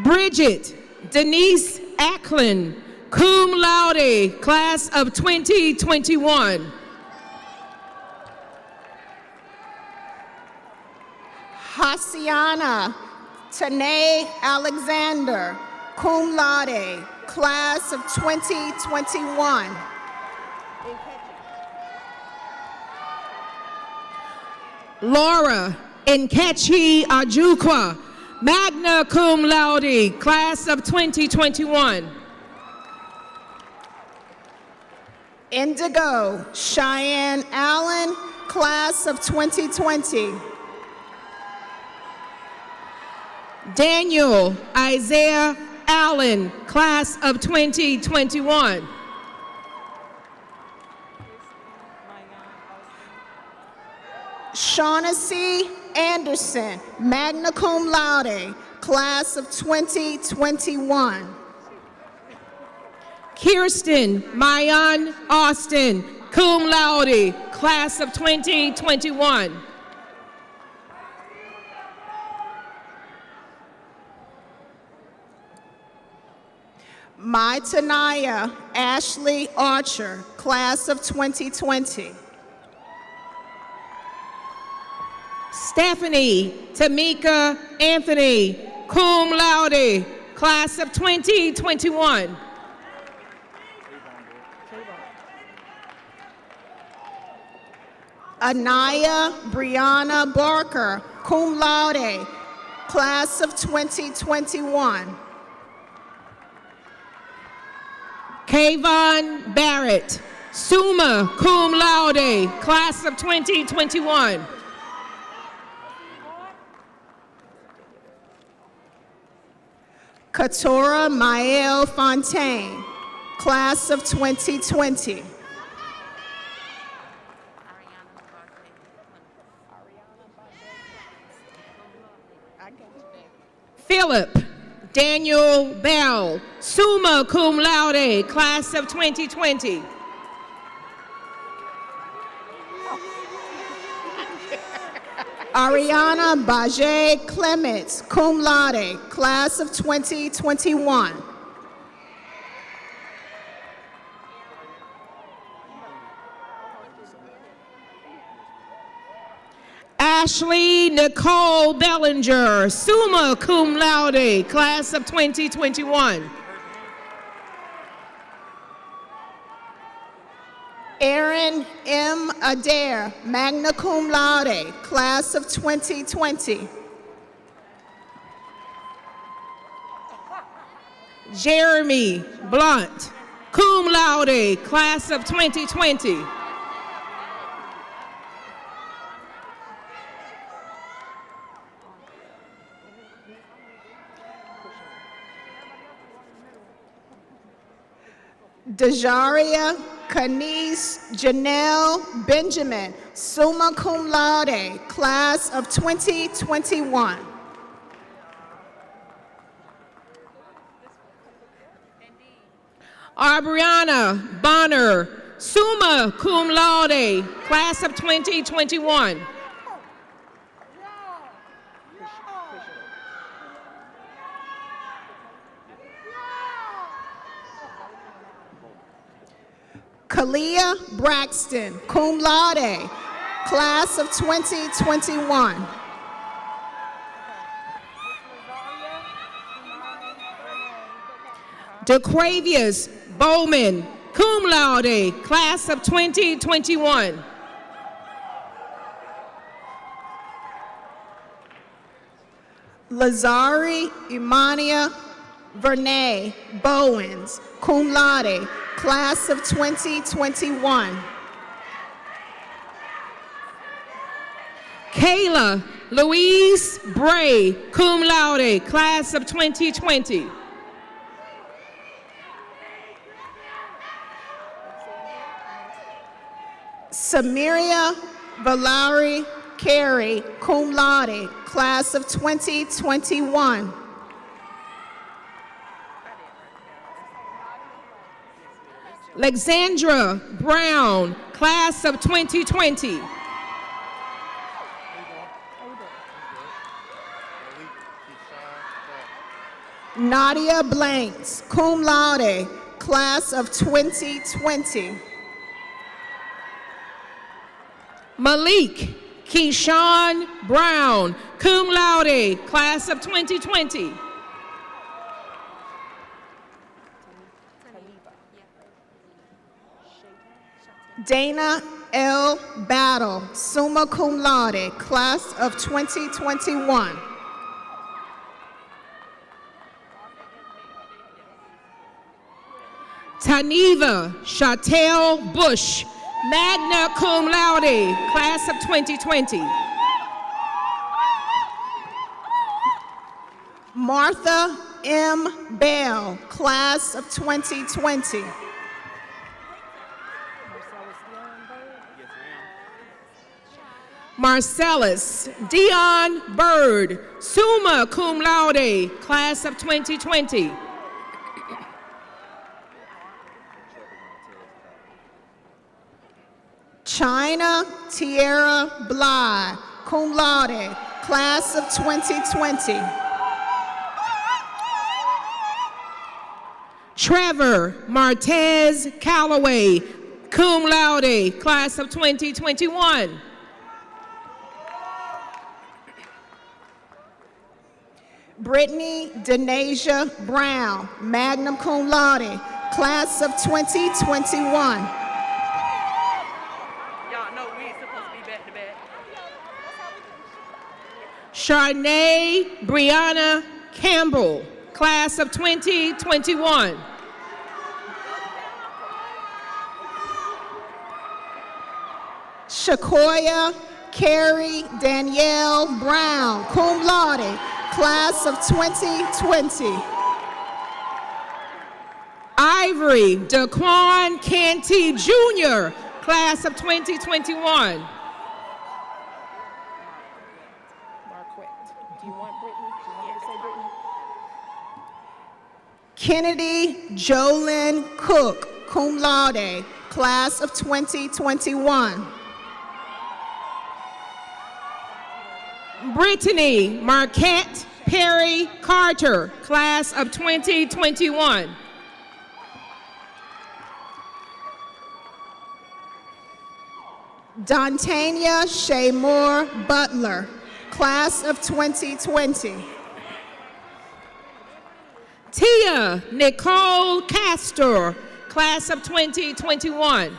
Bridget Denise Acklin, cum laude, class of 2021. Hasiana Tanae Alexander, cum laude, class of 2021. Laura Nkechi Ajukwa, magna cum laude, class of 2021. Indigo Cheyenne Allen, class of 2020. Daniel Isaiah Allen, class of 2021. Shaughnessy Anderson, magna cum laude, class of 2021. Kirsten Mayan Austin, cum laude, class of 2021. Mai Tanaya Ashley Archer, class of 2020. Stephanie Tamika Anthony, cum laude, class of 2021. Anaya Brianna Barker, cum laude, class of 2021. Kayvon Barrett, summa cum laude, class of 2021. Katora Mael Fontaine, class of 2020. Philip Daniel Bell, summa cum laude, class of 2020. Ariana Bajay Clements, cum laude, class of 2021. Ashley Nicole Bellinger, summa cum laude, class of 2021. Aaron M. Adair, magna cum laude, class of 2020. Jeremy Blunt, cum laude, class of 2020. Dejaria Kanice Janelle Benjamin, summa cum laude, class of 2021. Aubriana Bonner, summa cum laude, class of 2021. Kalia Braxton, cum laude, class of 2021. DeQuavius Bowman, cum laude, class of 2021. Lazari Imania Vernay Bowens, cum laude, class of 2021. Kayla Louise Bray, cum laude, class of 2020. Samiria Valari Carey, cum laude, class of 2021. Alexandra Brown, class of 2020. Nadia Blanks, cum laude, class of 2020. Malik Keyshawn Brown, cum laude, class of 2020. Dana L. Battle, summa cum laude, class of 2021. Taniva Chantel Bush, magna cum laude, class of 2020. Martha M. Bell, class of 2020. Marcellus Dion Bird, summa cum laude, class of 2020. China Tierra Bly, cum laude, class of 2020. Trevor Martez Calloway, cum laude, class of 2021. Brittany Denasia Brown, magna cum laude, class of 2021. Y'all know we ain't supposed to be back to back. Charnay Brianna Campbell, class of 2021. Shakoya Carrie Danielle Brown, cum laude, class of 2020. Ivory Daquan Canty Jr., class of 2021. Kennedy Jolyn Cook, cum laude, class of 2021. Brittany Marquette Perry Carter, class of 2021. Dontania Shaymore Butler, class of 2020. Tia Nicole Castor, class of 2021.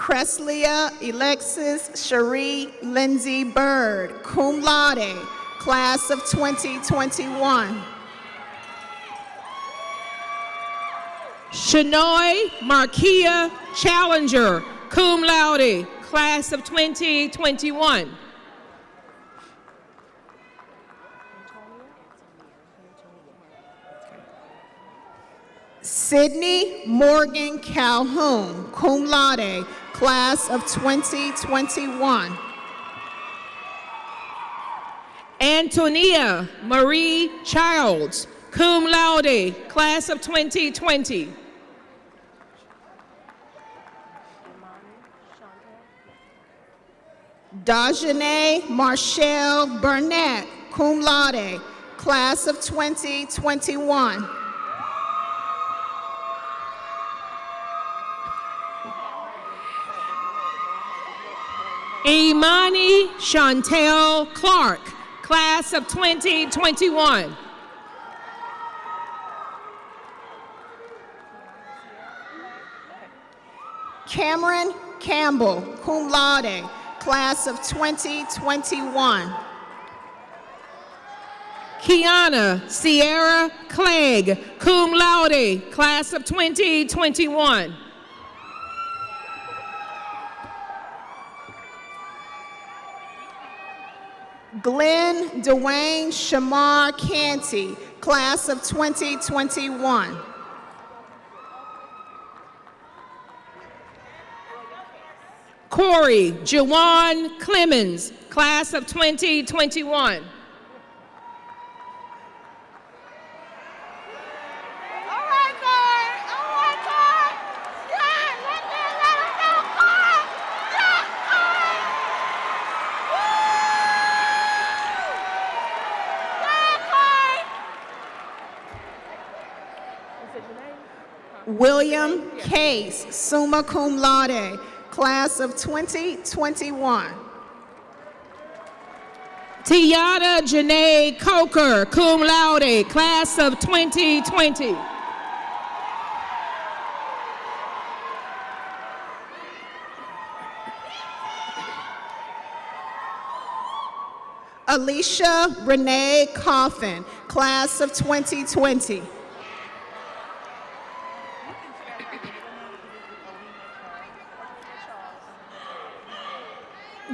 Creslia Alexis Cherie Lindsay Bird, cum laude, class of 2021. Shanoy Markia Challenger, cum laude, class of 2021. Sydney Morgan Calhoun, cum laude, class of 2021. Antonia Marie Childs, cum laude, class of 2020. Dajane Marshall Burnett, cum laude, class of 2021. Imani Chantel Clark, class of 2021. Cameron Campbell, cum laude, class of 2021. Kiana Sierra Clegg, cum laude, class of 2021. Glenn Dwayne Shamar Canty, class of 2021. Corey Jawan Clemens, class of 2021. William Case, summa cum laude, class of 2021. Tiana Janae Coker, cum laude, class of 2020. Alicia Renee Coffin, class of 2020.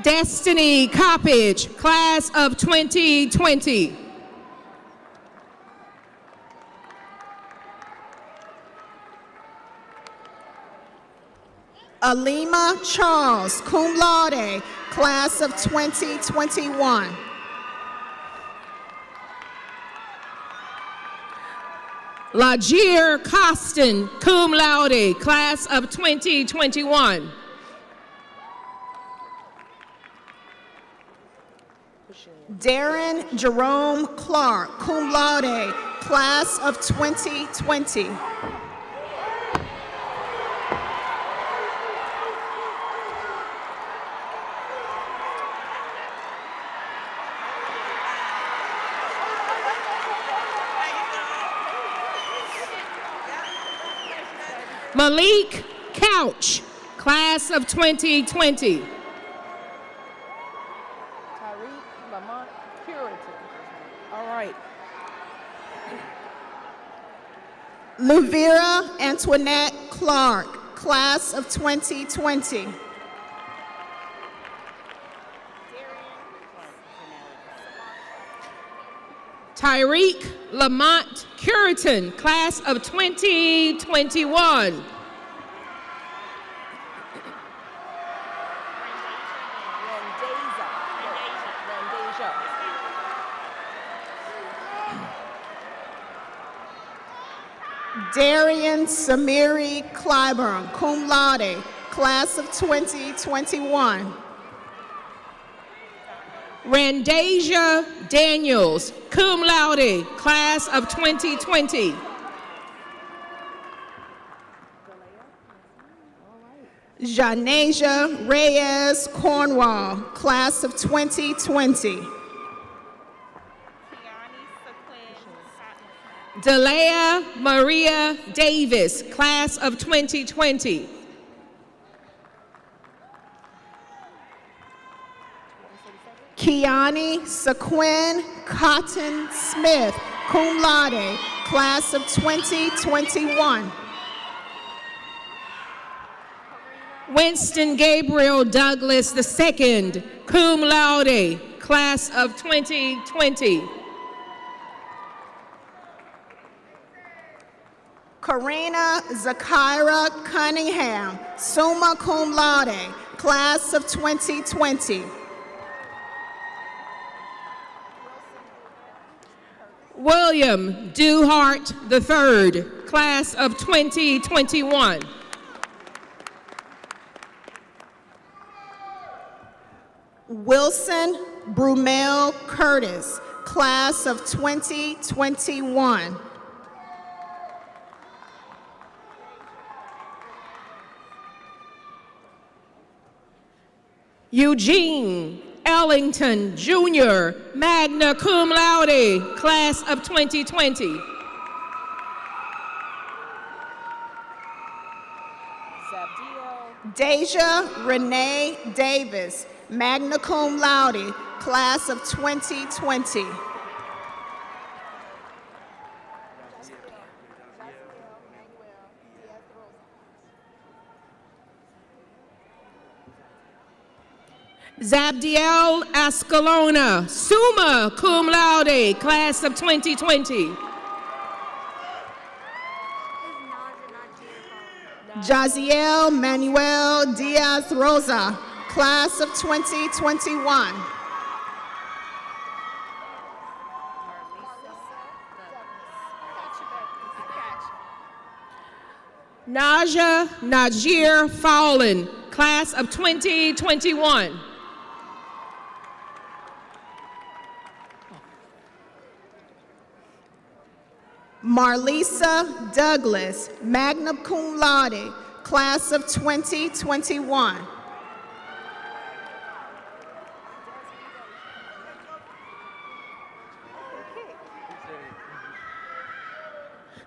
Destiny Coppage, class of 2020. Alima Charles, cum laude, class of 2021. Lajir Costin, cum laude, class of 2021. Darren Jerome Clark, cum laude, class of 2020. Malik Couch, class of 2020. Luvira Antoinette Clark, class of 2020. Tyreek Lamont Curitan, class of 2021. Darian Samiri Clyburn, cum laude, class of 2021. Randasia Daniels, cum laude, class of 2020. Janasia Reyes Cornwall, class of 2020. Delea Maria Davis, class of 2020. Kiani Sequin Cotton Smith, cum laude, class of 2021. Winston Gabriel Douglas II, cum laude, class of 2020. Karina Zakira Cunningham, summa cum laude, class of 2020. William Duhart III, class of 2021. Wilson Brumel Curtis, class of 2021. Eugene Ellington Jr., magna cum laude, class of 2020. Deja Renee Davis, magna cum laude, class of 2020. Zabdiel Ascalona, summa cum laude, class of 2020. Jaziel Manuel Diaz Rosa, class of 2021. Naja Najir Fowlin, class of 2021. Marlisa Douglas, magna cum laude, class of 2021.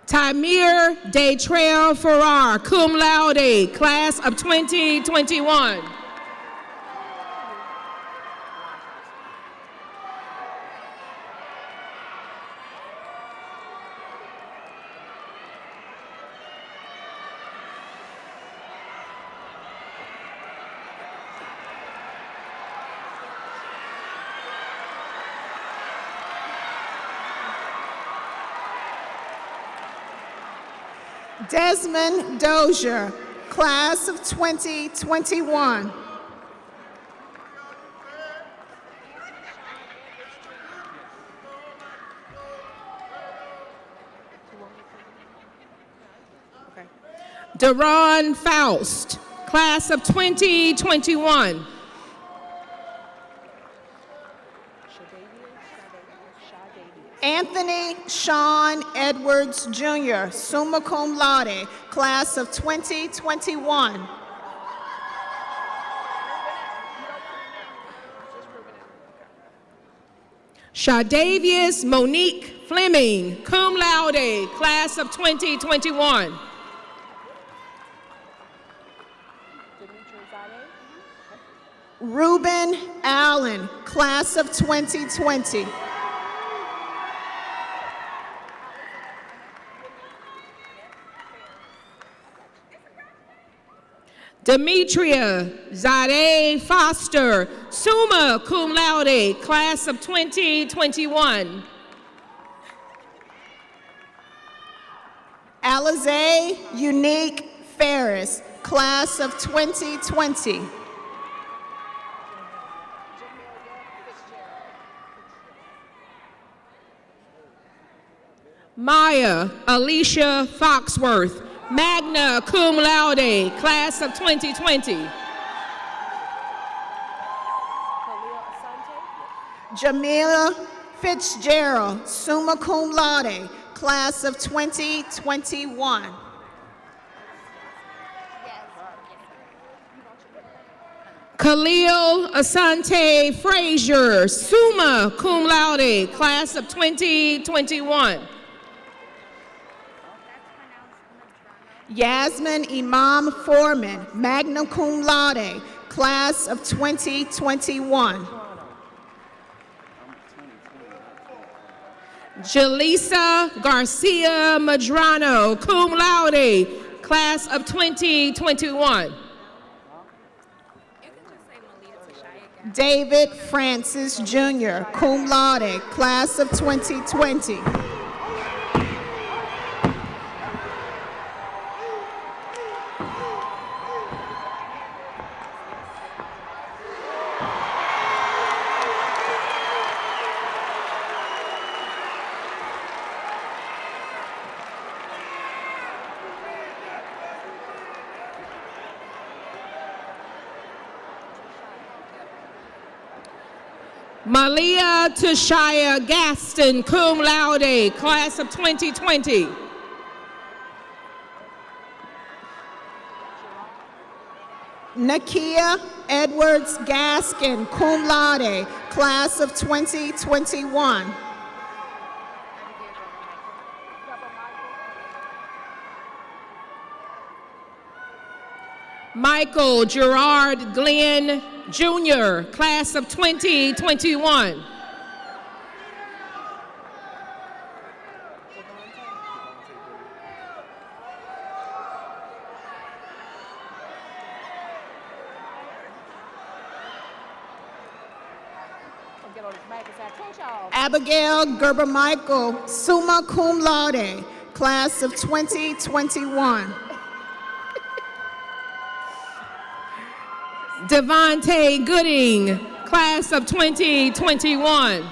Tamir Detrail Farrar, cum laude, class of 2021. Desmond Dozier, class of 2021. Deron Faust, class of 2021. Anthony Sean Edwards Jr., summa cum laude, class of 2021. Shadavius Monique Fleming, cum laude, class of 2021. Ruben Allen, class of 2020. Demetria Zadeh Foster, summa cum laude, class of 2021. Alize Unique Ferris, class of 2020. Maya Alicia Foxworth, magna cum laude, class of 2020. Jamila Fitzgerald, summa cum laude, class of 2021. Khalil Asante Frazier, summa cum laude, class of 2021. Yasmin Imam Foreman, magna cum laude, class of 2021. Jaleesa Garcia Madrano, cum laude, class of 2021. David Francis Jr., cum laude, class of 2020. Malia Tashaya Gaston, cum laude, class of 2020. Nakia Edwards Gaskin, cum laude, class of 2021. Michael Gerard Glenn Jr., class of 2021. Abigail Gerber Michael, summa cum laude, class of 2021. Devontae Gooding, class of 2021.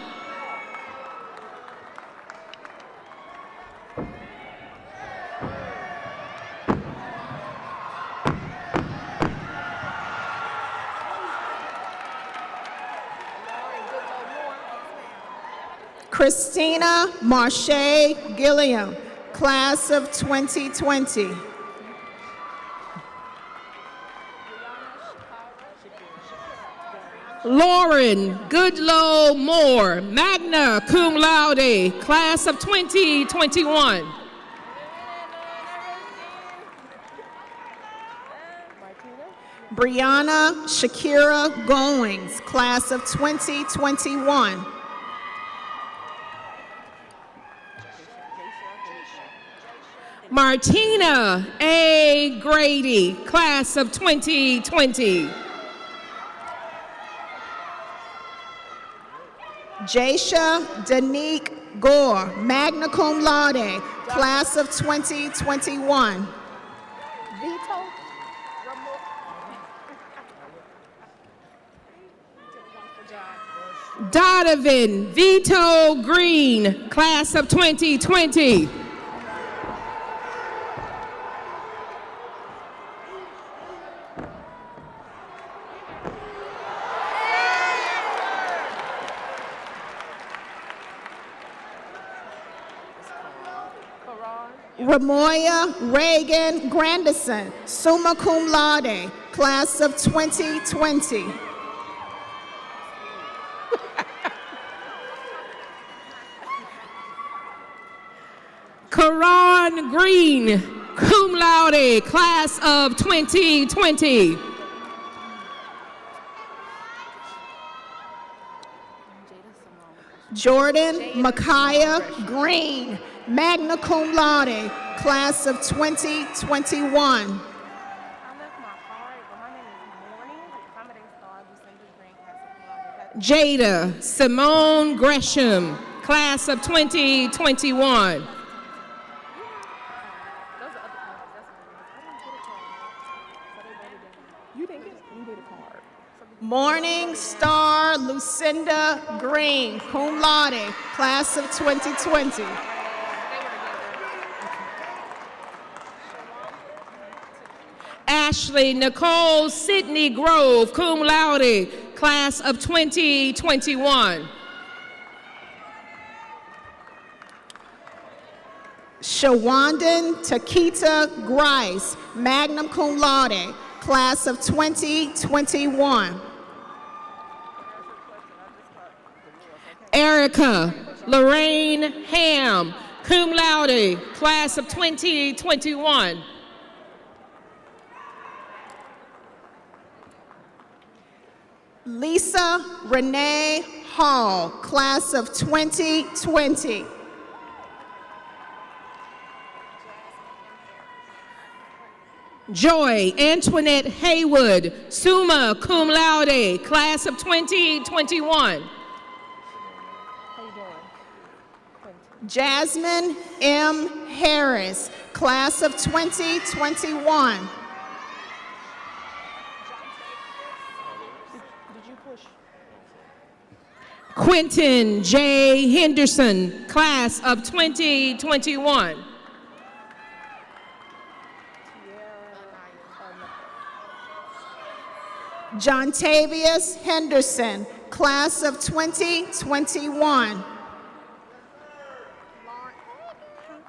Christina Marche Gilliam, class of 2020. Lauren Goodlow Moore, magna cum laude, class of 2021. Brianna Shakira Goings, class of 2021. Martina A. Grady, class of 2020. Jasha Danique Gore, magna cum laude, class of 2021. Donovan Vito Green, class of 2020. Ramoya Reagan Grandison, summa cum laude, class of 2020. Karan Green, cum laude, class of 2020. Jordan Micaiah Green, magna cum laude, class of 2021. Jada Simone Gresham, class of 2021. Morning Star Lucinda Green, cum laude, class of 2020. Ashley Nicole Sidney Grove, cum laude, class of 2021. Shawandan Takita Grice, magna cum laude, class of 2021. Erica Lorraine Ham, cum laude, class of 2021. Lisa Renee Hall, class of 2020. Joy Antoinette Haywood, summa cum laude, class of 2021. Jasmine M. Harris, class of 2021. Quentin J. Henderson, class of 2021. Jontavius Henderson, class of 2021.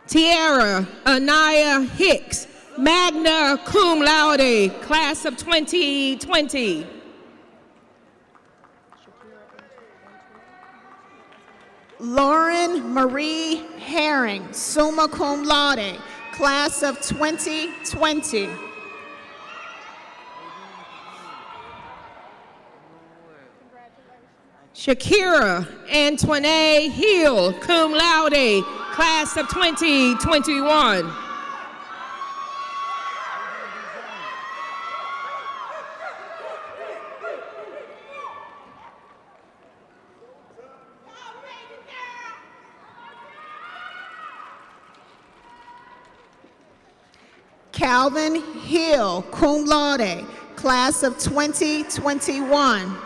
Tiara Anaya Hicks, magna cum laude, class of 2020. Lauren Marie Herring, summa cum laude, class of 2020. Shakira Antoinette Hill, cum laude, class of 2021. Calvin Hill, cum laude, class of 2021.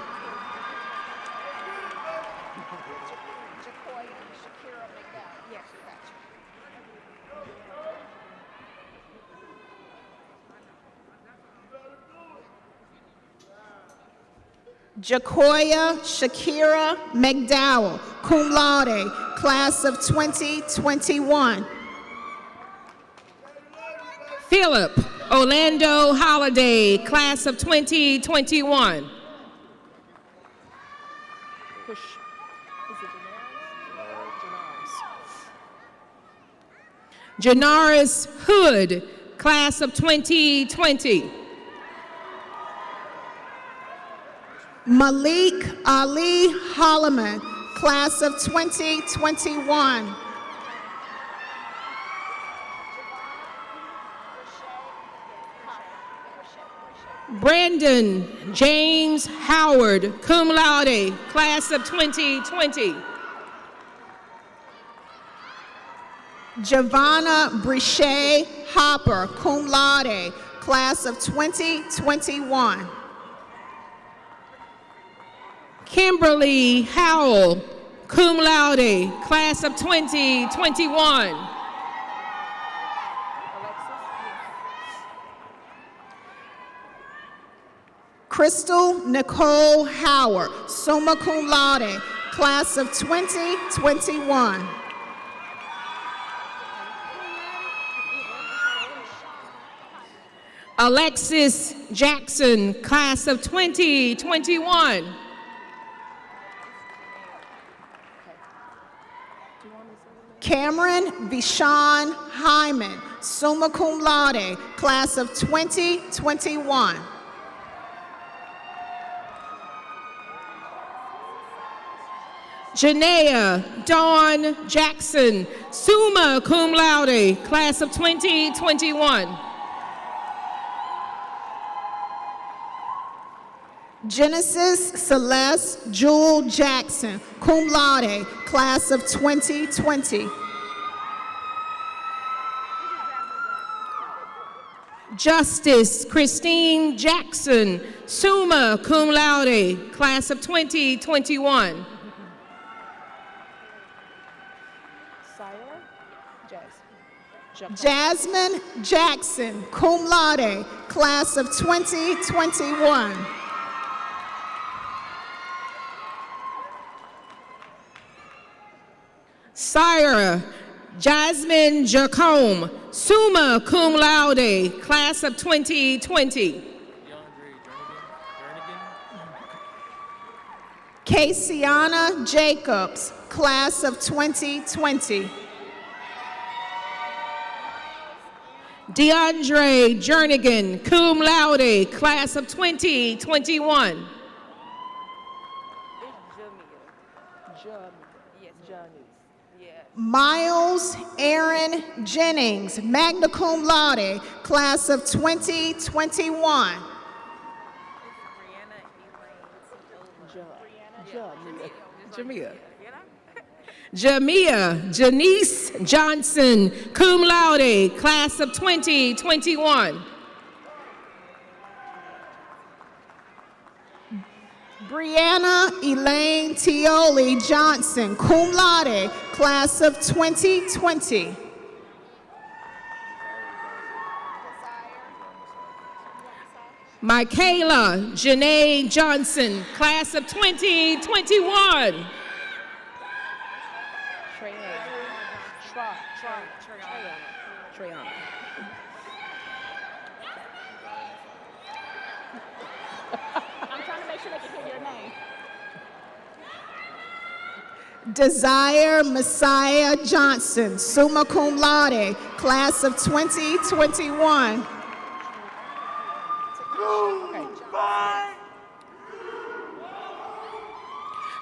Jacoya Shakira McDowell, cum laude, class of 2021. Philip Orlando Holiday, class of 2021. Janaris Hood, class of 2020. Malik Ali Holloman, class of 2021. Brandon James Howard, cum laude, class of 2020. Giovanna Brichet Hopper, cum laude, class of 2021. Kimberly Howell, cum laude, class of 2021. Crystal Nicole Howard, summa cum laude, class of 2021. Alexis Jackson, class of 2021. Cameron Vishon Hyman, summa cum laude, class of 2021. Janaea Dawn Jackson, summa cum laude, class of 2021. Genesis Celeste Jewel Jackson, cum laude, class of 2020. Justice Christine Jackson, summa cum laude, class of 2021. Jasmine Jackson, cum laude, class of 2021. Syra Jasmine Jacome, summa cum laude, class of 2020. Kasiana Jacobs, class of 2020. DeAndre Jernigan, cum laude, class of 2021. Miles Aaron Jennings, magna cum laude, class of 2021. Jamia Janice Johnson, cum laude, class of 2021. Brianna Elaine Tioli Johnson, cum laude, class of 2020. Michaela Janae Johnson, class of 2021. Desire Messiah Johnson, summa cum laude, class of 2021.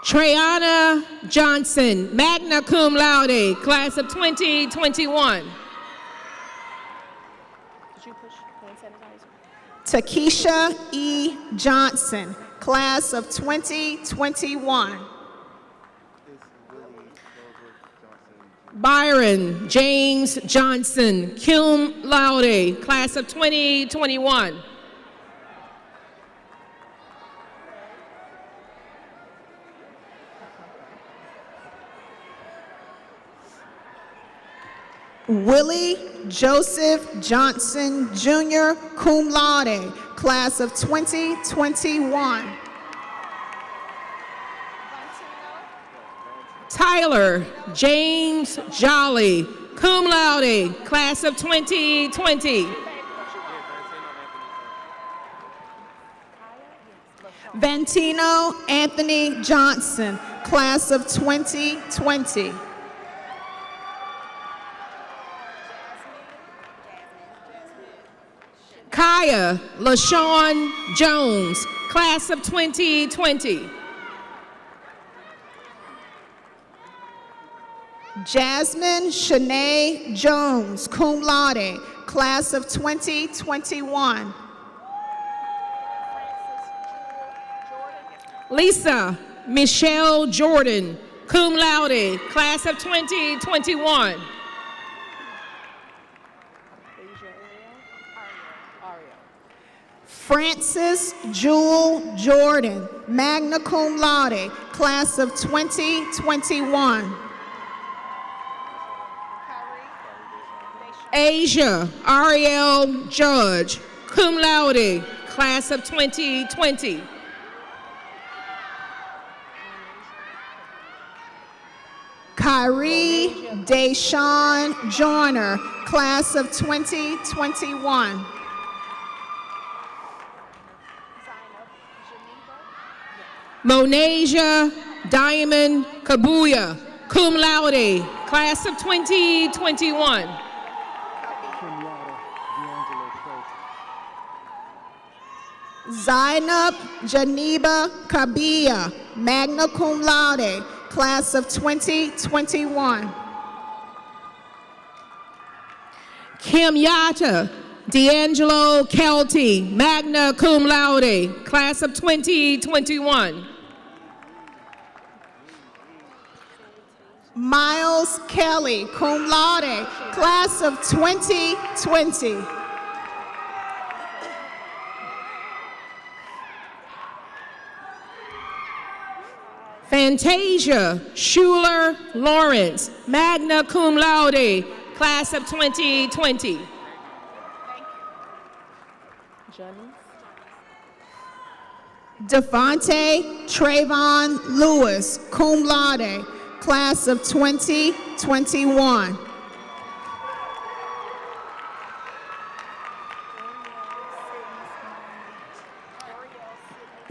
Treyana Johnson, magna cum laude, class of 2021. Takesha E. Johnson, class of 2021. Byron James Johnson, cum laude, class of 2021. Willie Joseph Johnson Jr., cum laude, class of 2021. Tyler James Jolly, cum laude, class of 2020. Vantino Anthony Johnson, class of 2020. Kaya LaShawn Jones, class of 2020. Jasmine Shanae Jones, cum laude, class of 2021. Lisa Michelle Jordan, cum laude, class of 2021. Frances Jewel Jordan, magna cum laude, class of 2021. Asia Ariel Judge, cum laude, class of 2020. Kyrie Deshawn Joyner, class of 2021. Monasia Diamond Kabuya, cum laude, class of 2021. Zainab Janiba Kabia, magna cum laude, class of 2021. Kim Yata D'Angelo Kelty, magna cum laude, class of 2021. Miles Kelly, cum laude, class of 2020. Fantasia Schuler Lawrence, magna cum laude, class of 2020. Devontae Trayvon Lewis, cum laude, class of 2021.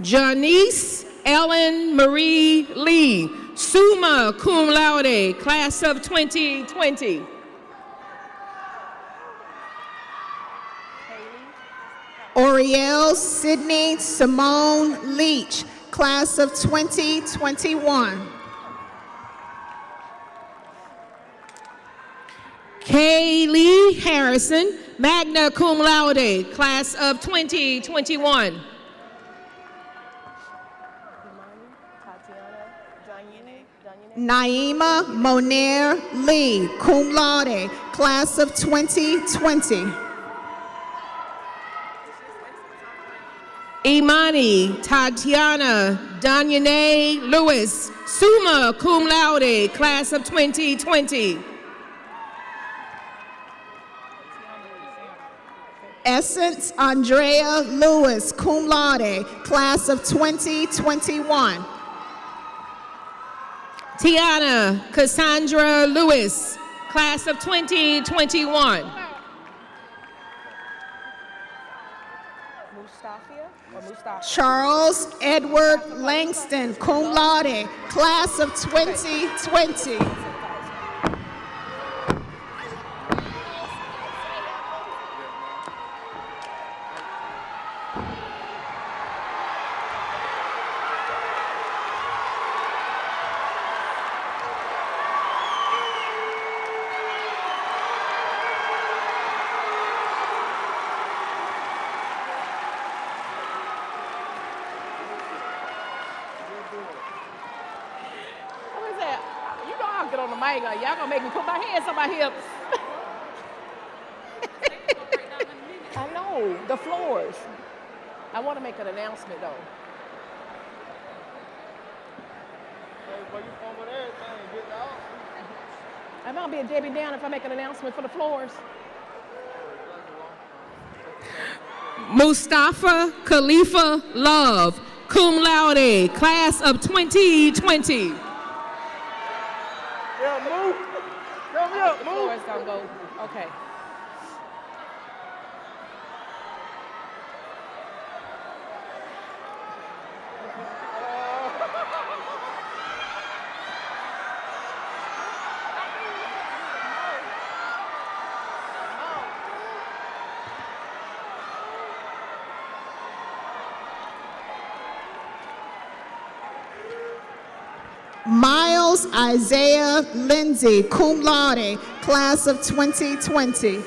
Janice Ellen Marie Lee, summa cum laude, class of 2020. Oriel Sydney Simone Leach, class of 2021. Kaylee Harrison, magna cum laude, class of 2021. Naima Monair Lee, cum laude, class of 2020. Imani Tatiana Danyane Lewis, summa cum laude, class of 2020. Essence Andrea Lewis, cum laude, class of 2021. Tiana Cassandra Lewis, class of 2021. Charles Edward Langston, cum laude, class of 2020. Y'all gonna make me put my hands on my hips. I know, the floors. I want to make an announcement though. I'm gonna be a Debbie Down if I make an announcement for the floors. Mustafa Khalifa Love, cum laude, class of 2020. Yeah, move. Come here, move. Floor is gonna go. Okay. Miles Isaiah Lindsay, cum laude, class of 2020.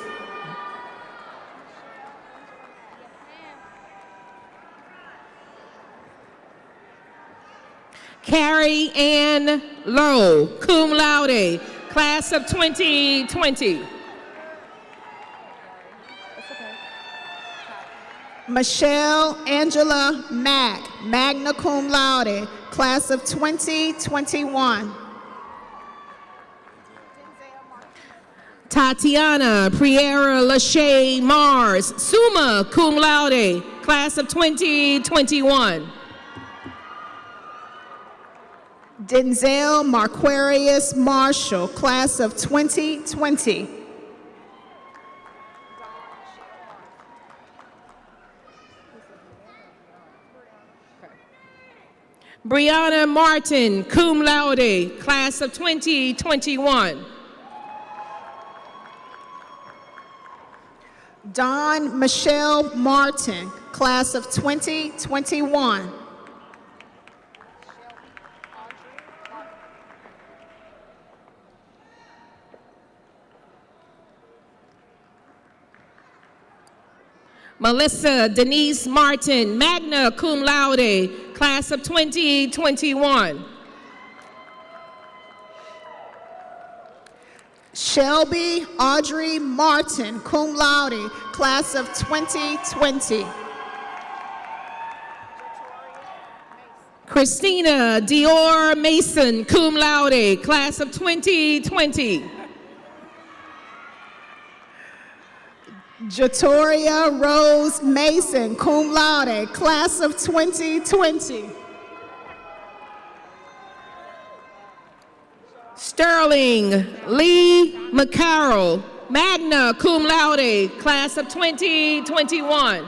Carrie Ann Lowe, cum laude, class of 2020. Michelle Angela Mack, magna cum laude, class of 2021. Tatiana Priera Lachey Mars, summa cum laude, class of 2021. Denzel Marquarius Marshall, class of 2020. Brianna Martin, cum laude, class of 2021. Dawn Michelle Martin, class of 2021. Melissa Denise Martin, magna cum laude, class of 2021. Shelby Audrey Martin, cum laude, class of 2020. Christina Dior Mason, cum laude, class of 2020. Jatoria Rose Mason, cum laude, class of 2020. Sterling Lee McCarroll, magna cum laude, class of 2021.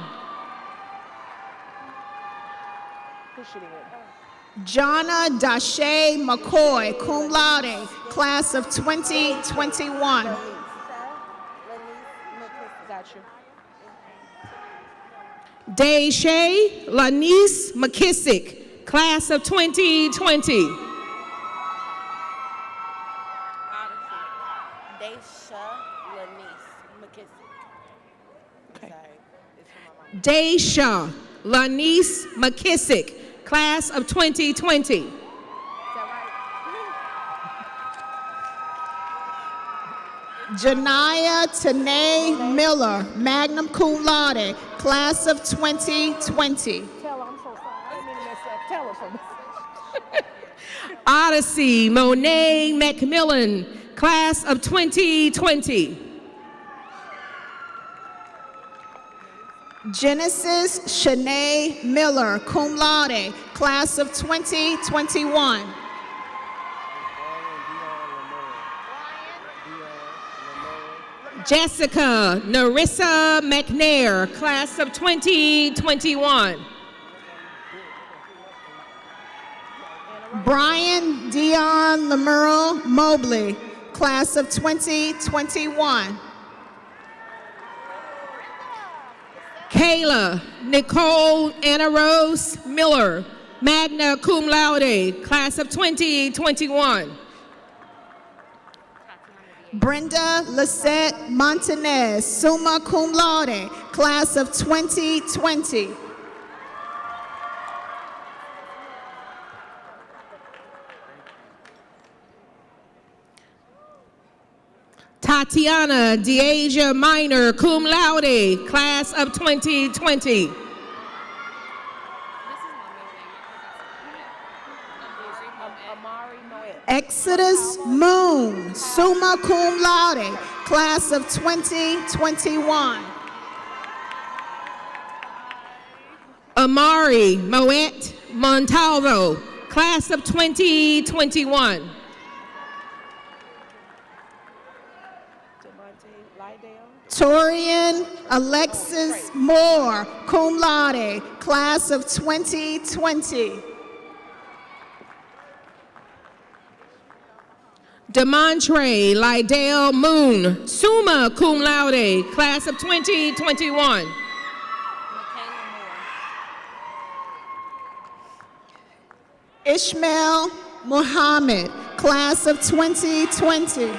Jonna Dashay McCoy, cum laude, class of 2021. Dayshay Lanice McKissick, class of 2020. Daysha Daisha Lanice McKissick, class of 2020. Janaya Tanae Miller, magna cum laude, class of 2020. Odyssey Monet McMillan, class of 2020. Genesis Shanae Miller, cum laude, class of 2021. Jessica Narissa McNair, class of 2021. Brian Dion Lemurl Mobley, class of 2021. Kayla Nicole Anna Rose Miller, magna cum laude, class of 2021. Brenda Lisette Montanez, summa cum laude, class of 2020. Tatiana Deasia Minor, cum laude, class of 2020. Exodus Moon, summa cum laude, class of 2021. Amari Moet Montalvo, class of 2021. Torian Alexis Moore, cum laude, class of 2020. Demontre Lydale Moon, summa cum laude, class of 2021. Ishmael Muhammad, class of 2020.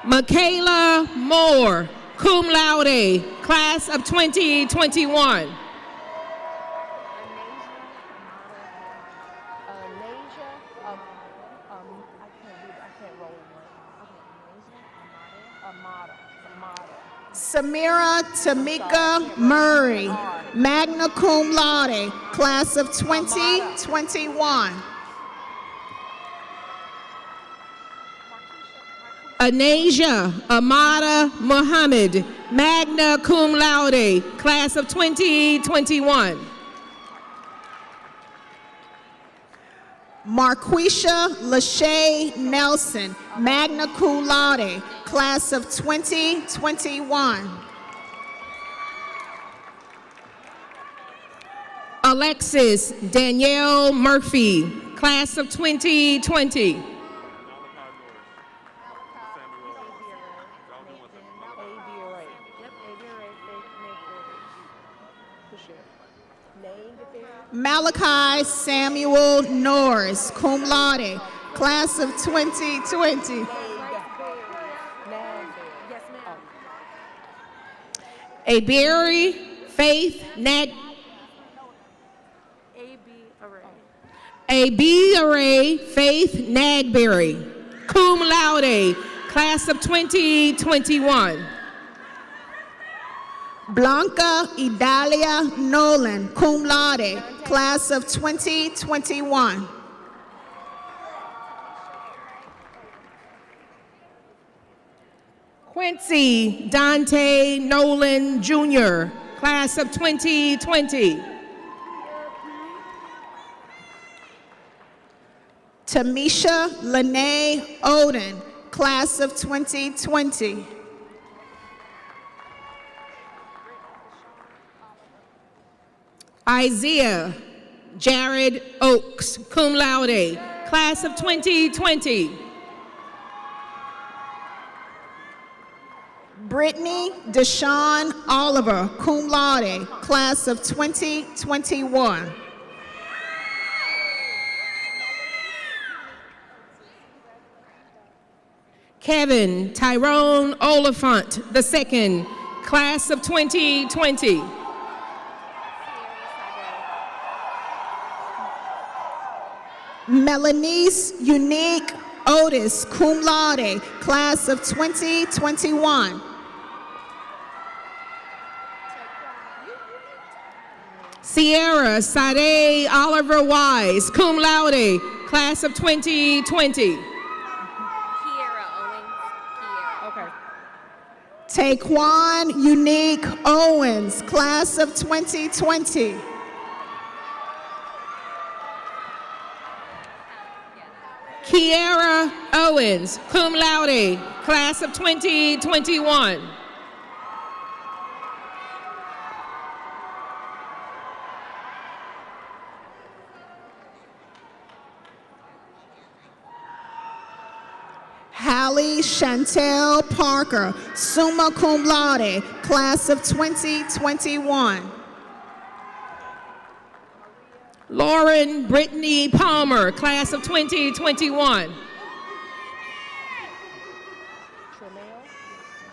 Michaela Moore, cum laude, class of 2021. Samira Tamika Murray, magna cum laude, class of 2021. Anasia Amada Muhammad, magna cum laude, class of 2021. Marquisha Lachey Nelson, magna cum laude, class of 2021. Alexis Danielle Murphy, class of 2020. Malachi Samuel Norris, cum laude, class of 2020. Aberry Faith Nag. A.B. Faith Nagberry, cum laude, class of 2021. Blanca Idalia Nolan, cum laude, class of 2021. Quincy Dante Nolan Jr., class of 2020. Tamisha Lene Oden, class of 2020. Isaiah Jared Oaks, cum laude, class of 2020. Brittany Deshawn Oliver, cum laude, class of 2021. Kevin Tyrone Oliphant II, class of 2020. Melanice Unique Otis, cum laude, class of 2021. Sierra Sade Oliver Wise, cum laude, class of 2020. Taekwon Unique Owens, class of 2020. Kiera Owens, cum laude, class of 2021. Hallie Chantel Parker, summa cum laude, class of 2021. Lauren Brittany Palmer, class of 2021.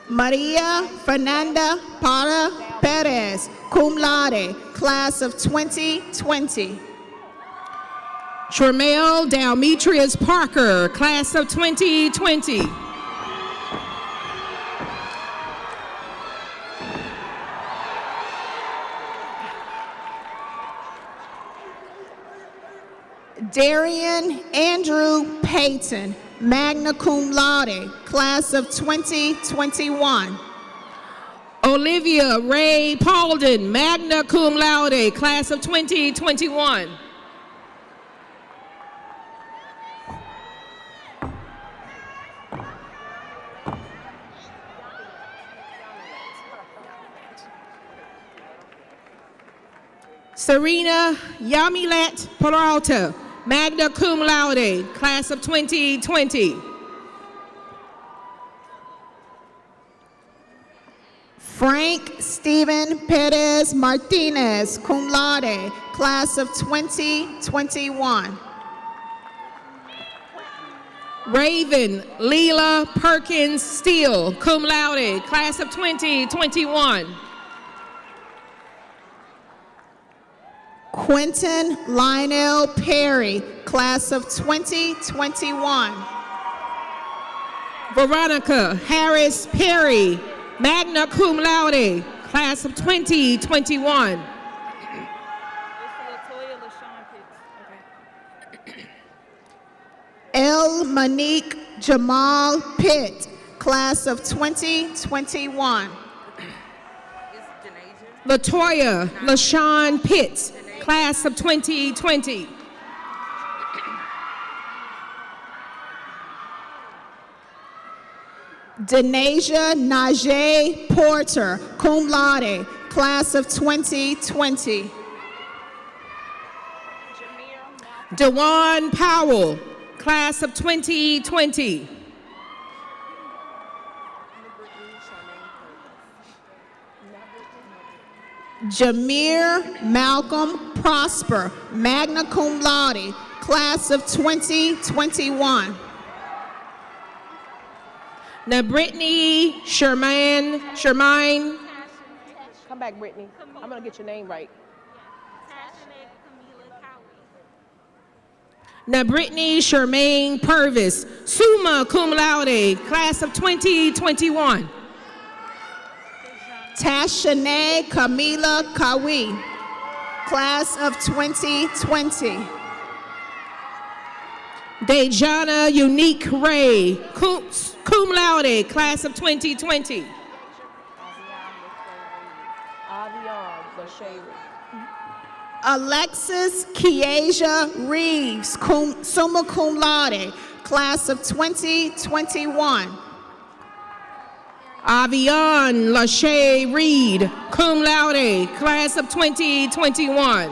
Maria Fernanda Para Perez, cum laude, class of 2020. Tremail Dalmetrius Parker, class of 2020. Darian Andrew Payton, magna cum laude, class of 2021. Olivia Ray Paulden, magna cum laude, class of 2021. Serena Yamilet Peralta, magna cum laude, class of 2020. Frank Stephen Perez Martinez, cum laude, class of 2021. Raven Leela Perkins Steele, cum laude, class of 2021. Quentin Lionel Perry, class of 2021. Veronica Harris Perry, magna cum laude, class of 2021. El Monique Jamal Pitt, class of 2021. Latoya LaShawn Pitts, class of 2020. Denasia Najee Porter, cum laude, class of 2020. Dewan Powell, class of 2020. Jameer Malcolm Prosper, magna cum laude, class of 2021. Now Brittany Shermaine, Come back, Brittany. I'm going to get your name right. now Brittany Shermaine Purvis, summa cum laude, class of 2021. Tashanae Camila Kawi, class of 2020. Dejana Unique Ray, cum laude, class of 2020. Alexis Kiesia Reeves, summa cum laude, class of 2021. Avion Lachey Reed, cum laude, class of 2021.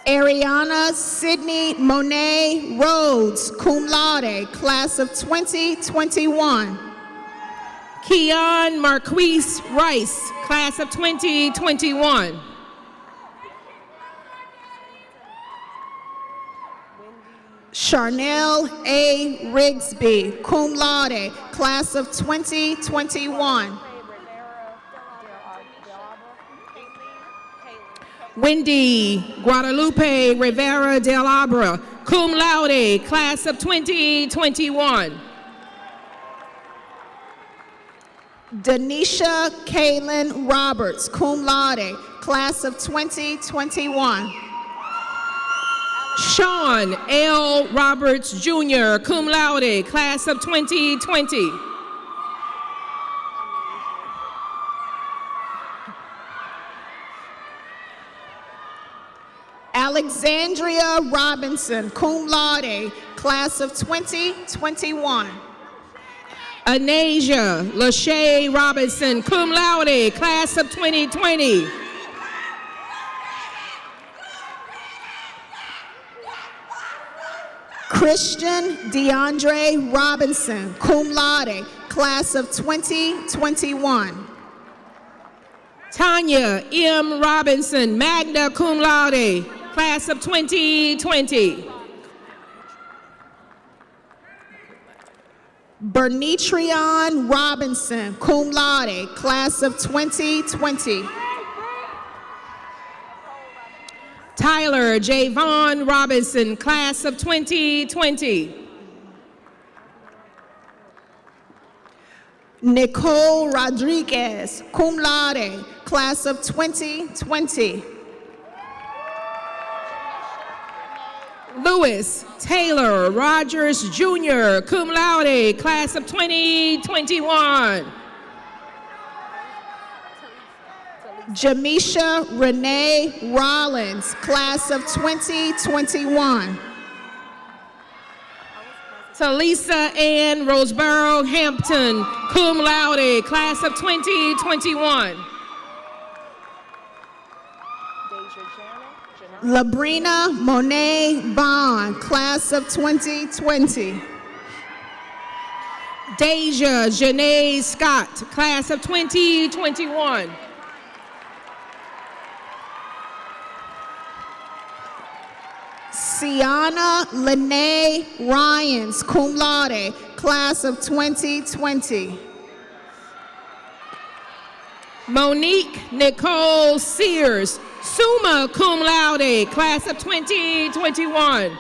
Ariana Sydney Monet Rhodes, cum laude, class of 2021. Keon Marquise Rice, class of 2021. Charnel A. Rigsby, cum laude, class of 2021. Wendy Guadalupe Rivera del Abra, cum laude, class of 2021. Denisha Kaylin Roberts, cum laude, class of 2021. Sean L. Roberts Jr., cum laude, class of 2020. Alexandria Robinson, cum laude, class of 2021. Anasia Lachey Robinson, cum laude, class of 2020. Christian DeAndre Robinson, cum laude, class of 2021. Tanya M. Robinson, magna cum laude, class of 2020. Bernitrion Robinson, cum laude, class of 2020. Tyler Javon Robinson, class of 2020. Nicole Rodriguez, cum laude, class of 2020. Lewis Taylor Rogers Jr., cum laude, class of 2021. Jamisha Renee Rollins, class of 2021. Talisa Ann Roseboro Hampton, cum laude, class of 2021. Labrina Monet Vaughn, class of 2020. Deja Janae Scott, class of 2021. Sienna Lene Ryans, cum laude, class of 2020. Monique Nicole Sears, summa cum laude, class of 2021.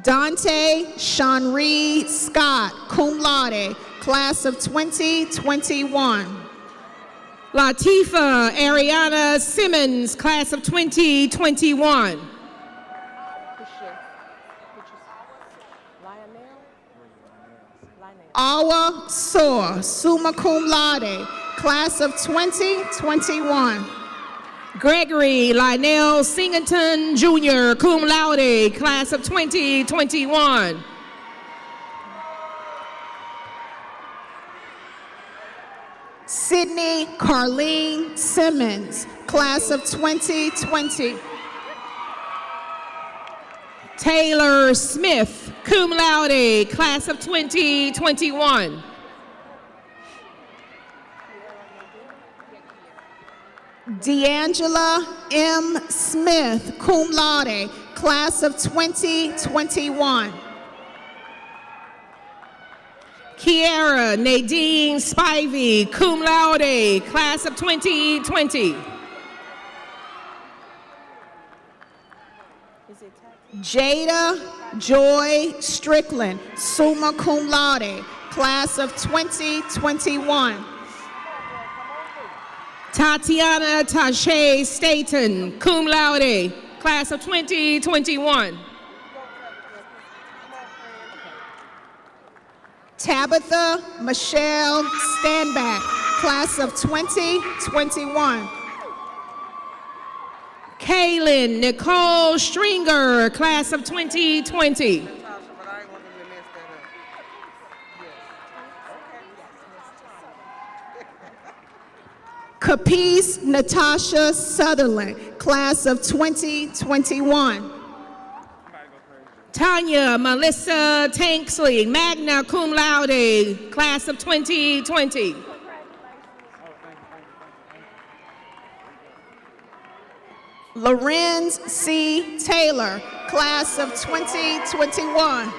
Dante Shanri Scott, cum laude, class of 2021. Latifa Ariana Simmons, class of 2021. Awa Soar, summa cum laude, class of 2021. Gregory Lionel Singleton Jr., cum laude, class of 2021. Sydney Carlene Simmons, class of 2020. Taylor Smith, cum laude, class of 2021. D'Angela M. Smith, cum laude, class of 2021. Kiara Nadine Spivey, cum laude, class of 2020. Jada Joy Strickland, summa cum laude, class of 2021. Tatiana Tashay Staten, cum laude, class of 2021. Tabitha Michelle Standback, class of 2021. Kaylin Nicole Stringer, class of 2020. Capice Natasha Sutherland, class of 2021. Tanya Melissa Tanksley, magna cum laude, class of 2020. Lorenz C. Taylor, class of 2021.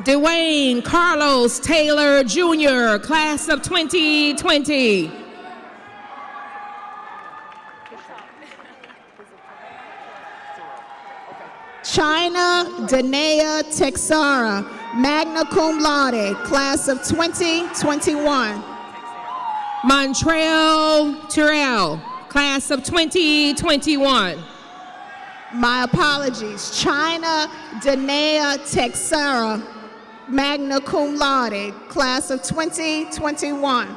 Dwayne Carlos Taylor Jr., class of 2020. China Danea Texara, magna cum laude, class of 2021. Montreal Terrell, class of 2021. My apologies. China Danea Texara, magna cum laude, class of 2021.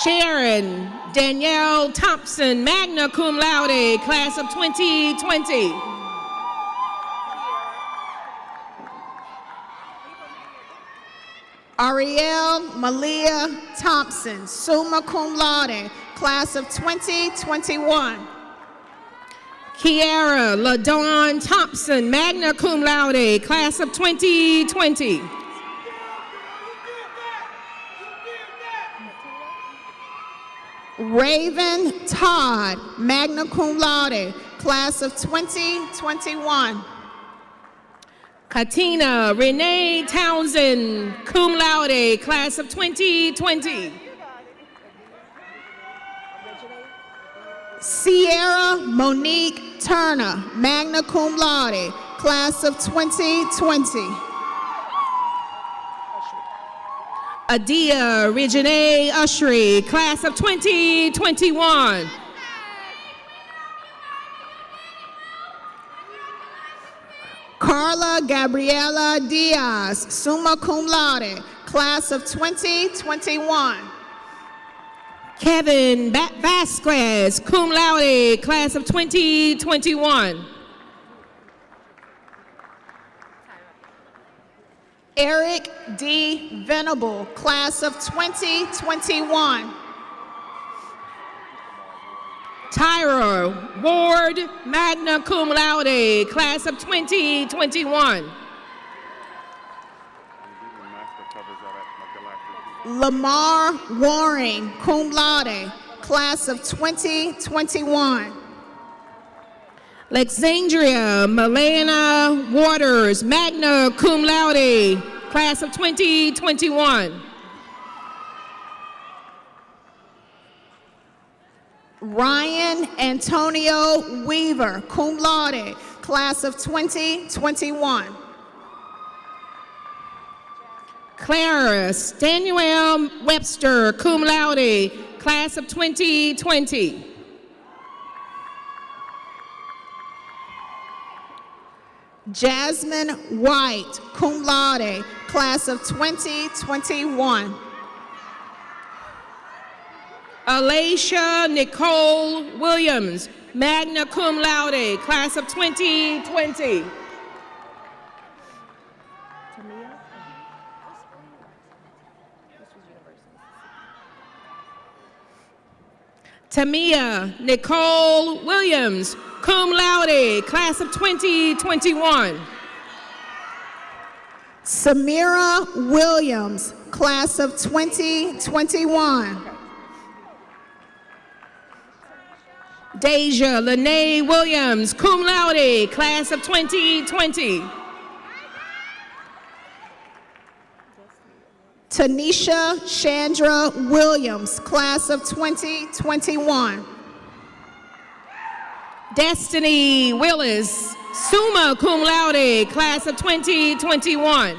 Sharon Danielle Thompson, magna cum laude, class of 2020. Ariel Malia Thompson, summa cum laude, class of 2021. Kiara LaDawn Thompson, magna cum laude, class of 2020. Raven Todd, magna cum laude, class of 2021. Katina Renee Townsend, cum laude, class of 2020. Sierra Monique Turner, magna cum laude, class of 2020. Adia Regine Ushry, class of 2021. Carla Gabriela Diaz, summa cum laude, class of 2021. Kevin Vasquez, cum laude, class of 2021. Eric D. Venable, class of 2021. Tyra Ward, magna cum laude, class of 2021. Lamar Waring, cum laude, class of 2021. Alexandria Melena Waters, magna cum laude, class of 2021. Ryan Antonio Weaver, cum laude, class of 2021. Clara Stanuel Webster, cum laude, class of 2020. Jasmine White, cum laude, class of 2021. Alicia Nicole Williams, magna cum laude, class of 2020. Tamia Nicole Williams, cum laude, class of 2021. Samira Williams, class of 2021. Deja Lene Williams, cum laude, class of 2020. Tanisha Chandra Williams, class of 2021. Destiny Willis, summa cum laude, class of 2021.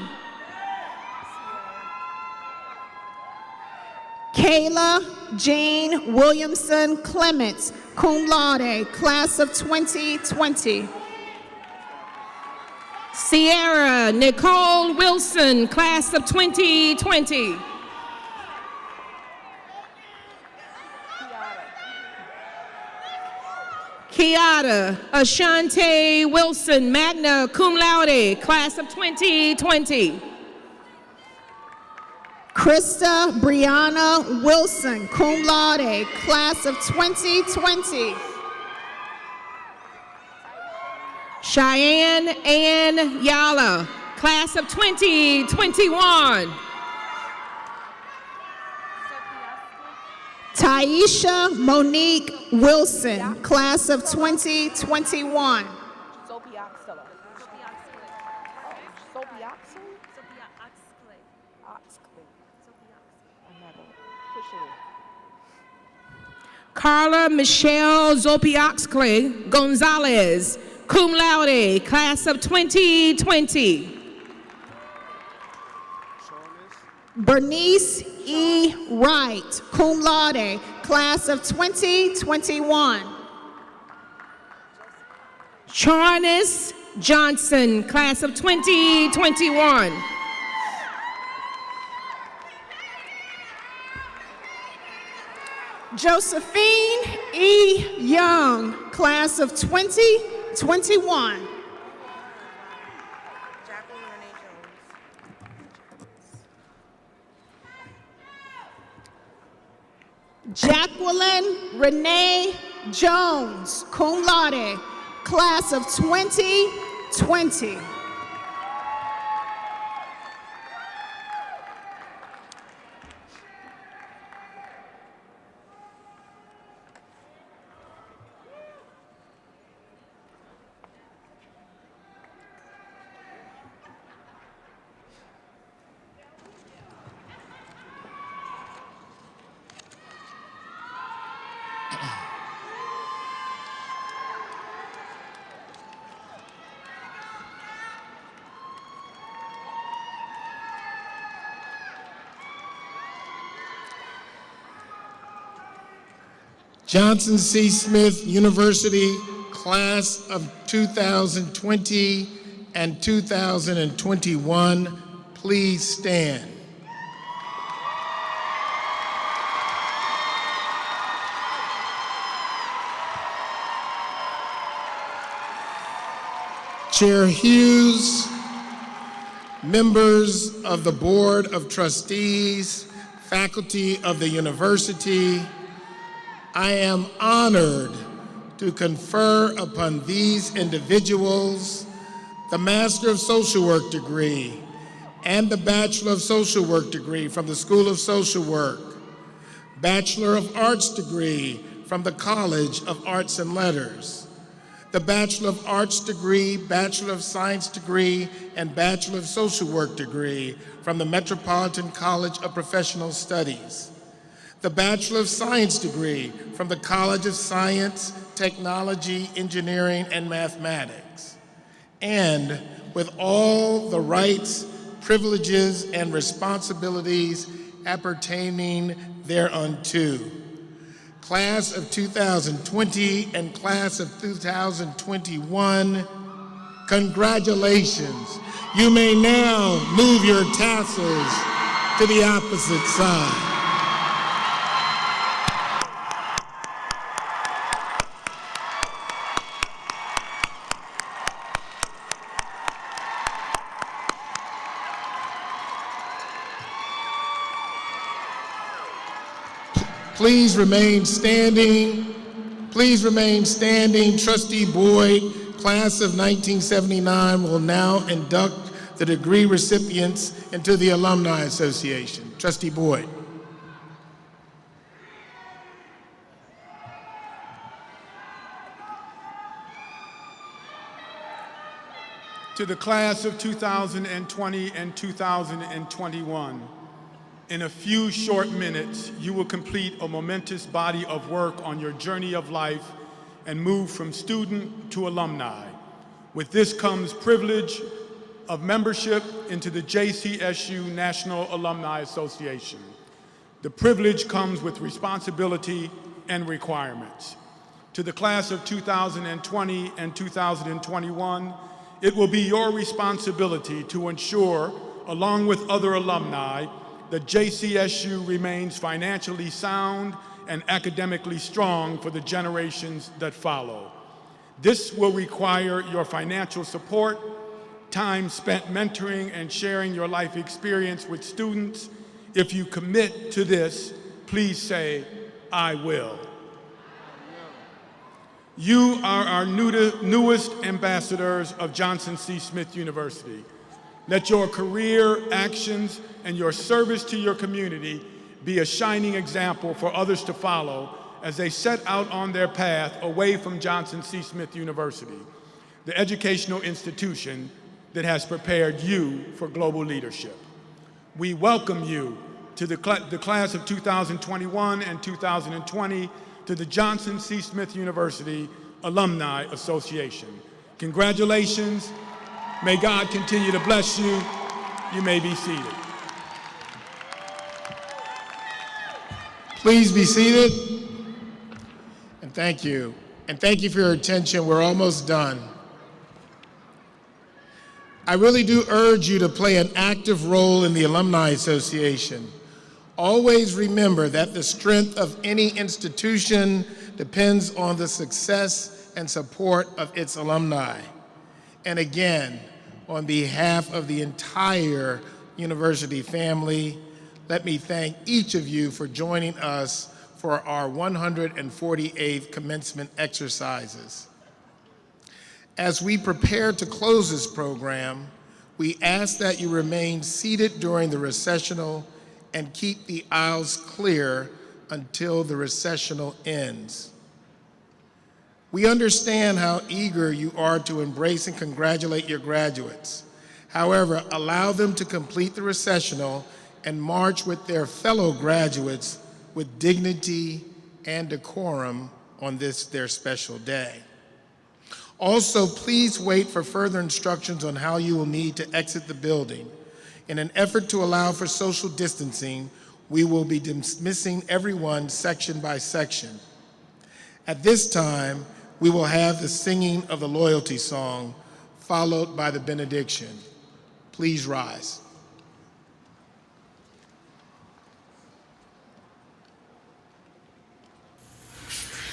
Kayla Jean Williamson Clements, cum laude, class of 2020. Sierra Nicole Wilson, class of 2020. Kiata Ashante Wilson, magna cum laude, class of 2020. Krista Brianna Wilson, cum laude, class of 2020. Cheyenne Ann Yala, class of 2021. Taisha Monique Wilson, class of 2021. Carla Michelle Zopioxclay Gonzalez, cum laude, class of 2020. Bernice E. Wright, cum laude, class of 2021. Charnes Johnson, class of 2021. Josephine E. Young, class of 2021. Jacqueline Renee Jones, cum laude, class of 2020. Johnson C. Smith University, class of 2020 and 2021, please stand. Chair Hughes, members of the Board of Trustees, faculty of the university, I am honored to confer upon these individuals the Master of Social Work degree and the Bachelor of Social Work degree from the School of Social Work, Bachelor of Arts degree from the College of Arts and Letters, the Bachelor of Arts degree, Bachelor of Science degree, and Bachelor of Social Work degree from the Metropolitan College of Professional Studies, the Bachelor of Science degree from the College of Science, Technology, Engineering, and Mathematics, and with all the rights, privileges, and responsibilities appertaining thereunto. Class of 2020 and class of 2021, congratulations. You may now move your tassels to the opposite side. Please remain standing. Please remain standing. Trustee Boyd, class of 1979, will now induct the degree recipients into the Alumni Association. Trustee Boyd. To the class of 2020 and 2021, in a few short minutes, you will complete a momentous body of work on your journey of life and move from student to alumni. With this comes privilege of membership into the JCSU National Alumni Association. The privilege comes with responsibility and requirements. To the class of 2020 and 2021, it will be your responsibility to ensure, along with other alumni, that JCSU remains financially sound and academically strong for the generations that follow. This will require your financial support, time spent mentoring and sharing your life experience with students, If you commit to this, please say, I will. You are our newest ambassadors of Johnson C. Smith University. Let your career, actions, and your service to your community be a shining example for others to follow as they set out on their path away from Johnson C. Smith University, the educational institution that has prepared you for global leadership. We welcome you to the class of 2021 and 2020 to the Johnson C. Smith University Alumni Association. Congratulations. May God continue to bless you. You may be seated. Please be seated. And thank you. And thank you for your attention. We're almost done. I really do urge you to play an active role in the Alumni Association. Always remember that the strength of any institution depends on the success and support of its alumni. And again, on behalf of the entire university family, let me thank each of you for joining us for our 148th commencement exercises. As we prepare to close this program, we ask that you remain seated during the recessional and keep the aisles clear until the recessional ends. We understand how eager you are to embrace and congratulate your graduates. However, allow them to complete the recessional and march with their fellow graduates with dignity and decorum on this, their special day. Also, please wait for further instructions on how you will need to exit the building. In an effort to allow for social distancing, we will be dismissing everyone section by section. At this time, we will have the singing of the loyalty song, followed by the benediction. Please rise.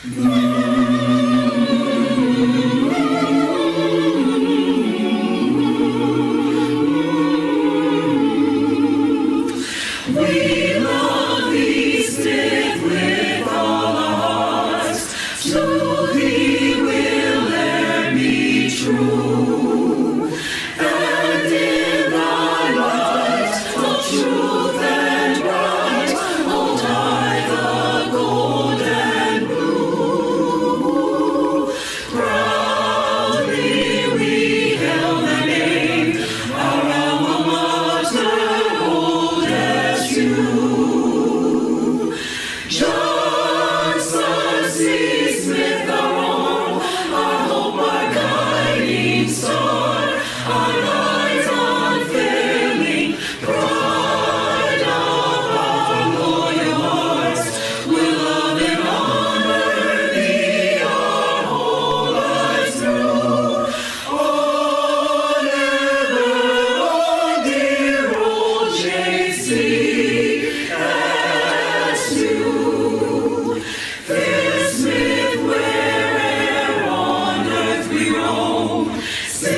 Smith,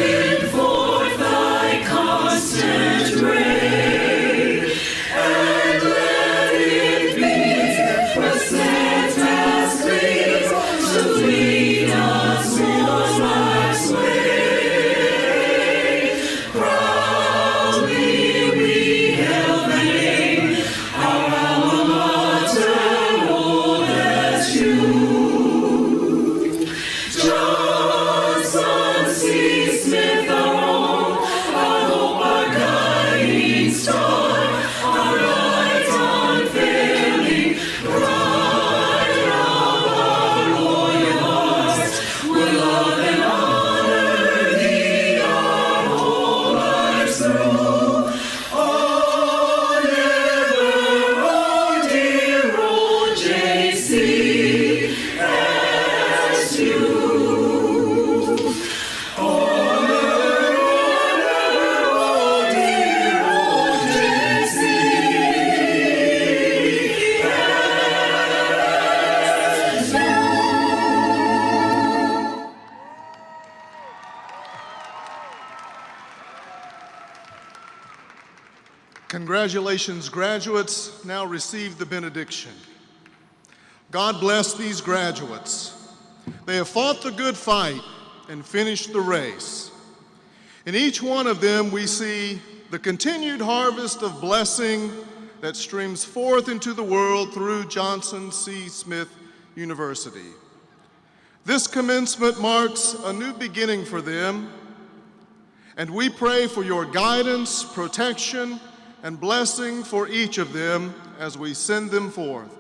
Congratulations, graduates. Now receive the benediction. God bless these graduates. They have fought the good fight and finished the race. In each one of them, we see the continued harvest of blessing that streams forth into the world through Johnson C. Smith University. This commencement marks a new beginning for them, and we pray for your guidance, protection, and blessing for each of them as we send them forth.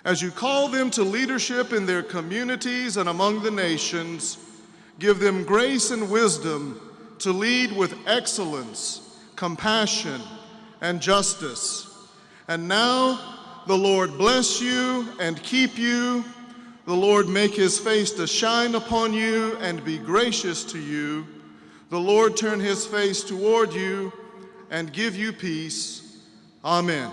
As you call them to leadership in their communities and among the nations, give them grace and wisdom to lead with excellence, compassion, and justice. And now, the Lord bless you and keep you. The Lord make his face to shine upon you and be gracious to you. The Lord turn his face toward you and give you peace. Amen.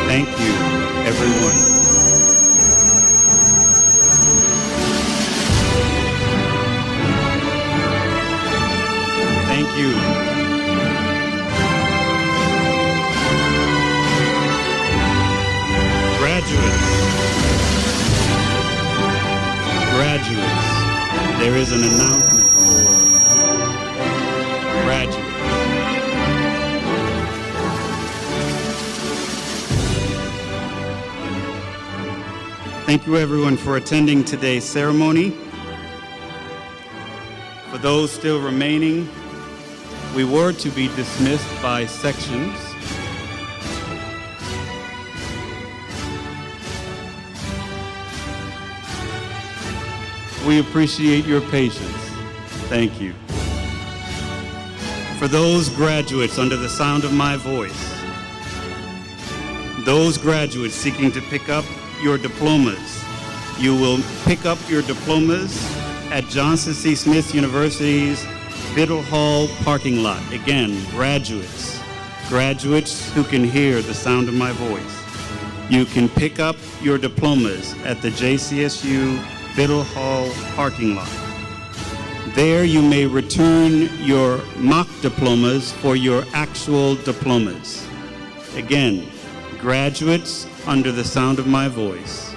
Thank you, everyone. Thank you. Graduates, there is an announcement for graduates. Thank you everyone for attending today's ceremony. For those still remaining, we were to be dismissed by sections. We appreciate your patience. Thank you. For those graduates under the sound of my voice, those graduates seeking to pick up your diplomas, you will pick up your diplomas at Johnson C. Smith University's Biddle Hall parking lot. Again, graduates who can hear the sound of my voice. you can pick up your diplomas at the JCSU Biddle Hall parking lot. There you may return your mock diplomas for your actual diplomas. Again, graduates under the sound of my voice,